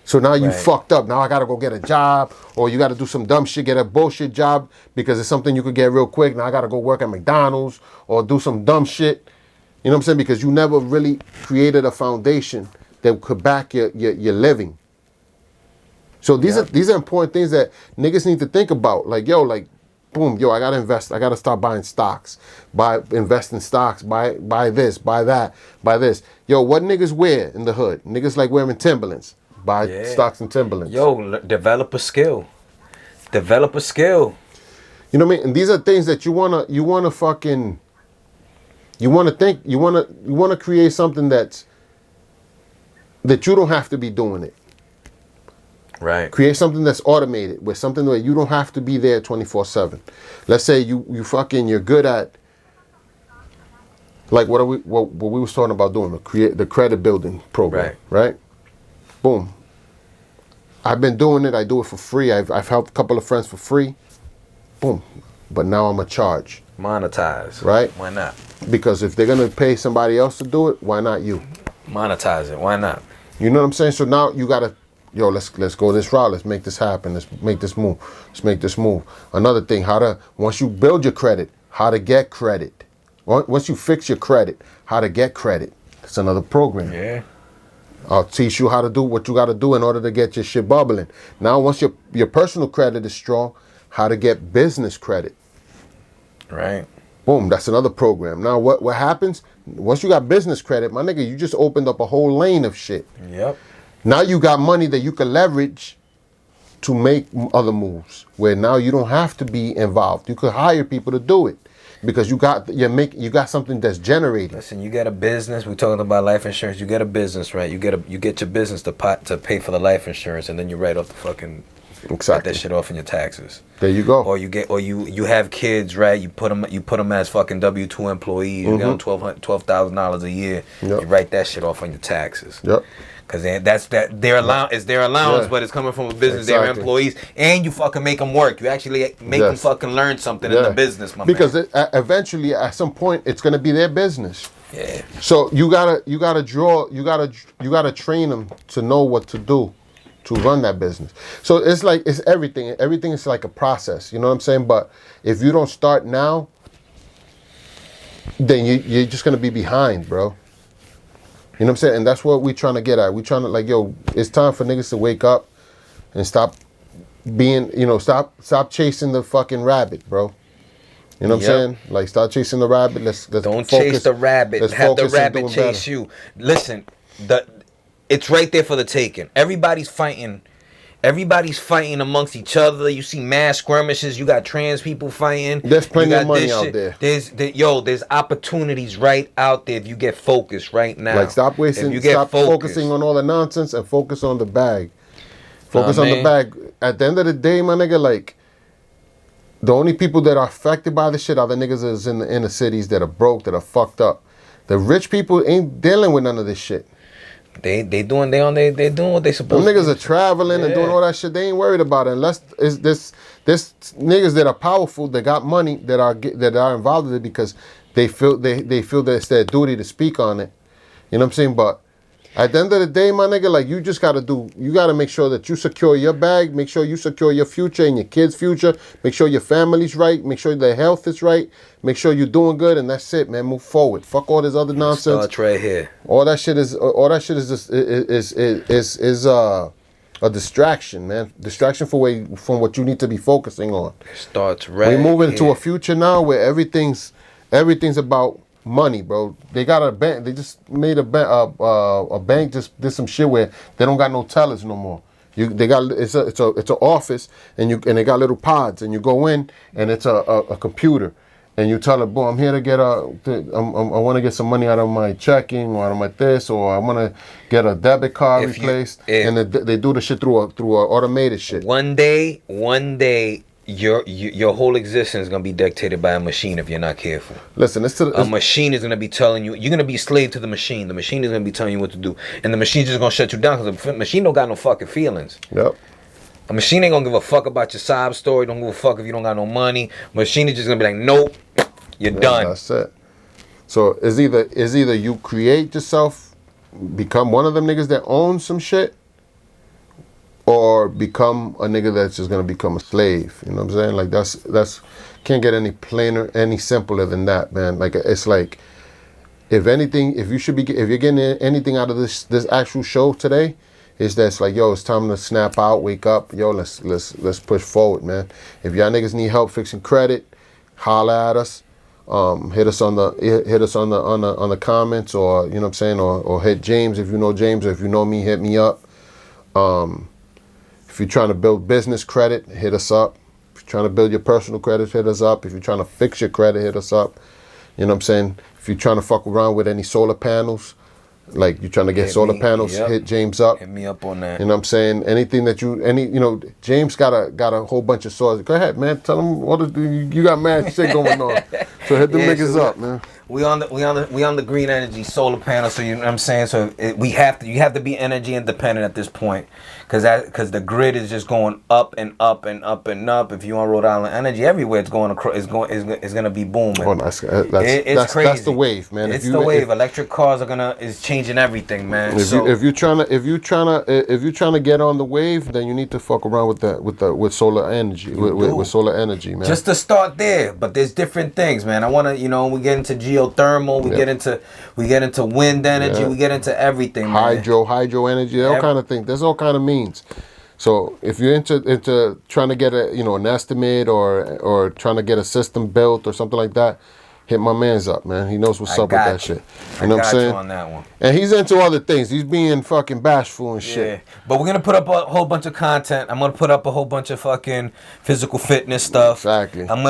So now you fucked up. Now I gotta go get a job, or you gotta do some dumb shit, get a bullshit job because it's something you could get real quick. Now I gotta go work at McDonald's or do some dumb shit. You know what I'm saying? Because you never really created a foundation that could back your living. So these are important things that niggas need to think about. Like, yo, like, boom, yo, I gotta invest. I gotta start buying stocks. Invest in stocks. Buy this, buy that, buy this. Yo, what niggas wear in the hood? Niggas like wearing Timberlands. Buy stocks and Timberlands. Yo, develop a skill. Develop a skill. You know what I mean? And these are things that you wanna create something that you don't have to be doing it. Right. Create something that's automated, with something where you don't have to be there 24/7. Let's say you're good at, like what we was talking about doing, the credit building program, right? Boom. I've been doing it. I do it for free. I've helped a couple of friends for free. Boom. But now I'm a charge. Monetize. Right? Why not? Because if they're gonna pay somebody else to do it, why not you? Monetize it. Why not? You know what I'm saying? So now you gotta, yo, let's go this route. Let's make this happen. Let's make this move. Let's make this move. Another thing, once you build your credit, how to get credit. Once you fix your credit, how to get credit. That's another program. Yeah. I'll teach you how to do what you got to do in order to get your shit bubbling. Now, once your personal credit is strong, how to get business credit. Right. Boom, that's another program. Now, what happens? Once you got business credit, my nigga, you just opened up a whole lane of shit. Yep. Now you got money that you can leverage to make other moves, where now you don't have to be involved. You could hire people to do it. Because you got something that's generating. Listen, you got a business. We're talking about life insurance. You get a business, right? You get your business to pay for the life insurance, and then you write off the fucking cut that shit off in your taxes. There you go. Or you have kids, right? You put them as fucking W-2 employees. You get them $12,000 a year. Yep. You write that shit off on your taxes. Yep. Because their allowance, but it's coming from a business. Exactly. They're employees, and you fucking make them work. You actually make them fucking learn something in the business, my man. Because eventually, at some point, it's gonna be their business. Yeah. So you gotta train them to know what to do to run that business. So it's everything. Everything is like a process. You know what I'm saying? But if you don't start now, then you're just gonna be behind, bro. You know what I'm saying? And that's what we're trying to get at. We're trying to, like, yo, it's time for niggas to wake up and stop being, stop chasing the fucking rabbit, bro. You know what I'm saying? Like, stop chasing the rabbit. Let's don't focus, chase the rabbit. Let's have the focus on rabbit doing chase better. you. Listen, it's right there for the taking. Everybody's fighting. Everybody's fighting amongst each other. You see mass skirmishes. You got trans people fighting. There's plenty You got of money this out shit. there. There's opportunities right out there if you get focused right now. Like, stop focusing on all the nonsense and focus on the bag. Focus on the bag. At the end of the day, my nigga, like, the only people that are affected by this shit are the niggas that's in the inner cities that are broke, that are fucked up. The rich people ain't dealing with none of this shit. They doing what they supposed Them to. niggas are traveling and doing all that shit. They ain't worried about it unless it's this niggas that are powerful, that got money, that are involved in it because they feel that it's their duty to speak on it. You know what I'm saying? But at the end of the day, my nigga, like, you gotta make sure that you secure your bag, make sure you secure your future and your kids' future, make sure your family's right, make sure their health is right, make sure you're doing good, and that's it, man. Move forward. Fuck all this other nonsense. Starts right here. All that shit is just a distraction, man. Distraction from what you need to be focusing on. Starts right. We're moving into a future now where everything's about money, bro. They got a bank. They just made a bank just did some shit where they don't got no tellers no more. It's an office and they got little pods and you go in and it's a computer and you tell it, boy, I'm here to get I want to get some money out of my checking or out of my this, or I want to get a debit card replaced, and they do the shit through a automated shit. One day, your whole existence is gonna be dictated by a machine if you're not careful. Listen, a machine is gonna be telling you. You're gonna be a slave to the machine. The machine is gonna be telling you what to do, and the machine's just gonna shut you down because the machine don't got no fucking feelings. Yep. A machine ain't gonna give a fuck about your sob story. Don't give a fuck if you don't got no money. Machine is just gonna be like, nope, you're done. That's it. So it's either you create yourself, become one of them niggas that owns some shit, or become a nigga that's just gonna become a slave. You know what I'm saying? Like that's can't get any plainer, any simpler than that, man. Like, it's like, if you're getting anything out of this actual show today, is that's like, yo, it's time to snap out, wake up, yo, let's push forward, man. If y'all niggas need help fixing credit, holla at us. Hit us on the comments, or, you know what I'm saying, or hit James if you know James, or if you know me, hit me up. If you're trying to build business credit, hit us up. If you're trying to build your personal credit, hit us up. If you're trying to fix your credit, hit us up. You know what I'm saying? If you're trying to fuck around with any solar panels, like you're trying to get solar panels, hit James up. Hit me up on that. You know what I'm saying? Anything that James got a whole bunch of sources. Go ahead, man. Tell him you got mad shit going on. So hit them niggas up, man. We on the green energy solar panel, so you know what I'm saying. So you have to be energy independent at this point, because the grid is just going up and up and up and up. If you on Rhode Island Energy, everywhere it's going to be booming. Oh, that's crazy. That's the wave, man. It's the wave. Electric cars is changing everything, man. If you're trying to get on the wave, then you need to fuck around with solar energy, with solar energy, man. Just to start there, but there's different things, man. I want to, we get into geothermal, we get into wind energy, we get into everything, man. Hydro energy, all kind of things. There's all kind of means. So if you're into trying to get an estimate or trying to get a system built or something like that, hit my man's up, man. He knows what's up with that shit. You know what I'm saying? On that one. And he's into other things. He's being fucking bashful and shit. Yeah. But we're gonna put up a whole bunch of content. I'm gonna put up a whole bunch of fucking physical fitness stuff. Exactly. I'm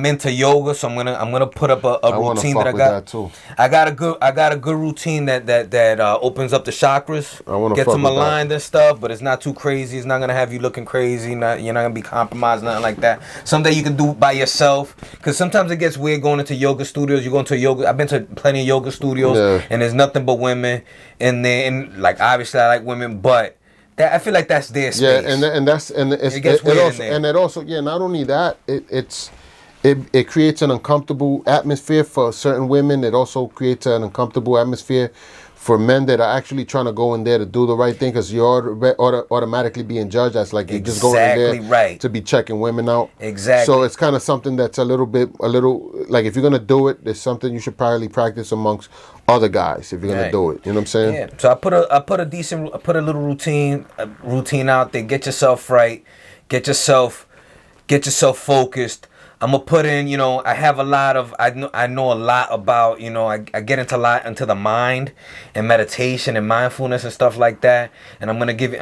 into yoga, so I'm gonna put up a routine that I got. That too. I got a good routine that opens up the chakras. I wanna gets fuck them with aligned and stuff, but it's not too crazy. It's not gonna have you looking crazy. You're not gonna be compromised, nothing like that. Something you can do by yourself, because sometimes it gets weird going into yoga studios. You go into yoga. I've been to plenty of yoga studios, and there's nothing but women in there. And like, obviously, I like women, but I feel like that's their space. Yeah, it also not only that, it creates an uncomfortable atmosphere for certain women. It also creates an uncomfortable atmosphere for men that are actually trying to go in there to do the right thing, because you're automatically being judged as like you're just going in there to be checking women out. Exactly. So it's kind of something that's a little like if you're gonna do it, there's something you should probably practice amongst other guys if you're gonna do it. You know what I'm saying? Yeah. So I put a little routine out there. Get yourself right. Get yourself focused. I'm gonna put in, I have a lot of, I know a lot about, I get into a lot into the mind and meditation and mindfulness and stuff like that. And I'm gonna give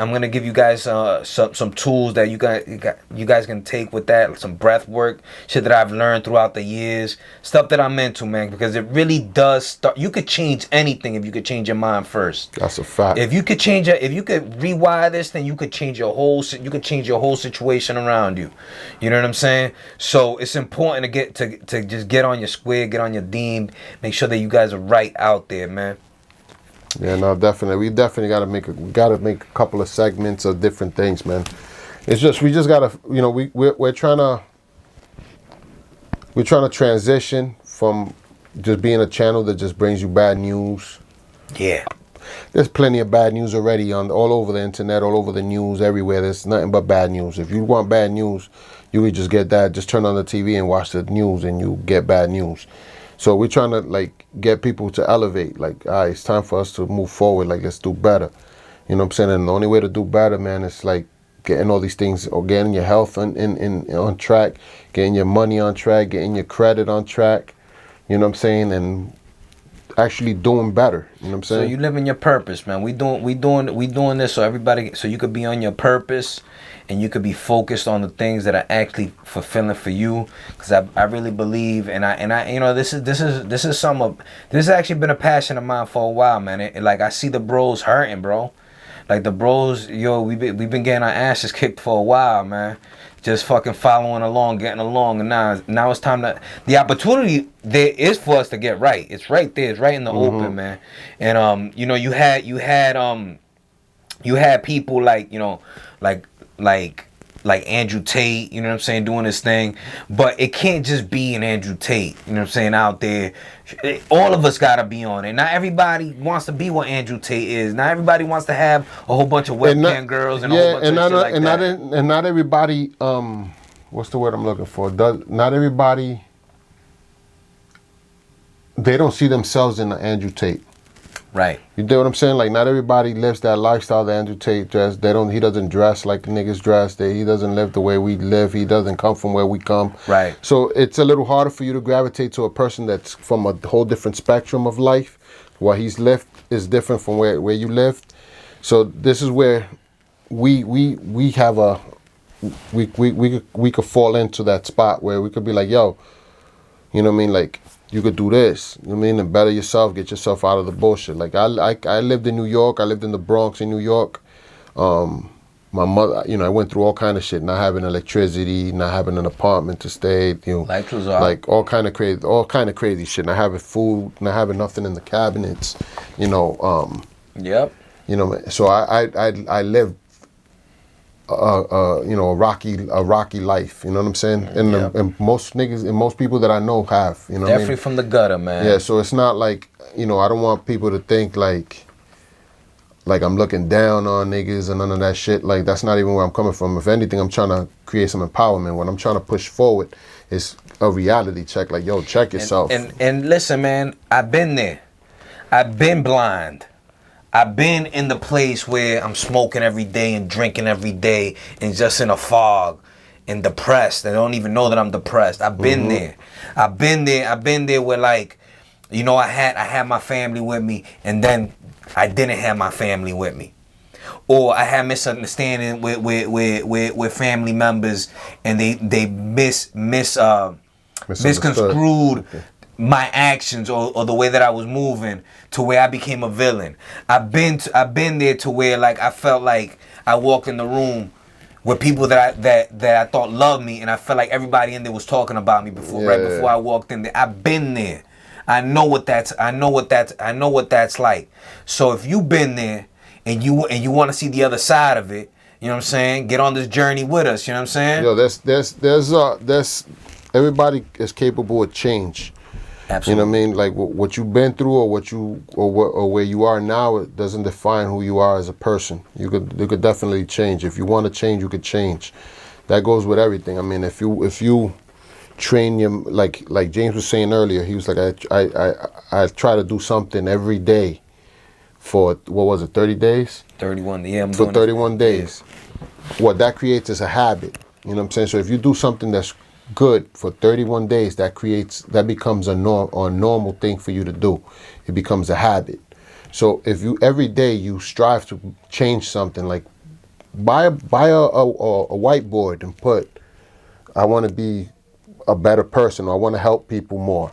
you guys some tools that you guys can take with that, some breath work, shit that I've learned throughout the years, stuff that I'm into, man, because it really does start. You could change anything if you could change your mind first. That's a fact. If you could rewire this, then you could change your whole situation around you. You know what I'm saying? So it's important to just get on your square, get on your deem, make sure that you guys are right out there, man. Yeah, no, definitely. We definitely gotta make a couple of segments of different things, man. It's just we just gotta, we're trying to transition from just being a channel that just brings you bad news. Yeah. There's plenty of bad news already all over the internet, all over the news, everywhere. There's nothing but bad news. If you want bad news, you could just get that. Just turn on the TV and watch the news, and you get bad news. So we're trying to get people to elevate. It's time for us to move forward. Let's do better. You know what I'm saying? And the only way to do better, man, is getting all these things, or getting your health on track, getting your money on track, getting your credit on track. You know what I'm saying? And actually doing better. You know what I'm saying? So you live in your purpose, man. We doing this so you could be on your purpose, and you could be focused on the things that are actually fulfilling for you. Because I really believe, and I this has actually been a passion of mine for a while, man. I see the bros hurting, bro. Like the bros, we've been getting our asses kicked for a while, man. Just fucking following along, getting along, and now it's time to. The opportunity there is for us to get right. It's right there. It's right in the open, man. And you had people like Andrew Tate, you know what I'm saying, doing this thing. But it can't just be an Andrew Tate, you know what I'm saying, out there. All of us gotta be on it. Not everybody wants to be what Andrew Tate is. Not everybody wants to have a whole bunch of webcam girls and a whole bunch of shit like that. And not everybody, what's the word I'm looking for? Not everybody, they don't see themselves in the Andrew Tate. Right. You know what I'm saying? Not everybody lives that lifestyle that Andrew Tate dressed. He doesn't dress like the niggas dress. He doesn't live the way we live. He doesn't come from where we come. Right. So it's a little harder for you to gravitate to a person that's from a whole different spectrum of life. What he's lived is different from where you lived. So this is where we have we could fall into that spot where we could be like, yo, you know what I mean? You could do this, you know what I mean, and better yourself, get yourself out of the bullshit. I lived in New York, I lived in the Bronx in New York. My mother, I went through all kind of shit, not having electricity, not having an apartment to stay, Lights was off. all kind of crazy shit, not having food, not having nothing in the cabinets, Yep. So I lived a rocky life, you know what I'm saying? And most niggas and most people that I know have, Definitely from the gutter, man. Yeah, so it's not I don't want people to think like I'm looking down on niggas and none of that shit. That's not even where I'm coming from. If anything, I'm trying to create some empowerment. What I'm trying to push forward is a reality check. Yo, check yourself. And listen, man, I've been there. I've been blind. I've been in the place where I'm smoking every day and drinking every day and just in a fog and depressed. I don't even know that I'm depressed. I've been there. I've been there where I had my family with me, and then I didn't have my family with me. Or I had misunderstanding with family members, and they misconstrued my actions or the way that I was moving to where I became a villain. I've been there to where I felt like I walked in the room with people that I thought loved me, and I felt like everybody in there was talking about me right before I walked in there. I've been there. I know what that's like. So if you've been there and you want to see the other side of it, you know what I'm saying? Get on this journey with us. You know what I'm saying? Yo, there's everybody is capable of change. Absolutely. You know what I mean? Like what you've been through, or where you are now, it doesn't define who you are as a person. You could definitely change. If you want to change, you could change. That goes with everything. I mean, if you train your, like James was saying earlier, he was like, I try to do something every day for, what was it, 30 days? 31, yeah. I'm For doing 31 days. What that creates is a habit. You know what I'm saying? So if you do something that's good for 31 days, that becomes a normal thing for you to do. It becomes a habit. So if you, every day you strive to change something, like buy a whiteboard and put, I want to be a better person, or I want to help people more,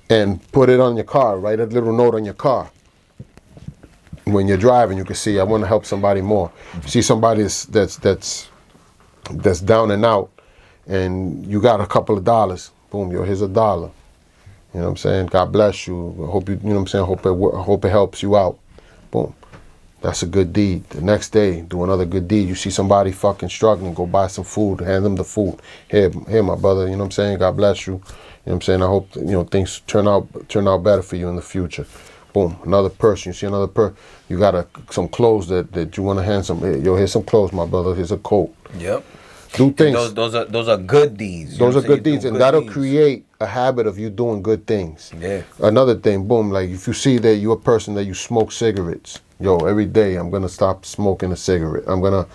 and put it on your car. Write a little note on your car. When you're driving, you can see, I want to help somebody more. See somebody that's down and out, and you got a couple of dollars. Boom, yo, here's $1. You know what I'm saying? God bless you. I hope you know what I'm saying? Hope it helps you out. Boom. That's a good deed. The next day, do another good deed. You see somebody fucking struggling, go buy some food, hand them the food. Here, my brother, you know what I'm saying? God bless you. You know what I'm saying? I hope, things turn out better for you in the future. Boom, another person. You see another person. You got some clothes that you want to hand some. Hey, yo, here's some clothes, my brother. Here's a coat. Yep. Do things. Those are good deeds. Those are good deeds, and that'll create a habit of you doing good things. Yeah. Another thing, boom, like if you see that you're a person that you smoke cigarettes, yo, every day I'm gonna stop smoking a cigarette. I'm not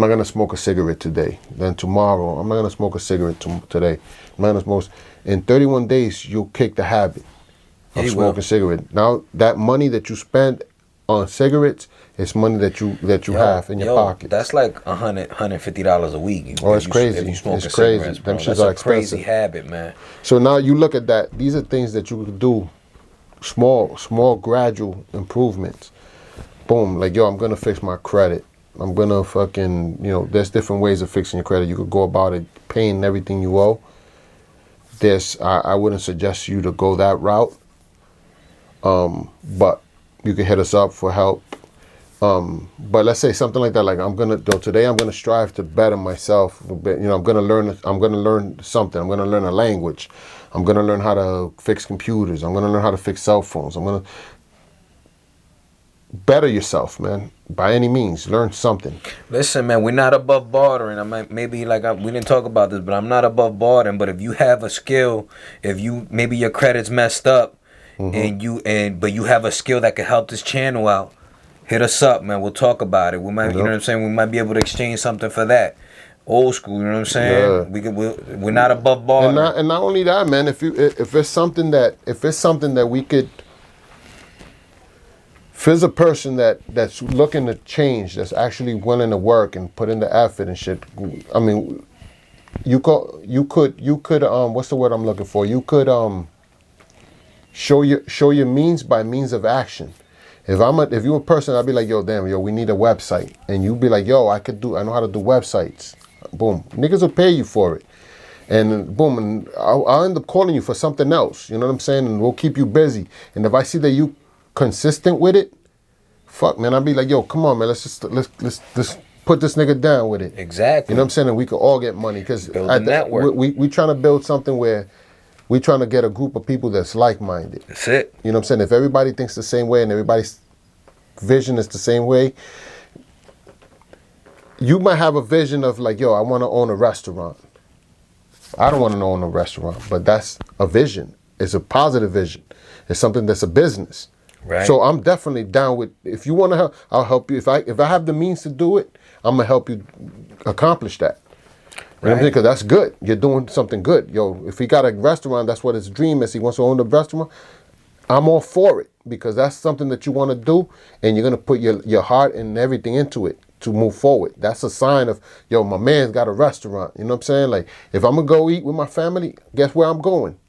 gonna smoke a cigarette today. Then tomorrow, I'm not gonna smoke a cigarette today. I'm not gonna smoke. In 31 days, you'll kick the habit of smoking a cigarette. Now that money that you spend on cigarettes, it's money that you have in your pocket. That's like $150 a week. Oh, it's crazy. If you smoke it's crazy. Cigarettes, bro. Them shits That's are a crazy expensive. habit, man. So now you look at that. These are things that you could do, small, gradual improvements. Boom, like, yo, I'm gonna fix my credit. I'm gonna fucking, there's different ways of fixing your credit. You could go about it, paying everything you owe. I wouldn't suggest you to go that route. But you can hit us up for help. But let's say something like that, like today I'm gonna strive to better myself. I'm gonna learn something. I'm gonna learn a language. I'm gonna learn how to fix computers. I'm gonna learn how to fix cell phones. I'm gonna better yourself, man. By any means, learn something. Listen, man, we're not above bartering. We didn't talk about this, but I'm not above bartering. But if you have a skill, maybe your credit's messed up, but you have a skill that could help this channel out, hit us up, man. We'll talk about it. We might, you know what I'm saying? We might be able to exchange something for that. Old school, you know what I'm saying? Yeah. We're not above bartering. And not only that, man. If it's something that we could. If there's a person that's looking to change, that's actually willing to work and put in the effort and shit, I mean, you could what's the word I'm looking for? You could show your means by means of action. If you're a person, I'd be like, yo, we need a website, and you'd be like, yo, I know how to do websites. Boom, niggas will pay you for it, and boom, and I'll end up calling you for something else. You know what I'm saying? And we'll keep you busy. And if I see that you consistent with it, fuck, man, I'll be like, yo, come on, man, let's put this nigga down with it. Exactly. You know what I'm saying? And we could all get money, because we trying to build something where we trying to get a group of people that's like-minded. That's it. You know what I'm saying? If everybody thinks the same way and everybody's vision is the same way, you might have a vision of like, yo, I want to own a restaurant. I don't want to own a restaurant, but that's a vision. It's a positive vision. It's something that's a business. Right. So I'm definitely down with, if you want to help, I'll help you. If I have the means to do it, I'm going to help you accomplish that. You know what I'm saying? Because that's good. You're doing something good. Yo, if he got a restaurant, that's what his dream is. He wants to own a restaurant. I'm all for it, because that's something that you want to do, and you're going to put your heart and everything into it to move forward. That's a sign of, yo, my man's got a restaurant. You know what I'm saying? Like, if I'm going to go eat with my family, guess where I'm going?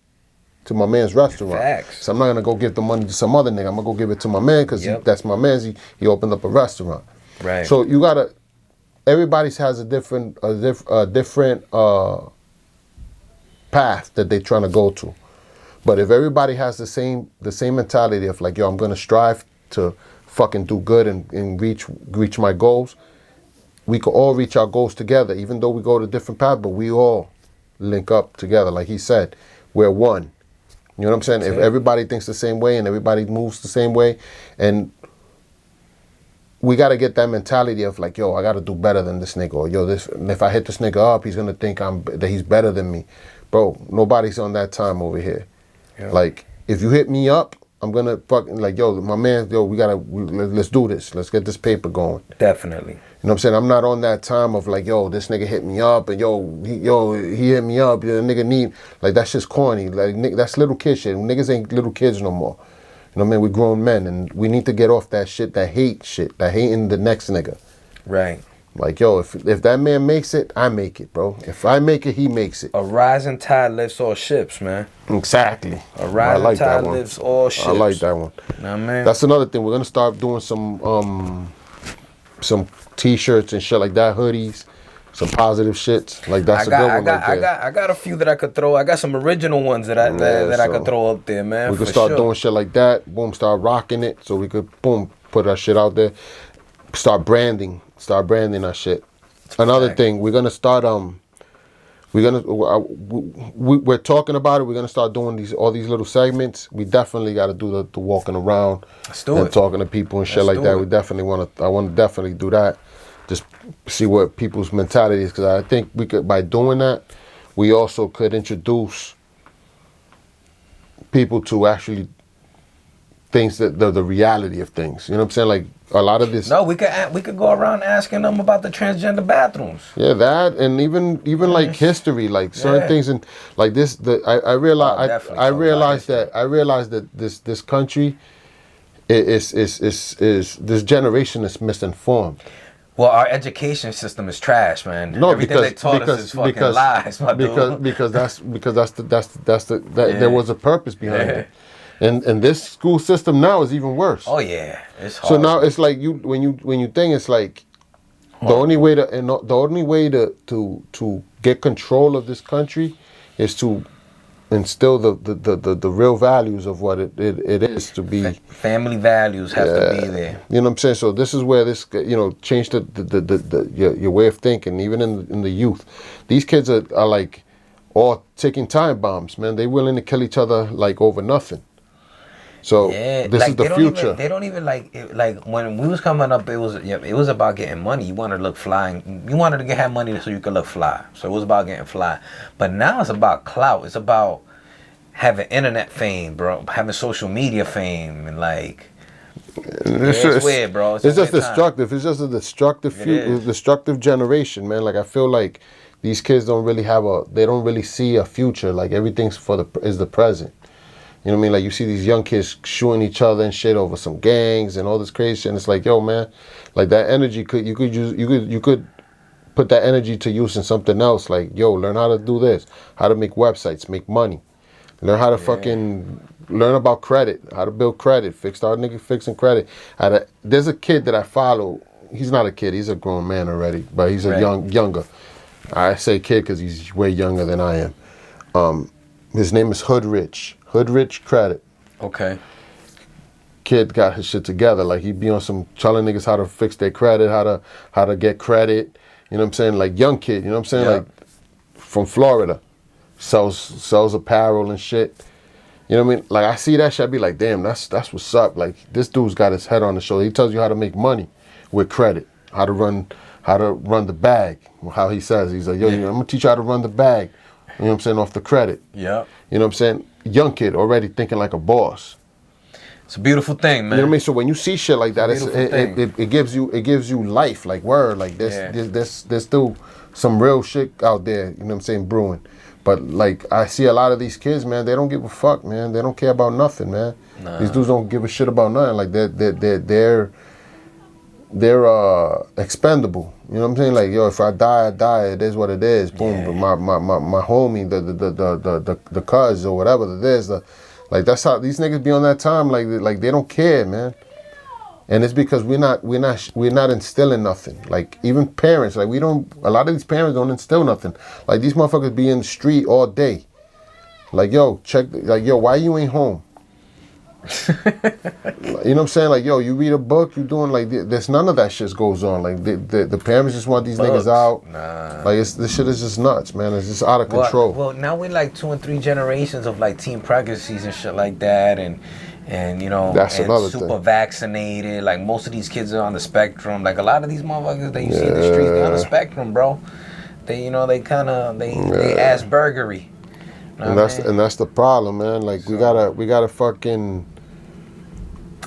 To my man's restaurant. Facts. So I'm not going to go give the money to some other nigga. I'm going to go give it to my man, because that's my man's. He opened up a restaurant. Right. So you got to, everybody has a different path that they're trying to go to. But if everybody has the same mentality of like, yo, I'm gonna strive to fucking do good and reach my goals, we could all reach our goals together, even though we go to different paths, but we all link up together. Like he said, we're one. You know what I'm saying? If everybody thinks the same way and everybody moves the same way, and we got to get that mentality of like, yo, I got to do better than this nigga, or yo, if I hit this nigga up, he's gonna think that he's better than me, bro. Nobody's on that time over here. Yeah. Like, if you hit me up, I'm gonna fucking like, yo, my man, yo, let's do this. Let's get this paper going. Definitely. You know what I'm saying? I'm not on that time of like, yo, this nigga hit me up, and he hit me up. The nigga need, like, that's just corny. Like, that's little kid shit. Niggas ain't little kids no more. You know what I mean? We grown men, and we need to get off that shit, that hating the next nigga. Right. Like, yo, if that man makes it, I make it, bro. If I make it, he makes it. A rising tide lifts all ships, man. Exactly. A rising tide lifts all ships. I like that one. Nah, man. That's another thing. We're gonna start doing some T-shirts and shit like that, hoodies, some positive shits. Like, that's a good one. I got a few that I could throw. I got some original ones that I could throw up there, man. We could start doing shit like that. Boom, start rocking it, so we could put our shit out there. Start branding our shit. Another thing, we're gonna start we're talking about it. We're gonna start doing all these little segments. We definitely got to do the walking around and talking to people and shit like that. We definitely I want to definitely do that. Just see what people's mentality is, because I think we could, by doing that, we also could introduce people to actually things that the reality of things. You know what I'm saying? Like, a lot of this. No, we could go around asking them about the transgender bathrooms. Yeah, that, and even like history, like certain things, and like this. I realized that this country is this generation is misinformed. Well, our education system is trash, man. No, everything they taught us is fucking lies, my dude. Because there was a purpose behind it. And this school system now is even worse. Oh yeah, it's hard. So now it's like when you think, it's like the only way to get control of this country is to instill the real values of what it is to be. Family values have to be there. You know what I'm saying? So this is where this, change your way of thinking, even in the youth. These kids are like all ticking time bombs, man. They willing to kill each other like over nothing. So this is the future. They don't even like when we was coming up. It was about getting money. You wanted to look fly. You wanted to have money so you could look fly. So it was about getting fly. But now it's about clout. It's about having internet fame, bro. Having social media fame, and like it's weird, bro. It's just destructive. It's just a destructive generation, man. Like, I feel like these kids don't really see a future. Like, everything's is the present. You know what I mean? Like, you see these young kids shooting each other and shit over some gangs and all this crazy shit. And it's like, yo, man, like, that energy you could put that energy to use in something else. Like, yo, learn how to do this, how to make websites, make money, learn how to learn about credit, how to build credit, start fixing credit. There's a kid that I follow. He's not a kid. He's a grown man already, but he's younger. I say kid because he's way younger than I am. His name is Hood Rich Credit. Okay. Kid got his shit together. Like, he be on some telling niggas how to fix their credit, how to get credit. You know what I'm saying? Like, young kid, you know what I'm saying? Like, from Florida. Sells apparel and shit. You know what I mean? Like, I see that shit, I be like, damn, that's what's up. Like, this dude's got his head on the shoulder. He tells you how to make money with credit, how to run the bag. How he says, he's like, yo, I'm gonna teach you how to run the bag. You know what I'm saying? Off the credit. Yeah. You know what I'm saying? Young kid already thinking like a boss. It's a beautiful thing, man. You know what I mean? So when you see shit like that, it gives you life. Like, word. Like, there's still some real shit out there. You know what I'm saying? Brewing. But like, I see a lot of these kids, man. They don't give a fuck, man. They don't care about nothing, man. Nah. These dudes don't give a shit about nothing. Like, they're expendable. You know what I'm saying? Like, yo, if I die, I die. It is what it is. Boom. Yeah. But my homie, the cuz or whatever it is, like, that's how these niggas be on that time. Like they don't care, man. And it's because we're not instilling nothing. Like, even parents, like, a lot of these parents don't instill nothing. Like, these motherfuckers be in the street all day. Like, yo, why you ain't home? You know what I'm saying? Like, yo, you read a book, you doing like there's none of that shit goes on. Like the parents just want these niggas out. Nah. Like this shit is just nuts, man. It's just out of control. Well, now we're like 2 and 3 generations of like teen pregnancies and shit like that, and you know, That's and another super thing. vaccinated. Like most of these kids are on the spectrum. Like a lot of these motherfuckers that you see in the streets, they're on the spectrum, bro. They, you know, they Aspergery. And that's the problem, man. Like we gotta fucking.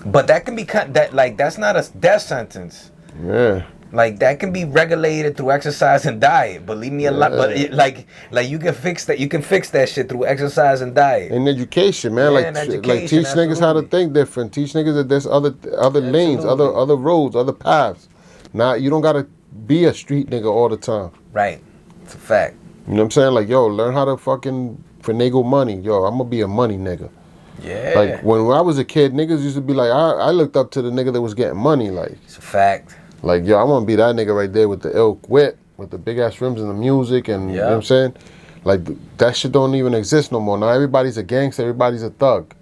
But that can be that's not a death sentence. Yeah. Like that can be regulated through exercise and diet. Believe me, a lot. But like you can fix that. You can fix that shit through exercise and diet. And education, man. Yeah, like and like education, teach niggas how to absolutely. think different. Teach niggas that there's other lanes, other roads, other paths. Now you don't gotta be a street nigga all the time. Right. It's a fact. You know what I'm saying? Like, yo, learn how to fucking finagle money. Yo, I'm gonna be a money nigga. Yeah. Like when I was a kid, niggas used to be like, I looked up to the nigga that was getting money. Like, It's a fact. like, yo, I want to be that nigga right there with the ilk whip, with the big ass rims and the music, and you know what I'm saying? Like, that shit don't even exist no more. Now everybody's a gangster, everybody's a thug.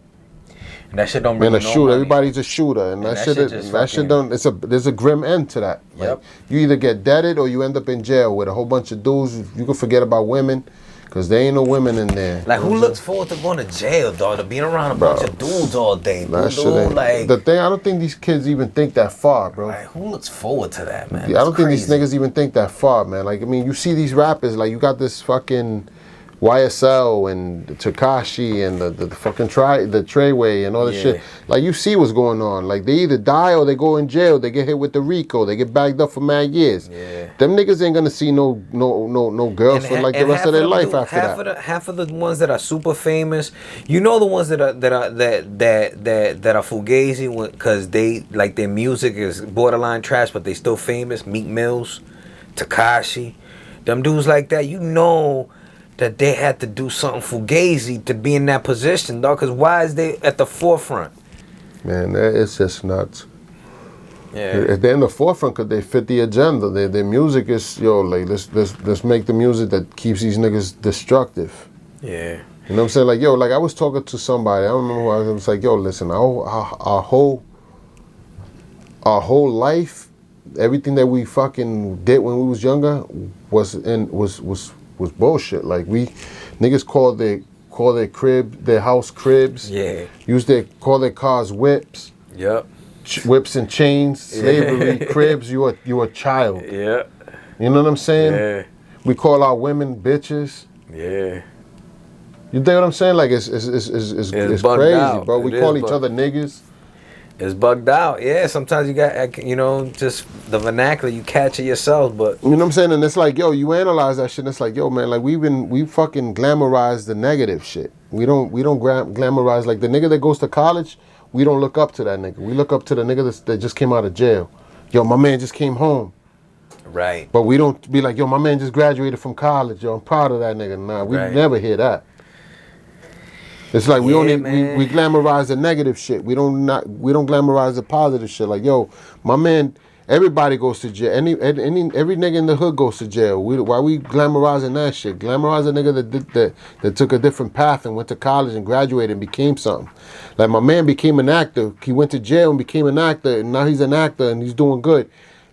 And that shit don't bring And a no shooter, money. everybody's a shooter, and that shit don't. There's a grim end to that. Like, Yep. you either get deaded or you end up in jail with a whole bunch of dudes. You can forget about women, cause there ain't no women in there. Like who looks forward to going to jail, dog? To being around a bunch of dudes all day, That shit dude. ain't, Like the thing, I don't think these kids even think that far, bro. Like, who looks forward to that, man? I don't think these niggas even think that far, man. Like, I mean, you see these rappers, like, you got this fucking YSL and Tekashi and the fucking the Treyway and all this shit. Like, you see what's going on. Like, they either die or they go in jail. They get hit with the RICO. They get bagged up for mad years. Yeah. Them niggas ain't gonna see no girls for like the rest of their life after that. Half of the ones that are super famous, you know, the ones that are fugazi because they like their music is borderline trash, but they still famous. Meek Mills, Tekashi, them dudes like that. You know that they had to do something fugazi to be in that position, dog. Cause why is they at the forefront? Man, it's just nuts. Yeah. They're in the forefront because they fit the agenda. Their music is, yo, like, let's make the music that keeps these niggas destructive. Yeah. You know what I'm saying? Like, yo, like I was talking to somebody. I don't remember who I was like, yo, listen, our whole life, everything that we fucking did when we was younger was bullshit. Like niggas call their crib, their house cribs. Yeah. Call their cars whips. Yep. Whips and chains, slavery, cribs. You a child. Yeah. You know what I'm saying? Yeah. We call our women bitches. Yeah. You think what I'm saying? Like it's crazy, out. bro. We call each other niggas. It's bugged out. Yeah, sometimes you got, you know, just the vernacular, you catch it yourself, but... You know what I'm saying? And it's like, yo, you analyze that shit, and it's like, yo, man, like, we fucking glamorize the negative shit. We don't glamorize, like, the nigga that goes to college, we don't look up to that nigga. We look up to the nigga that just came out of jail. Yo, my man just came home. Right. But we don't be like, yo, my man just graduated from college. Yo, I'm proud of that nigga. Nah, we never hear that. It's like we glamorize the negative shit. We don't glamorize the positive shit. Like, yo, my man, everybody goes to jail. Every nigga in the hood goes to jail. Why we glamorizing that shit? Glamorize a nigga that took a different path and went to college and graduated and became something. Like, my man became an actor. He went to jail and became an actor, and now he's an actor and he's doing good.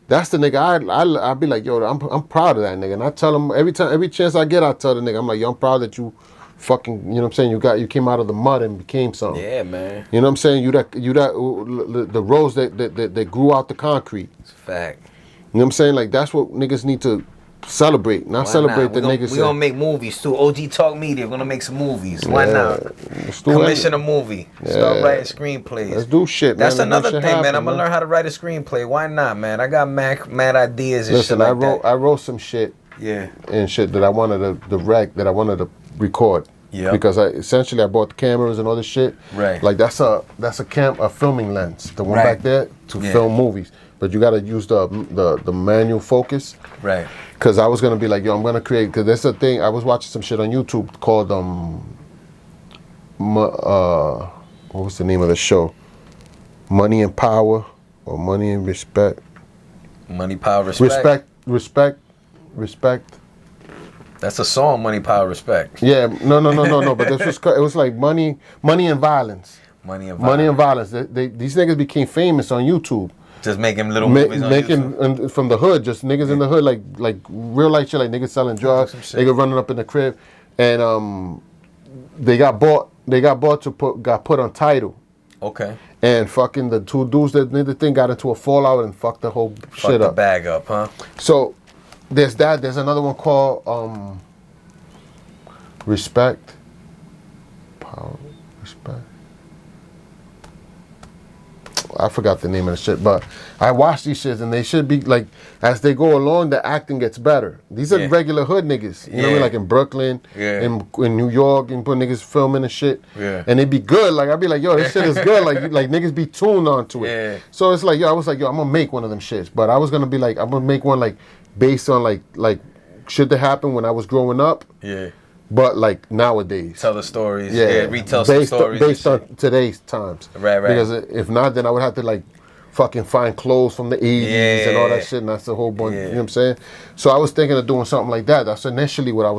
That's the nigga I'd be like, yo, I'm proud of that nigga. And I tell him every chance I get, I tell the nigga, I'm like, yo, I'm proud that you fucking, you know what I'm saying, you came out of the mud and became something. Yeah, man. You know what I'm saying? The rose that grew out the concrete. It's a fact. You know what I'm saying? Like, that's what niggas need to celebrate, not celebrate the niggas. We're gonna make movies too. OG Talk Media, we're gonna make some movies. Why not? Commission a movie. Start writing screenplays. Let's do shit, man. That's another thing, man. I'm gonna learn how to write a screenplay. Why not, man? I got mad ideas and shit like that. I wrote some shit. Yeah. And shit that I wanted to direct, that I wanted to record. Yeah. Because I bought the cameras and all this shit. Right. Like, that's a filming lens, the one back there, to film movies. But you gotta use the manual focus. Right. Because I was gonna be like, yo, I'm gonna create. Because there's a thing. I was watching some shit on YouTube called what was the name of the show? Money and Power, or Money and Respect. Money, Power, Respect. Respect. That's a song, Money, Power, Respect. Yeah, no. But this was, it was like money and violence. Money and Violence. These niggas became famous on YouTube. Just making little movies on YouTube. From the hood, just niggas in the hood, like real life shit, like niggas selling drugs, niggas running up in the crib, and they got bought got put on Tidal. Okay. And fucking the two dudes that did the thing got into a fallout and fucked the whole shit up. The bag up, huh? So there's that. There's another one called Respect. Power, Respect. I forgot the name of the shit, but I watch these shits and they should be like, as they go along, the acting gets better. These are regular hood niggas, you know what I mean? Like in Brooklyn, in New York, and put niggas filming and shit. Yeah. And they be good. Like I'd be like, yo, this shit is good. Like niggas be tuned onto it. Yeah. So it's like, yo, I was like, yo, I'm gonna make one of them shits, but I was gonna be like, I'm gonna make one like based on like shit that happened when I was growing up. Yeah. But like nowadays, tell the stories. Yeah, retell some stories based on today's times. Right. Because if not, then I would have to like fucking find clothes from the 80s and all that shit, and that's the whole bunch. You know what I'm saying? So I was thinking of doing something like that. That's initially what I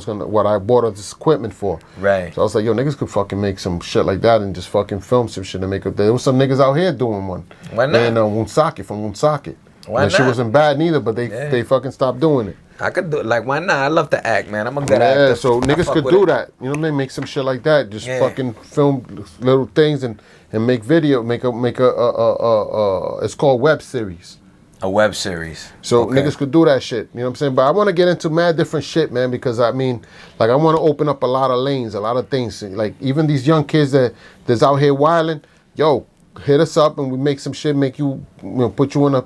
bought all this equipment for. Right. So I was like, yo, niggas could fucking make some shit like that and just fucking film some shit and make it. There was some niggas out here doing one. Why not? And Woonsocket from Woonsocket. Why not? That shit wasn't bad neither, but they fucking stopped doing it. I could do it. Like, why not? I love to act, man. I'm a good actor. Yeah, so niggas could do that. You know what I mean? Make some shit like that. Just fucking film little things and make video. Make a it's called web series. A web series. So niggas could do that shit. You know what I'm saying? But I want to get into mad different shit, man, because I mean, like I want to open up a lot of lanes, a lot of things. Like even these young kids that's out here wilding, yo, hit us up and we make some shit, make you know, put you in a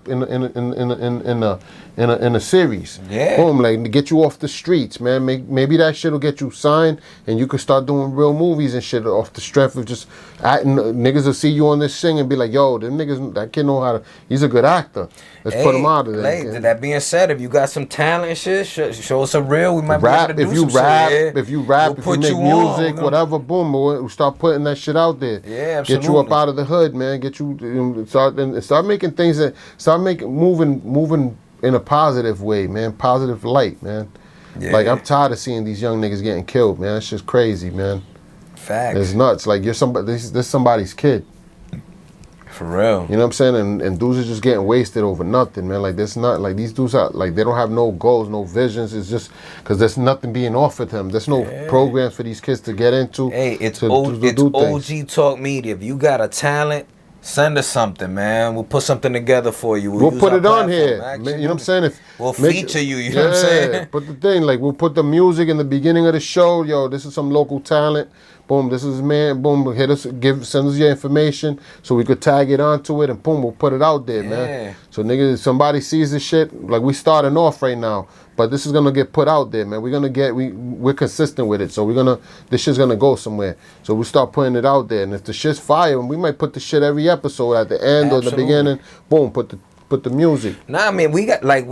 series. Yeah. Boom, like to get you off the streets, man. Maybe that shit will get you signed and you could start doing real movies and shit off the strength of just acting. Niggas will see you on this thing and be like, yo, them niggas, that kid know how to, he's a good actor. Let's put him out of there. Like, that being said, if you got some talent and shit, show us a reel. We might rap, be able to do some shit. If you rap, if you make music, whatever, boom, we'll start putting that shit out there. Yeah, absolutely. Get you up out of the hood, man. Get you start making things moving in a positive way, man. Positive light, man. Yeah. Like I'm tired of seeing these young niggas getting killed, man. It's just crazy, man. Facts. It's nuts. Like you're somebody. This somebody's kid. For real. You know what I'm saying? And dudes are just getting wasted over nothing, man. Like this not like these dudes are like they don't have no goals, no visions. It's just because there's nothing being offered them. There's no programs for these kids to get into. Hey, it's OG Talk Media. If you got a talent, send us something, man. We'll put something together for you. We'll put it on here. You know what I'm saying? We'll feature you. You know what I'm saying? But the thing, like, we'll put the music in the beginning of the show. Yo, this is some local talent. Boom, this is man. Boom, hit us, send us your information so we could tag it onto it, and boom, we'll put it out there, man. So niggas, somebody sees this shit. Like we starting off right now, but this is gonna get put out there, man. We're consistent with it, so this shit's gonna go somewhere. So we start putting it out there, and if the shit's fire, we might put the shit every episode at the end or the beginning. Boom, put the music. Nah, I mean, we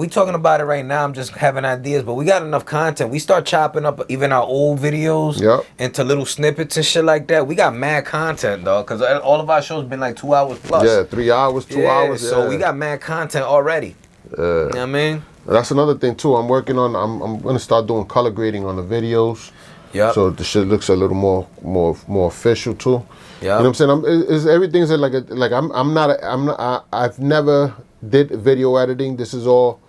talking about it right now. I'm just having ideas, but we got enough content. We start chopping up even our old videos into little snippets and shit like that. We got mad content, dog, because all of our shows been like 2 hours plus. Yeah, 3 hours, 2 hours. So we got mad content already. You know what I mean? That's another thing too. I'm working on. I'm gonna start doing color grading on the videos. Yeah. So the shit looks a little more official too. Yeah. You know what I'm saying? Everything's I've never did video editing. This is all,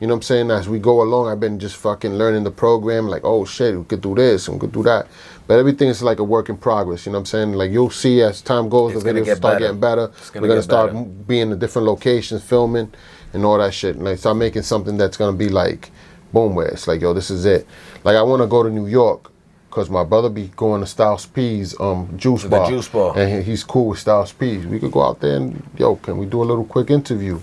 you know what I'm saying, as we go along. I've been just fucking learning the program, like, oh shit, we could do this and we could do that. But everything is like a work in progress, you know what I'm saying? Like you'll see as time goes, the videos start getting better. We're gonna start being in different locations, filming and all that shit. And like start making something that's gonna be like, boom, where it's like, yo, this is it. Like I wanna go to New York, because my brother be going to Styles P's juice bar. The juice bar. And he's cool with Styles P's. We could go out there and, yo, can we do a little quick interview?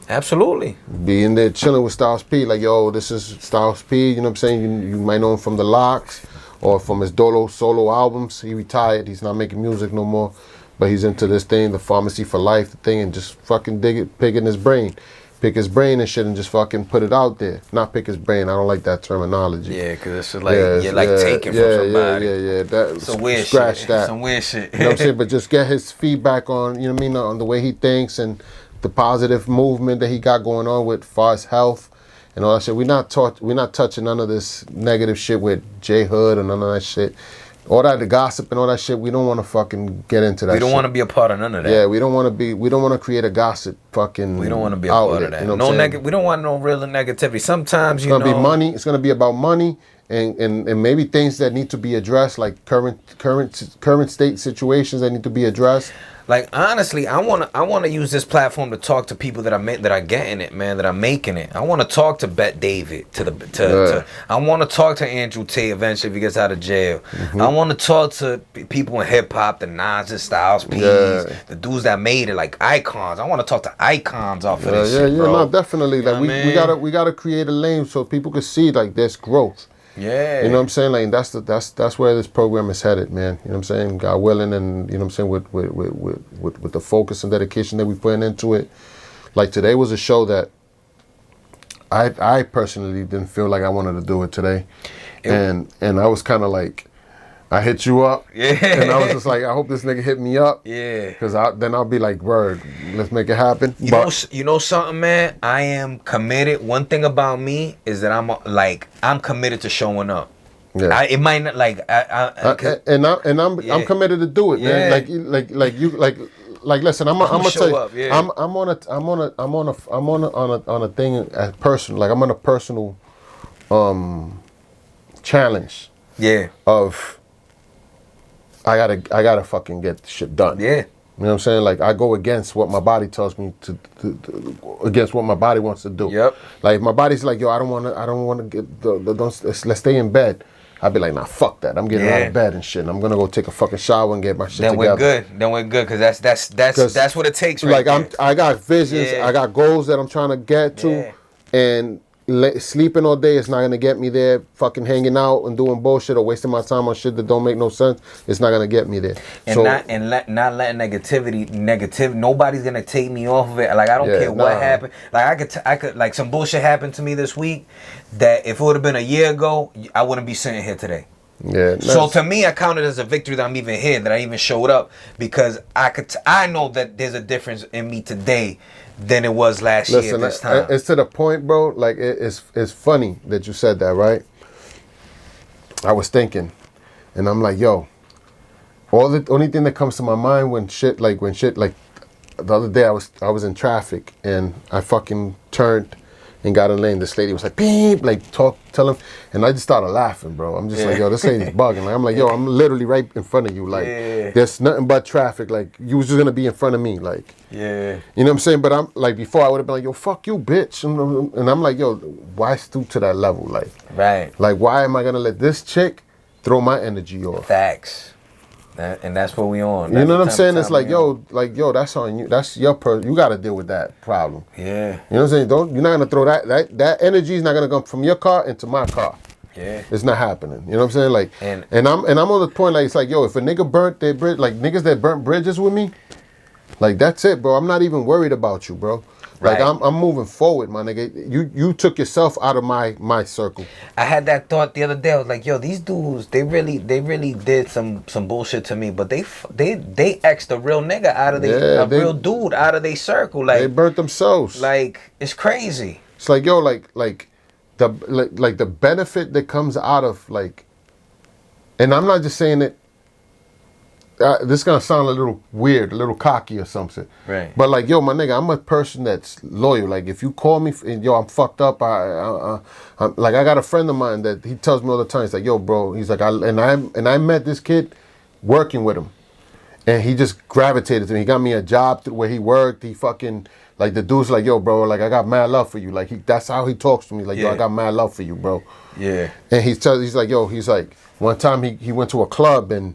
Absolutely. Be in there chilling with Styles P. Like, yo, this is Styles P. You know what I'm saying? You might know him from The Locks or from his solo albums. He retired. He's not making music no more. But he's into this thing, the Pharmacy for Life thing, and just fucking picking his brain. Pick his brain and shit and just fucking put it out there. Not pick his brain. I don't like that terminology. Yeah, because it's like you're like taking from somebody. Yeah. Some weird scratch shit. That. Some weird shit. You know what I'm saying? But just get his feedback on, you know what I mean, on the way he thinks and the positive movement that he got going on with far as health and all that shit. We're not touching none of this negative shit with J Hood and none of that shit. all that, the gossip and all that shit, we don't want to fucking get into that. We don't shit. want to be a part of none of that. Yeah, we don't want to create a gossip fucking. We don't want to be a part of that. You know We don't want no real negativity. Sometimes it's gonna be money. It's gonna be about money and maybe things that need to be addressed, like current state situations that need to be addressed. Like honestly, I wanna use this platform to talk to people that are getting it, man, that are making it. I want to talk to Bet David, I want to talk to Andrew Tate eventually if he gets out of jail. Mm-hmm. I want to talk to people in hip hop, the Nas and Styles P's, the dudes that made it, like icons. I want to talk to icons off of this shit, bro. No, definitely. Like we gotta create a lane so people can see like this growth. Yeah. You know what I'm saying? Like that's where this program is headed, man. You know what I'm saying? God willing, and you know what I'm saying, with the focus and dedication that we put into it. Like today was a show that I personally didn't feel like I wanted to do it today. And I was kind of like, I hit you up. Yeah. And I was just like, I hope this nigga hit me up. Yeah. Because then I'll be like, word, let's make it happen. You know something, man? I am committed. One thing about me is that I'm committed to showing up. Yeah. It might not I'm committed to do it, man. Like listen, I'm gonna tell you, I'm on a thing as personal. Like I'm on a personal challenge. Yeah. Of I gotta fucking get shit done. Yeah. You know what I'm saying? Like I go against what my body tells me to against what my body wants to do. Yep. Like my body's like, yo, I don't wanna get let's stay in bed. I'd be like, nah, fuck that. I'm getting out of bed and shit. And I'm gonna go take a fucking shower and get my shit together. Then we're good, because that's what it takes, right? Like I got visions, I got goals that I'm trying to get to, and sleeping all day is not gonna get me there. Fucking hanging out and doing bullshit or wasting my time on shit that don't make no sense, it's not gonna get me there. And not letting negativity. Nobody's gonna take me off of it. Like I don't care what happened. Like I could like some bullshit happened to me this week that if it would have been a year ago, I wouldn't be sitting here today. Yeah. So to me, I count it as a victory that I'm even here, that I even showed up, because I know that there's a difference in me today than it was last year at this time. It's to the point, bro. Like it's funny that you said that, right? I was thinking, and I'm like, yo, the only thing that comes to my mind when shit like the other day I was in traffic and I fucking turned and got in lane. This lady was like, beep, like tell him, and I just started laughing, bro. I'm just like, yo, this lady's bugging. Like I'm like, yo, I'm literally right in front of you. Like there's nothing but traffic. Like you was just gonna be in front of me. Like you know what I'm saying? But I'm like, before I would have been like, yo, fuck you, bitch. And I'm like, yo, why stoop to that level? Like like why am I gonna let this chick throw my energy off? Facts. And that's what we on. You know what I'm saying? It's like, yo, that's on you. That's your person. You got to deal with that problem. Yeah. You know what I'm saying? You're not gonna throw that energy is not gonna come from your car into my car. Yeah. It's not happening. You know what I'm saying? Like, and I'm on the point, like, it's like, yo, if a nigga burnt their bridge, like niggas that burnt bridges with me, like that's it, bro. I'm not even worried about you, bro. Like I'm moving forward, my nigga. You took yourself out of my circle. I had that thought the other day. I was like, yo, these dudes, they really did some bullshit to me, but they X'd a real nigga out of real dude out of their circle. Like they burnt themselves. Like it's crazy. It's like, yo, like the benefit that comes out of like, and I'm not just saying it. This is gonna sound a little weird, a little cocky or something. Right. But like, yo, my nigga, I'm a person that's loyal. Like, if you call me, and, yo, I'm fucked up. I'm like, I got a friend of mine that he tells me all the time. He's like, yo, bro. He's like, I met this kid working with him, and he just gravitated to me. He got me a job where he worked. He fucking like the dude's like, yo, bro. Like, I got mad love for you. Like, that's how he talks to me. Like, yo, I got mad love for you, bro. Yeah. And he's like, yo, he's like, one time he went to a club and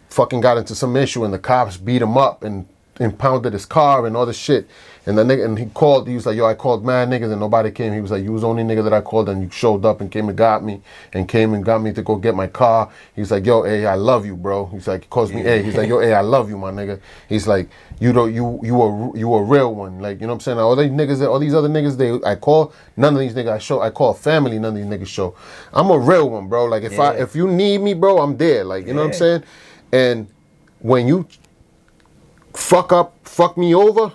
fucking got into some issue and the cops beat him up and impounded his car and all this shit. And the nigga, and he was like, yo, I called mad niggas and nobody came. He was like, you was the only nigga that I called and you showed up and came and got me to go get my car. He's like, yo, hey, I love you, bro. He's like, he calls me A. He's like, yo, hey, I love you, my nigga. He's like, you a real one. Like, you know what I'm saying? All these other niggas, I call, none of these niggas I call family, none of these niggas show. I'm a real one, bro. Like, if you need me, bro, I'm there. Like, you know what I'm saying? And when you fuck me over,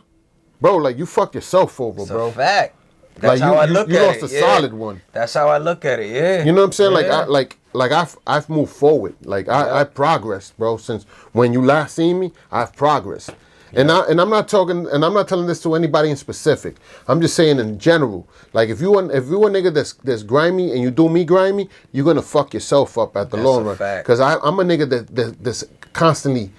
bro, like you fuck yourself over, bro. It's a fact. That's like how I look at it. You lost a solid one. That's how I look at it. Yeah. You know what I'm saying? Yeah. Like I've moved forward. Like I progressed, bro. Since when you last seen me, I've progressed. And I'm not telling this to anybody in specific. I'm just saying in general. Like if you a nigga that's grimy and you do me grimy, you're gonna fuck yourself up at the long run. Because I'm a nigga that's constantly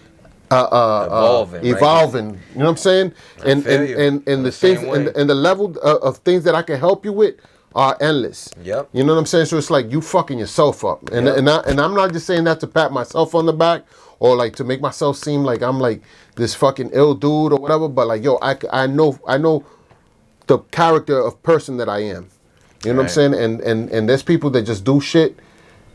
evolving. Right? You know what I'm saying? And the things and the level of things that I can help you with are endless. Yep. You know what I'm saying? So it's like you fucking yourself up. And I'm not just saying that to pat myself on the back or like to make myself seem like I'm like this fucking ill dude or whatever, but like yo, I know the character of person that I am. You know what I'm saying? And there's people that just do shit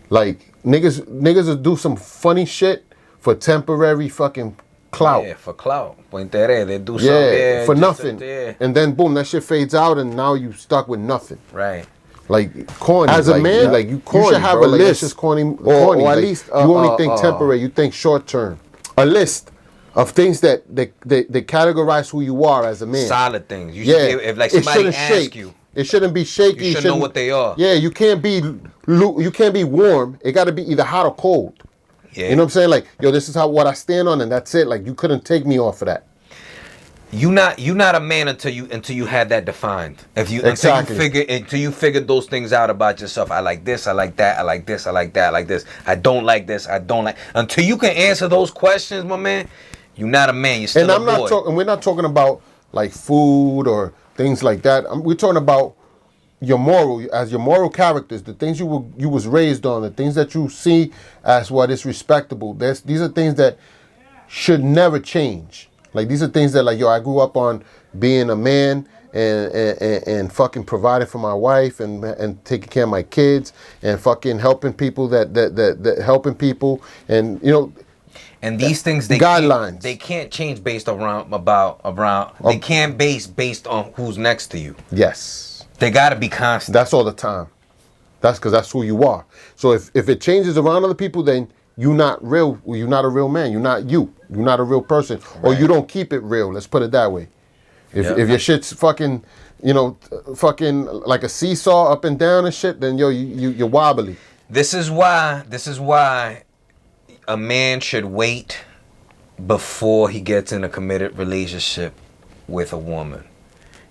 like niggas will do some funny shit for temporary fucking clout. Yeah, for clout. They do something for nothing. And then boom, that shit fades out and now you stuck with nothing. Right. Like corny. As a man, like you corny, you should have a list. Just corny. Or at least you only think temporary. You think short term. A list of things that they categorize who you are as a man. Solid things. If like somebody asks you, it shouldn't be shaky. You should know what they are. Yeah, you can't be warm. It got to be either hot or cold. Yeah. You know what I'm saying? Like, yo, this is what I stand on, and that's it. Like, you couldn't take me off of that. You not a man until you had that defined. Until you figured those things out about yourself. I like this. I like that. I like this. I like that. I like this. I don't like this. I don't like. Until you can answer those questions, my man, you're not a man. You're still a boy. We're not talking about like food or things like that. We're talking about your moral characters, the things you was raised on, the things that you see as what is respectable. These are things that should never change. Like these are things that like, yo, I grew up on being a man and fucking providing for my wife and taking care of my kids and fucking helping people that helping people and you know. And these things guidelines they can't change based around they can't based on who's next to you. Yes. They gotta be constant. That's all the time. That's because that's who you are. So if it changes around other people, then you're not real. You're not a real man. You're not you. You're not a real person. Right. Or you don't keep it real. Let's put it that way. If your shit's fucking, fucking like a seesaw up and down and shit, then you're wobbly. This is why a man should wait before he gets in a committed relationship with a woman.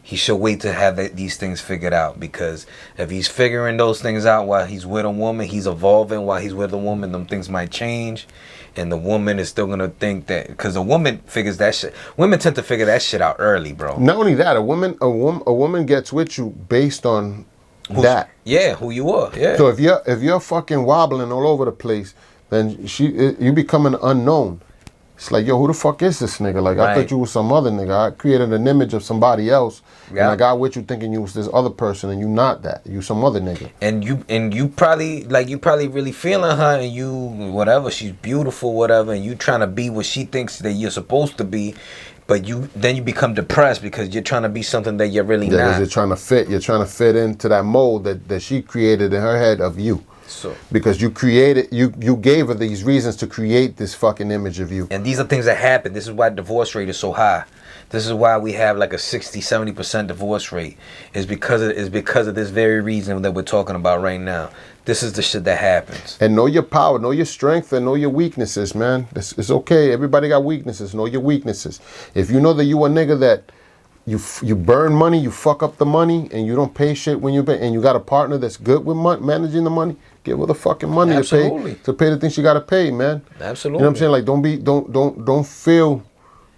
He should wait to have these things figured out, because if he's figuring those things out while he's with a woman, he's evolving while he's with a woman, them things might change, and the woman is still gonna think that, because a woman figures that shit. Women tend to figure that shit out early, bro. Not only that, a woman gets with you based on that. Yeah, who you are. Yeah. So if you're fucking wobbling all over the place, then you become an unknown. It's like, yo, who the fuck is this nigga? Like, right. I thought you was some other nigga. I created an image of somebody else, and I got with you thinking you was this other person, and you not that. You some other nigga. And you probably really feeling her, and you whatever, she's beautiful, whatever, and you trying to be what she thinks that you're supposed to be, but then you become depressed because you're trying to be something that you're really not. You're trying to fit into that mold that she created in her head of you. So, because you gave her these reasons to create this fucking image of you. And these are things that happen. This is why divorce rate is so high. This is why we have like a 60-70% divorce rate. Is because of this very reason that we're talking about right now. This is the shit that happens. And know your power, know your strength, and know your weaknesses, man. It's okay. Everybody got weaknesses. Know your weaknesses. If you know that you a nigga that you burn money, you fuck up the money, and you don't pay shit when you pay, and you got a partner that's good with managing the money, give her the fucking money to pay the things you gotta pay, man. Absolutely. You know what I'm saying? Like, don't feel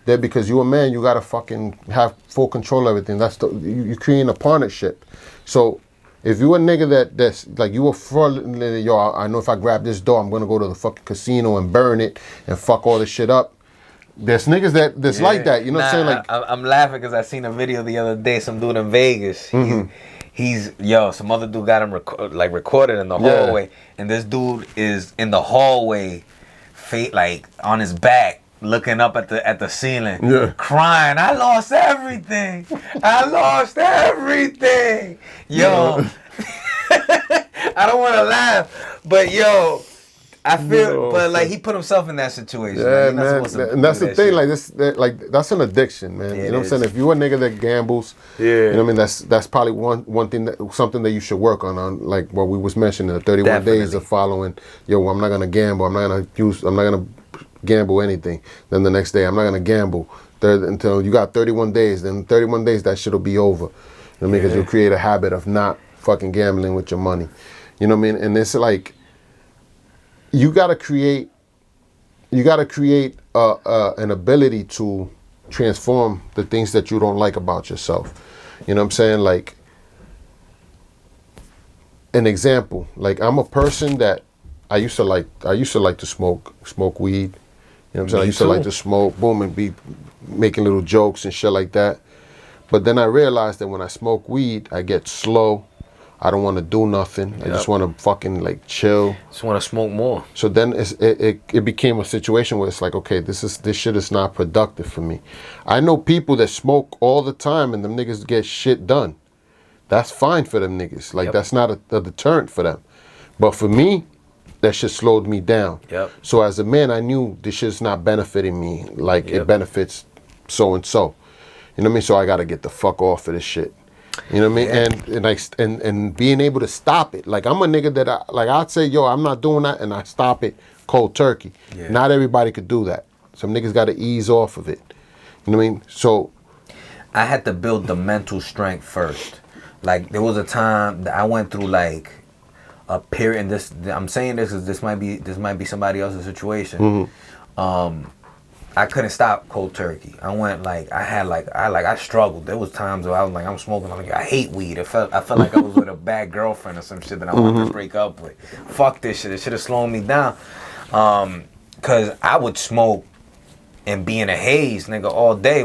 that because you're a man you gotta fucking have full control of everything. You're creating a partnership. So if you a nigga that's like you a fraud, yo, I know if I grab this door, I'm gonna go to the fucking casino and burn it and fuck all this shit up. There's niggas that's like that, you know what I'm saying? Like I'm laughing because I seen a video the other day, some dude in Vegas. Some other dude got him recorded in the hallway, and this dude is in the hallway, like on his back, looking up at the ceiling, crying. I lost everything. Yo, I don't want to laugh, but yo. I feel, No, but like he put himself in that situation. Yeah, like, man, and that's the thing. Like that's an addiction, man. Yeah, you know what I'm saying? If you're a nigga that gambles, you know what I mean. That's probably one thing something that you should work on. Like what we was mentioning, the 31 days of following. Yo, I'm not gonna gamble. I'm not gonna gamble anything. Then the next day, I'm not gonna gamble. Until you got 31 days. Then 31 days, that shit'll be over. You know what I mean? Because you'll create a habit of not fucking gambling with your money. You know what I mean? And it's like you gotta create an ability to transform the things that you don't like about yourself. You know what I'm saying? Like an example, like I'm a person that I used to like to smoke weed. You know what I'm saying? I used to like to smoke, boom, and be making little jokes and shit like that. But then I realized that when I smoke weed, I get slow. I don't want to do nothing. I just want to fucking like chill. Just want to smoke more. So then it became a situation where it's like, okay, this shit is not productive for me. I know people that smoke all the time and them niggas get shit done. That's fine for them niggas. Like that's not a deterrent for them. But for me, that shit slowed me down. So as a man, I knew this shit's not benefiting me like it benefits so and so. You know what I mean? So I got to get the fuck off of this shit. You know what I mean? And being able to stop it. Like I'm a nigga that I'd say, yo, I'm not doing that, and I stop it cold turkey. Not everybody could do that. Some niggas got to ease off of it. You know what I mean? So I had to build the mental strength first. Like there was a time that I went through like a period, and this I'm saying this because this might be somebody else's situation. I couldn't stop cold turkey. I struggled. There was times where I was like, I'm smoking. I'm like, I hate weed. I felt like I was with a bad girlfriend or some shit that I wanted to break up with. Fuck this shit. It should have slowed me down. Cause I would smoke and be in a haze, nigga, all day.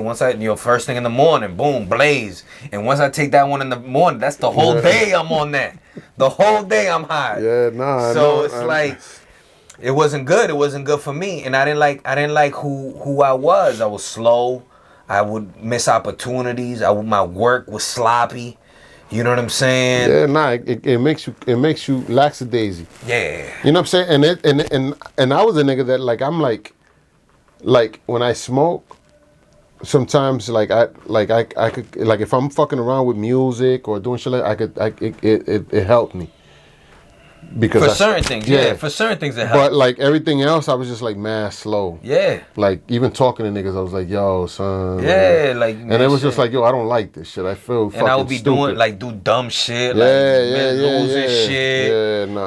First thing in the morning, boom, blaze. And once I take that one in the morning, that's the whole day I'm on that. The whole day I'm high. So it's like. It wasn't good. It wasn't good for me, and I didn't like who I was. I was slow. I would miss opportunities. My work was sloppy. You know what I'm saying? It makes you lackadaisy. Yeah. You know what I'm saying? And I was a nigga that like when I smoke, sometimes I could if I'm fucking around with music or doing shit it helped me. Because for certain things it helps. But like everything else, I was just like mad slow. Like even talking to niggas, I was like, yo, son. And it was just like, yo, I don't like this shit. I feel fucking stupid. And I would be do dumb shit. Losing shit. And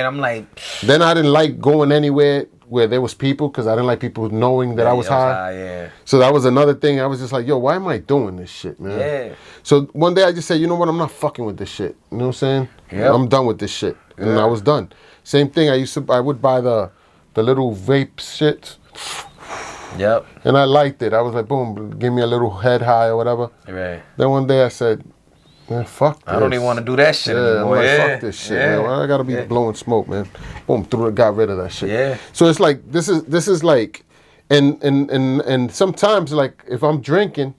I'm like. Then I didn't like going anywhere where there was people because I didn't like people knowing that I was high. So that was another thing. I was just like, yo, why am I doing this shit, man? So one day I just said, you know what? I'm not fucking with this shit. You know what I'm saying? I'm done with this shit. And I was done. Same thing. I would buy the little vape shit. And I liked it. I was like, boom, give me a little head high or whatever. Then one day I said, man, fuck this. I don't even want to do that shit anymore. I'm like, fuck this shit, man. Why I gotta be blowing smoke, man? Boom, got rid of that shit. So it's like this is like, and sometimes like if I'm drinking.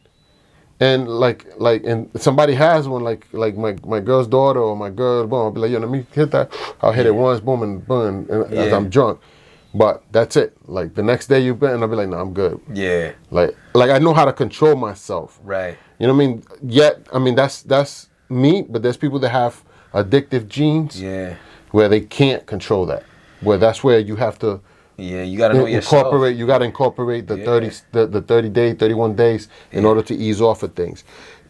And and somebody has one like my girl's daughter or my girl, boom, I'll be like, yo, let me hit that. I'll hit it once, boom, and boom, and as I'm drunk. But that's it. Like the next day you've been, and I'll be like, no, I'm good. Like I know how to control myself. You know what I mean? Yet, I mean that's me, but there's people that have addictive genes. Where they can't control that. Where that's where you have to. You gotta know yourself. You gotta incorporate the 30 days, 31 days in order to ease off of things.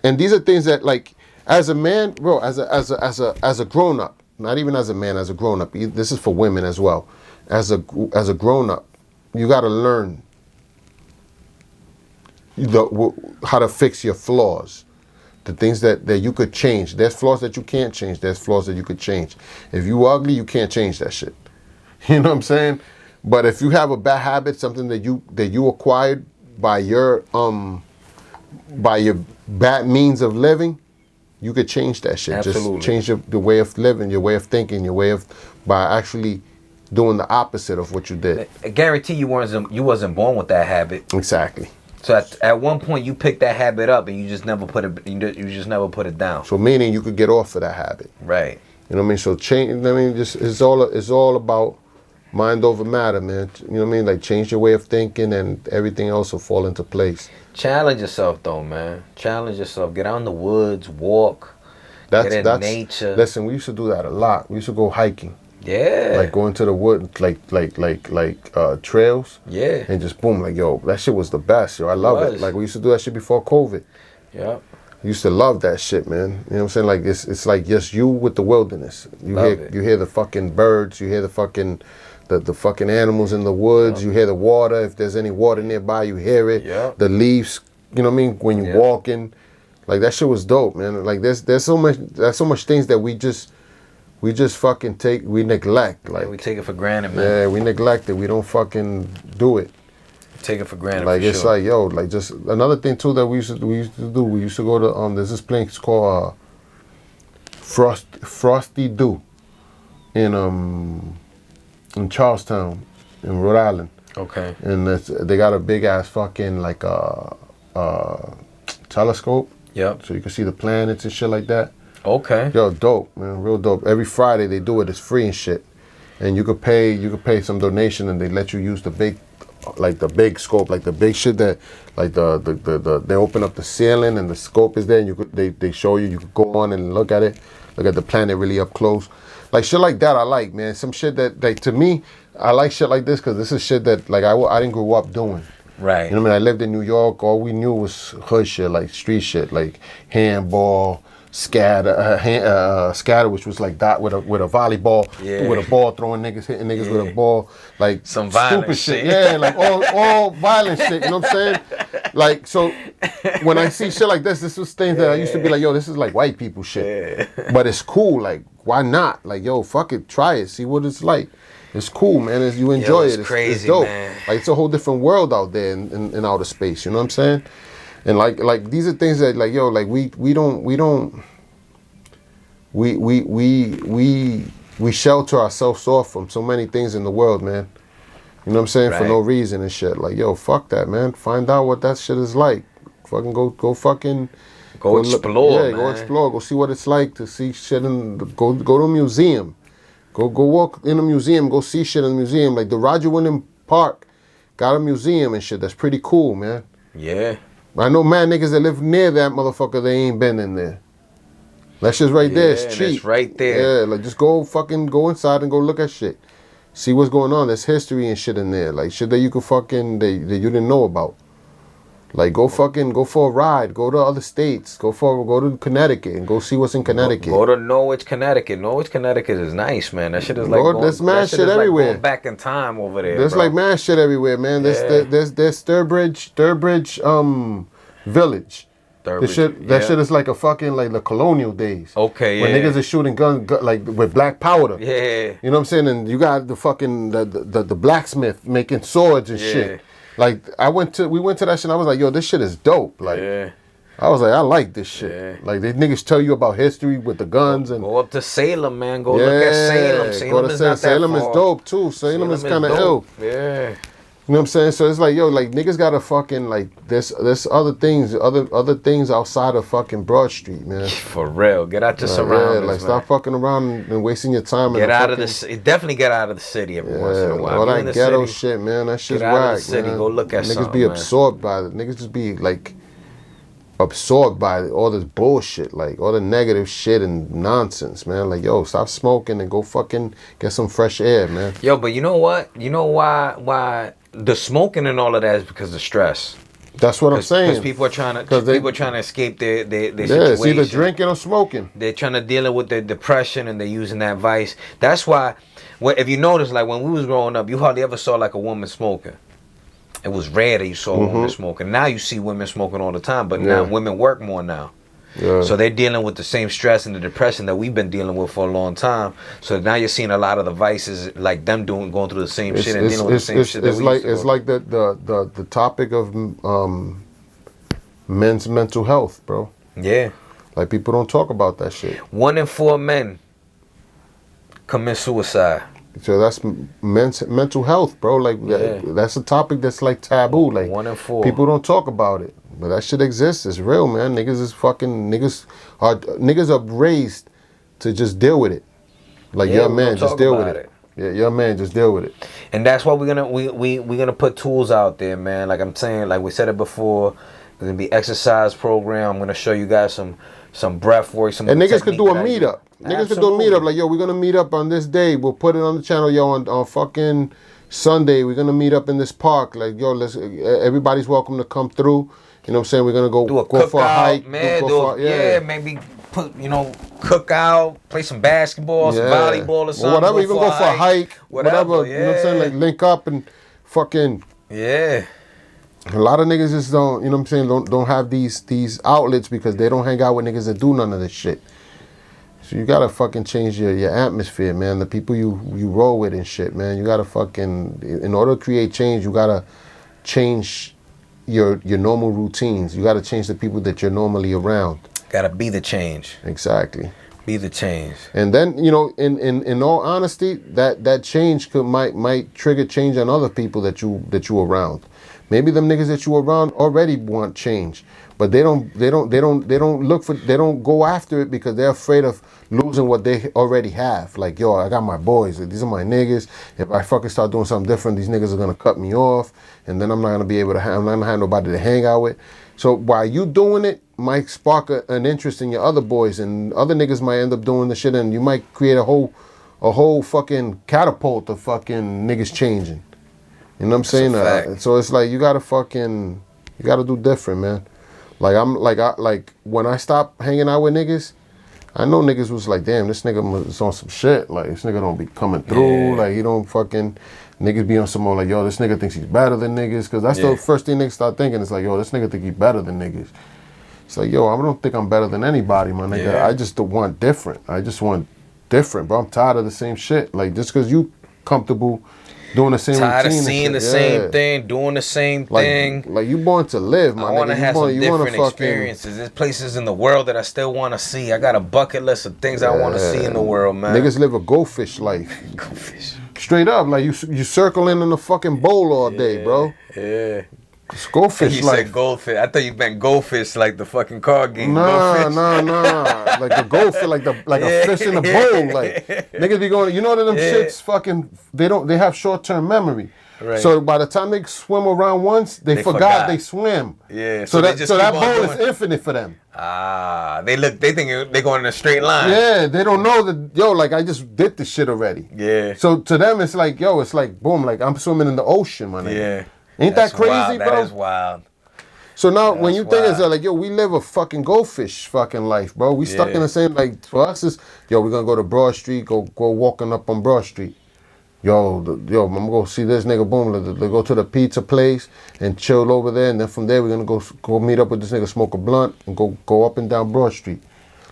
And these are things that like as a man, bro, as a grown up, not even as a man, as a grown up. This is for women as well. As a grown up, you gotta learn how to fix your flaws. The things that you could change. There's flaws that you can't change. There's flaws that you could change. If you ugly, you can't change that shit. You know what I'm saying? But if you have a bad habit, something that you acquired by your bad means of living, you could change that shit. Absolutely. Just change the way of living, your way of thinking, by actually doing the opposite of what you did. I guarantee you wasn't born with that habit. Exactly. So at one point you picked that habit up and you just never put it down. So meaning you could get off of that habit. Right. You know what I mean? So change. I mean, just it's all about Mind over matter, man. You know what I mean? Like change your way of thinking, and everything else will fall into place. Challenge yourself, though, man. Challenge yourself. Get out in the woods, walk. Get in nature. Listen, we used to do that a lot. We used to go hiking. Yeah. Like going to the wood, trails. Yeah. And just boom, like yo, that shit was the best, yo. I love it. Like we used to do that shit before COVID. Yep. I used to love that shit, man. You know what I'm saying? Like it's like just you with the wilderness. You hear the fucking birds. You hear the fucking the fucking animals in the woods. Yep. You hear the water. If there's any water nearby, you hear it. Yep. The leaves. You know what I mean? When you walking, like that shit was dope, man. Like there's so much things that we just fucking we neglect. Like we take it for granted, man. Yeah, we neglect it. We don't fucking do it. Take it for granted. Like for it's sure. like yo, like just another thing too that we used to do. We used to go to there's this place called Frosty Dew in Charlestown in Rhode Island. Okay. And they got a big ass fucking like telescope. Yep. So you can see the planets and shit like that. Okay. Yo, dope, man, real dope. Every Friday they do it. It's free and shit. And you could pay some donation, and they let you use the big scope, like the big shit that, like they open up the ceiling and the scope is there, and they show you. You could go on and look at it, look at the planet really up close, like shit like that. I like, man, some shit that like to me, I like shit like this because this is shit that like I didn't grow up doing. Right. You know what I mean? I lived in New York. All we knew was hood shit, like street shit, like handball. Scatter, which was like that with a volleyball, with a ball, throwing niggas, hitting niggas with a ball, like some violent stupid shit. Yeah, like all violent shit. You know what I'm saying? Like so, when I see shit like this was things that I used to be like, yo, this is like white people shit. Yeah. But it's cool. Like, why not? Like, yo, fuck it, try it, see what it's like. It's cool, man. You enjoy it. It's crazy, it's dope. Man. Like it's a whole different world out there in outer space. You know what I'm saying? And like these are things that like yo, like we shelter ourselves off from so many things in the world, man. You know what I'm saying? Right. For no reason and shit. Like yo, fuck that, man. Find out what that shit is like. Fucking go explore. Man. Go explore. Go see what it's like to see shit go to a museum. Go walk in a museum. Go see shit in a museum. Like the Roger Wyndham Park got a museum and shit. That's pretty cool, man. Yeah. I know mad niggas that live near that motherfucker, they ain't been in there. That shit's right there. It's cheap. It's right there. Yeah, like just go inside and go look at shit. See what's going on. There's history and shit in there. Like shit that you could fucking, that you didn't know about. Like go for a ride. Go to other states. Go to Connecticut and go see what's in Connecticut. Go to Norwich, Connecticut. Norwich, Connecticcut is nice, man. That shit is like there's mad shit everywhere. Like going back in time over there. There's like mad shit everywhere, man. There's Sturbridge Village. That shit is like a fucking like the colonial days. Okay, when niggas are shooting guns like with black powder. Yeah. You know what I'm saying? And you got the fucking the blacksmith making swords and shit. Like we went to that shit and I was like, yo, this shit is dope. Like I was like, I like this shit. Yeah. Like these niggas tell you about history with the guns and go up to Salem, man. Go look at Salem. Salem is not Salem that is far. Dope too. Salem is kind of ill. Yeah. You know what I'm saying? So it's like, yo, like niggas gotta fucking like there's other things outside of fucking Broad Street, man. For real, get out your surroundings. Yeah, like stop fucking around and wasting your time. Get out of the definitely get out of the city every once in a while. All that ghetto shit, man. That shit's whack. Get out of the city. Man. Go look at niggas be absorbed by it. Niggas just be like absorbed by all this bullshit, like all the negative shit and nonsense, man. Like, yo, stop smoking and go fucking get some fresh air, man. Yo, but you know what? You know why the smoking and all of that is because of stress. That's what I'm saying. Because people are trying to escape their situation. It's either drinking or smoking. They're trying to deal with their depression and they're using that vice. That's why, if you notice, like when we was growing up, you hardly ever saw like a woman smoking. It was rare that you saw a woman smoking. Now you see women smoking all the time, but now women work more now. Yeah. So they're dealing with the same stress and the depression that we've been dealing with for a long time. So now you're seeing a lot of the vices, like them going through the same shit and dealing with the same shit that we used to. It's like the topic of men's mental health, bro. Yeah. Like people don't talk about that shit. 1 in 4 men commit suicide. So that's mental health, bro. Like that's a topic that's like taboo. Like 1 in 4. People don't talk about it. But that shit exists. It's real, man. Niggas are raised to just deal with it. Like, yeah, man, just deal with it. Yeah, your man, just deal with it. And that's why we're gonna put tools out there, man. Like I'm saying, like we said it before, there's gonna be exercise program. I'm gonna show you guys some breath work, some. And niggas could do a meetup. Niggas could do a meetup. Like, yo, we're gonna meet up on this day. We'll put it on the channel, yo, on fucking Sunday. We're gonna meet up in this park. Like, yo, everybody's welcome to come through. You know what I'm saying? We're gonna go for a hike. Man, maybe put, cook out, play some basketball, some volleyball or something. Or whatever, even go for a hike. Whatever. Yeah. You know what I'm saying? Like, link up and fucking. Yeah. A lot of niggas just don't, you know what I'm saying, don't have these outlets because they don't hang out with niggas that do none of this shit. So you gotta fucking change your atmosphere, man. The people you roll with and shit, man. You gotta fucking, in order to create change, you gotta change your normal routines. You gotta change the people that you're normally around. Gotta be the change. Exactly. Be the change. And then, in all honesty, that change might trigger change on other people that you around. Maybe them niggas that you around already want change, but they don't go after it because they're afraid of losing what they already have. Like, yo, I got my boys. These are my niggas. If I fucking start doing something different, these niggas are gonna cut me off, and then I'm not gonna be able to. I'm not gonna have nobody to hang out with. So while you doing it, might spark an interest in your other boys, and other niggas might end up doing the shit, and you might create a whole fucking catapult of fucking niggas changing. You know what I'm saying? So it's like you gotta do different, man. Like when I stopped hanging out with niggas, I know niggas was like, damn, this nigga was on some shit. Like, this nigga don't be coming through. Yeah. Like, he don't fucking, niggas be on some more like, yo, this nigga thinks he's better than niggas. Cause that's the first thing niggas start thinking. It's like, yo, this nigga think he's better than niggas. It's like, yo, I don't think I'm better than anybody, my nigga. Yeah. I just don't want different. I just want different, bro. I'm tired of the same shit. Like, just cause you comfortable doing the same tired routine of seeing the same thing, doing the same thing. Like you born to live, my nigga. I want to have some different experiences. There's places in the world that I still want to see. I got a bucket list of things I want to see in the world, man. Niggas live a goldfish life. Goldfish. Straight up, like you circling in the fucking bowl all day, bro. Yeah. It's goldfish life. You said goldfish. I thought you meant goldfish like the fucking card game. Nah. Like a goldfish, like a fish in a bowl. Like niggas be going, you know that them shits fucking, they have short-term memory. Right. So by the time they swim around once, they forgot they swim. Yeah. So that bowl is infinite for them. They think they're going in a straight line. Yeah, they don't know that, yo, like I just did this shit already. Yeah. So to them it's like, yo, it's like boom, like I'm swimming in the ocean, my nigga. Yeah. Ain't that crazy, wild. bro? That is wild. So now when you think it's like, yo, we live a fucking goldfish fucking life, bro. We stuck in the same, like, for us is, yo, we're gonna go to Broad Street, go walking up on Broad Street. Yo, I'm gonna go see this nigga, boom, let's go to the pizza place and chill over there, and then from there we're gonna go meet up with this nigga, smoke a blunt, and go up and down Broad Street.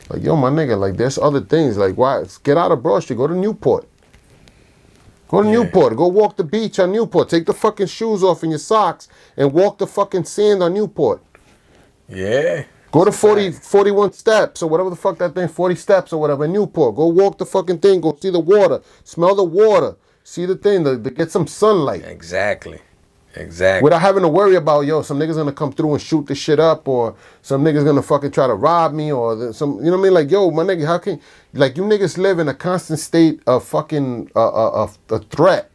Like, yo, my nigga, like, there's other things, like, why, get out of Broad Street, go to Newport. Go to Newport. Go walk the beach on Newport. Take the fucking shoes off and your socks and walk the fucking sand on Newport. Yeah. Go to 41 steps or whatever the fuck that thing, 40 steps or whatever in Newport. Go walk the fucking thing. Go see the water. Smell the water. See the thing. To get some sunlight. Exactly. Without having to worry about, yo, some niggas gonna come through and shoot this shit up, or some niggas gonna fucking try to rob me, or some, you know what I mean? Like, yo, my nigga, how can, like, you niggas live in a constant state of fucking a threat.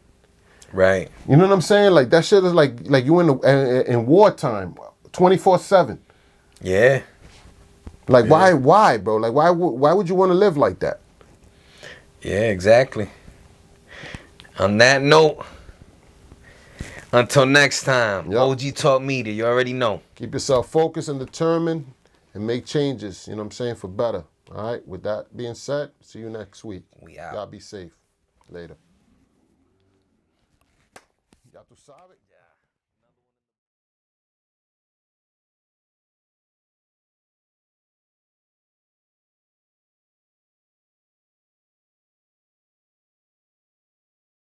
Right. You know what I'm saying? Like, that shit is like you in wartime, 24/7. Yeah. Like, why, bro? Like, why would you want to live like that? Yeah, exactly. On that note, until next time, OG Talk Media, you already know. Keep yourself focused and determined and make changes, you know what I'm saying, for better. All right, with that being said, see you next week. We out. Y'all be safe. Later. Ya tu sabes.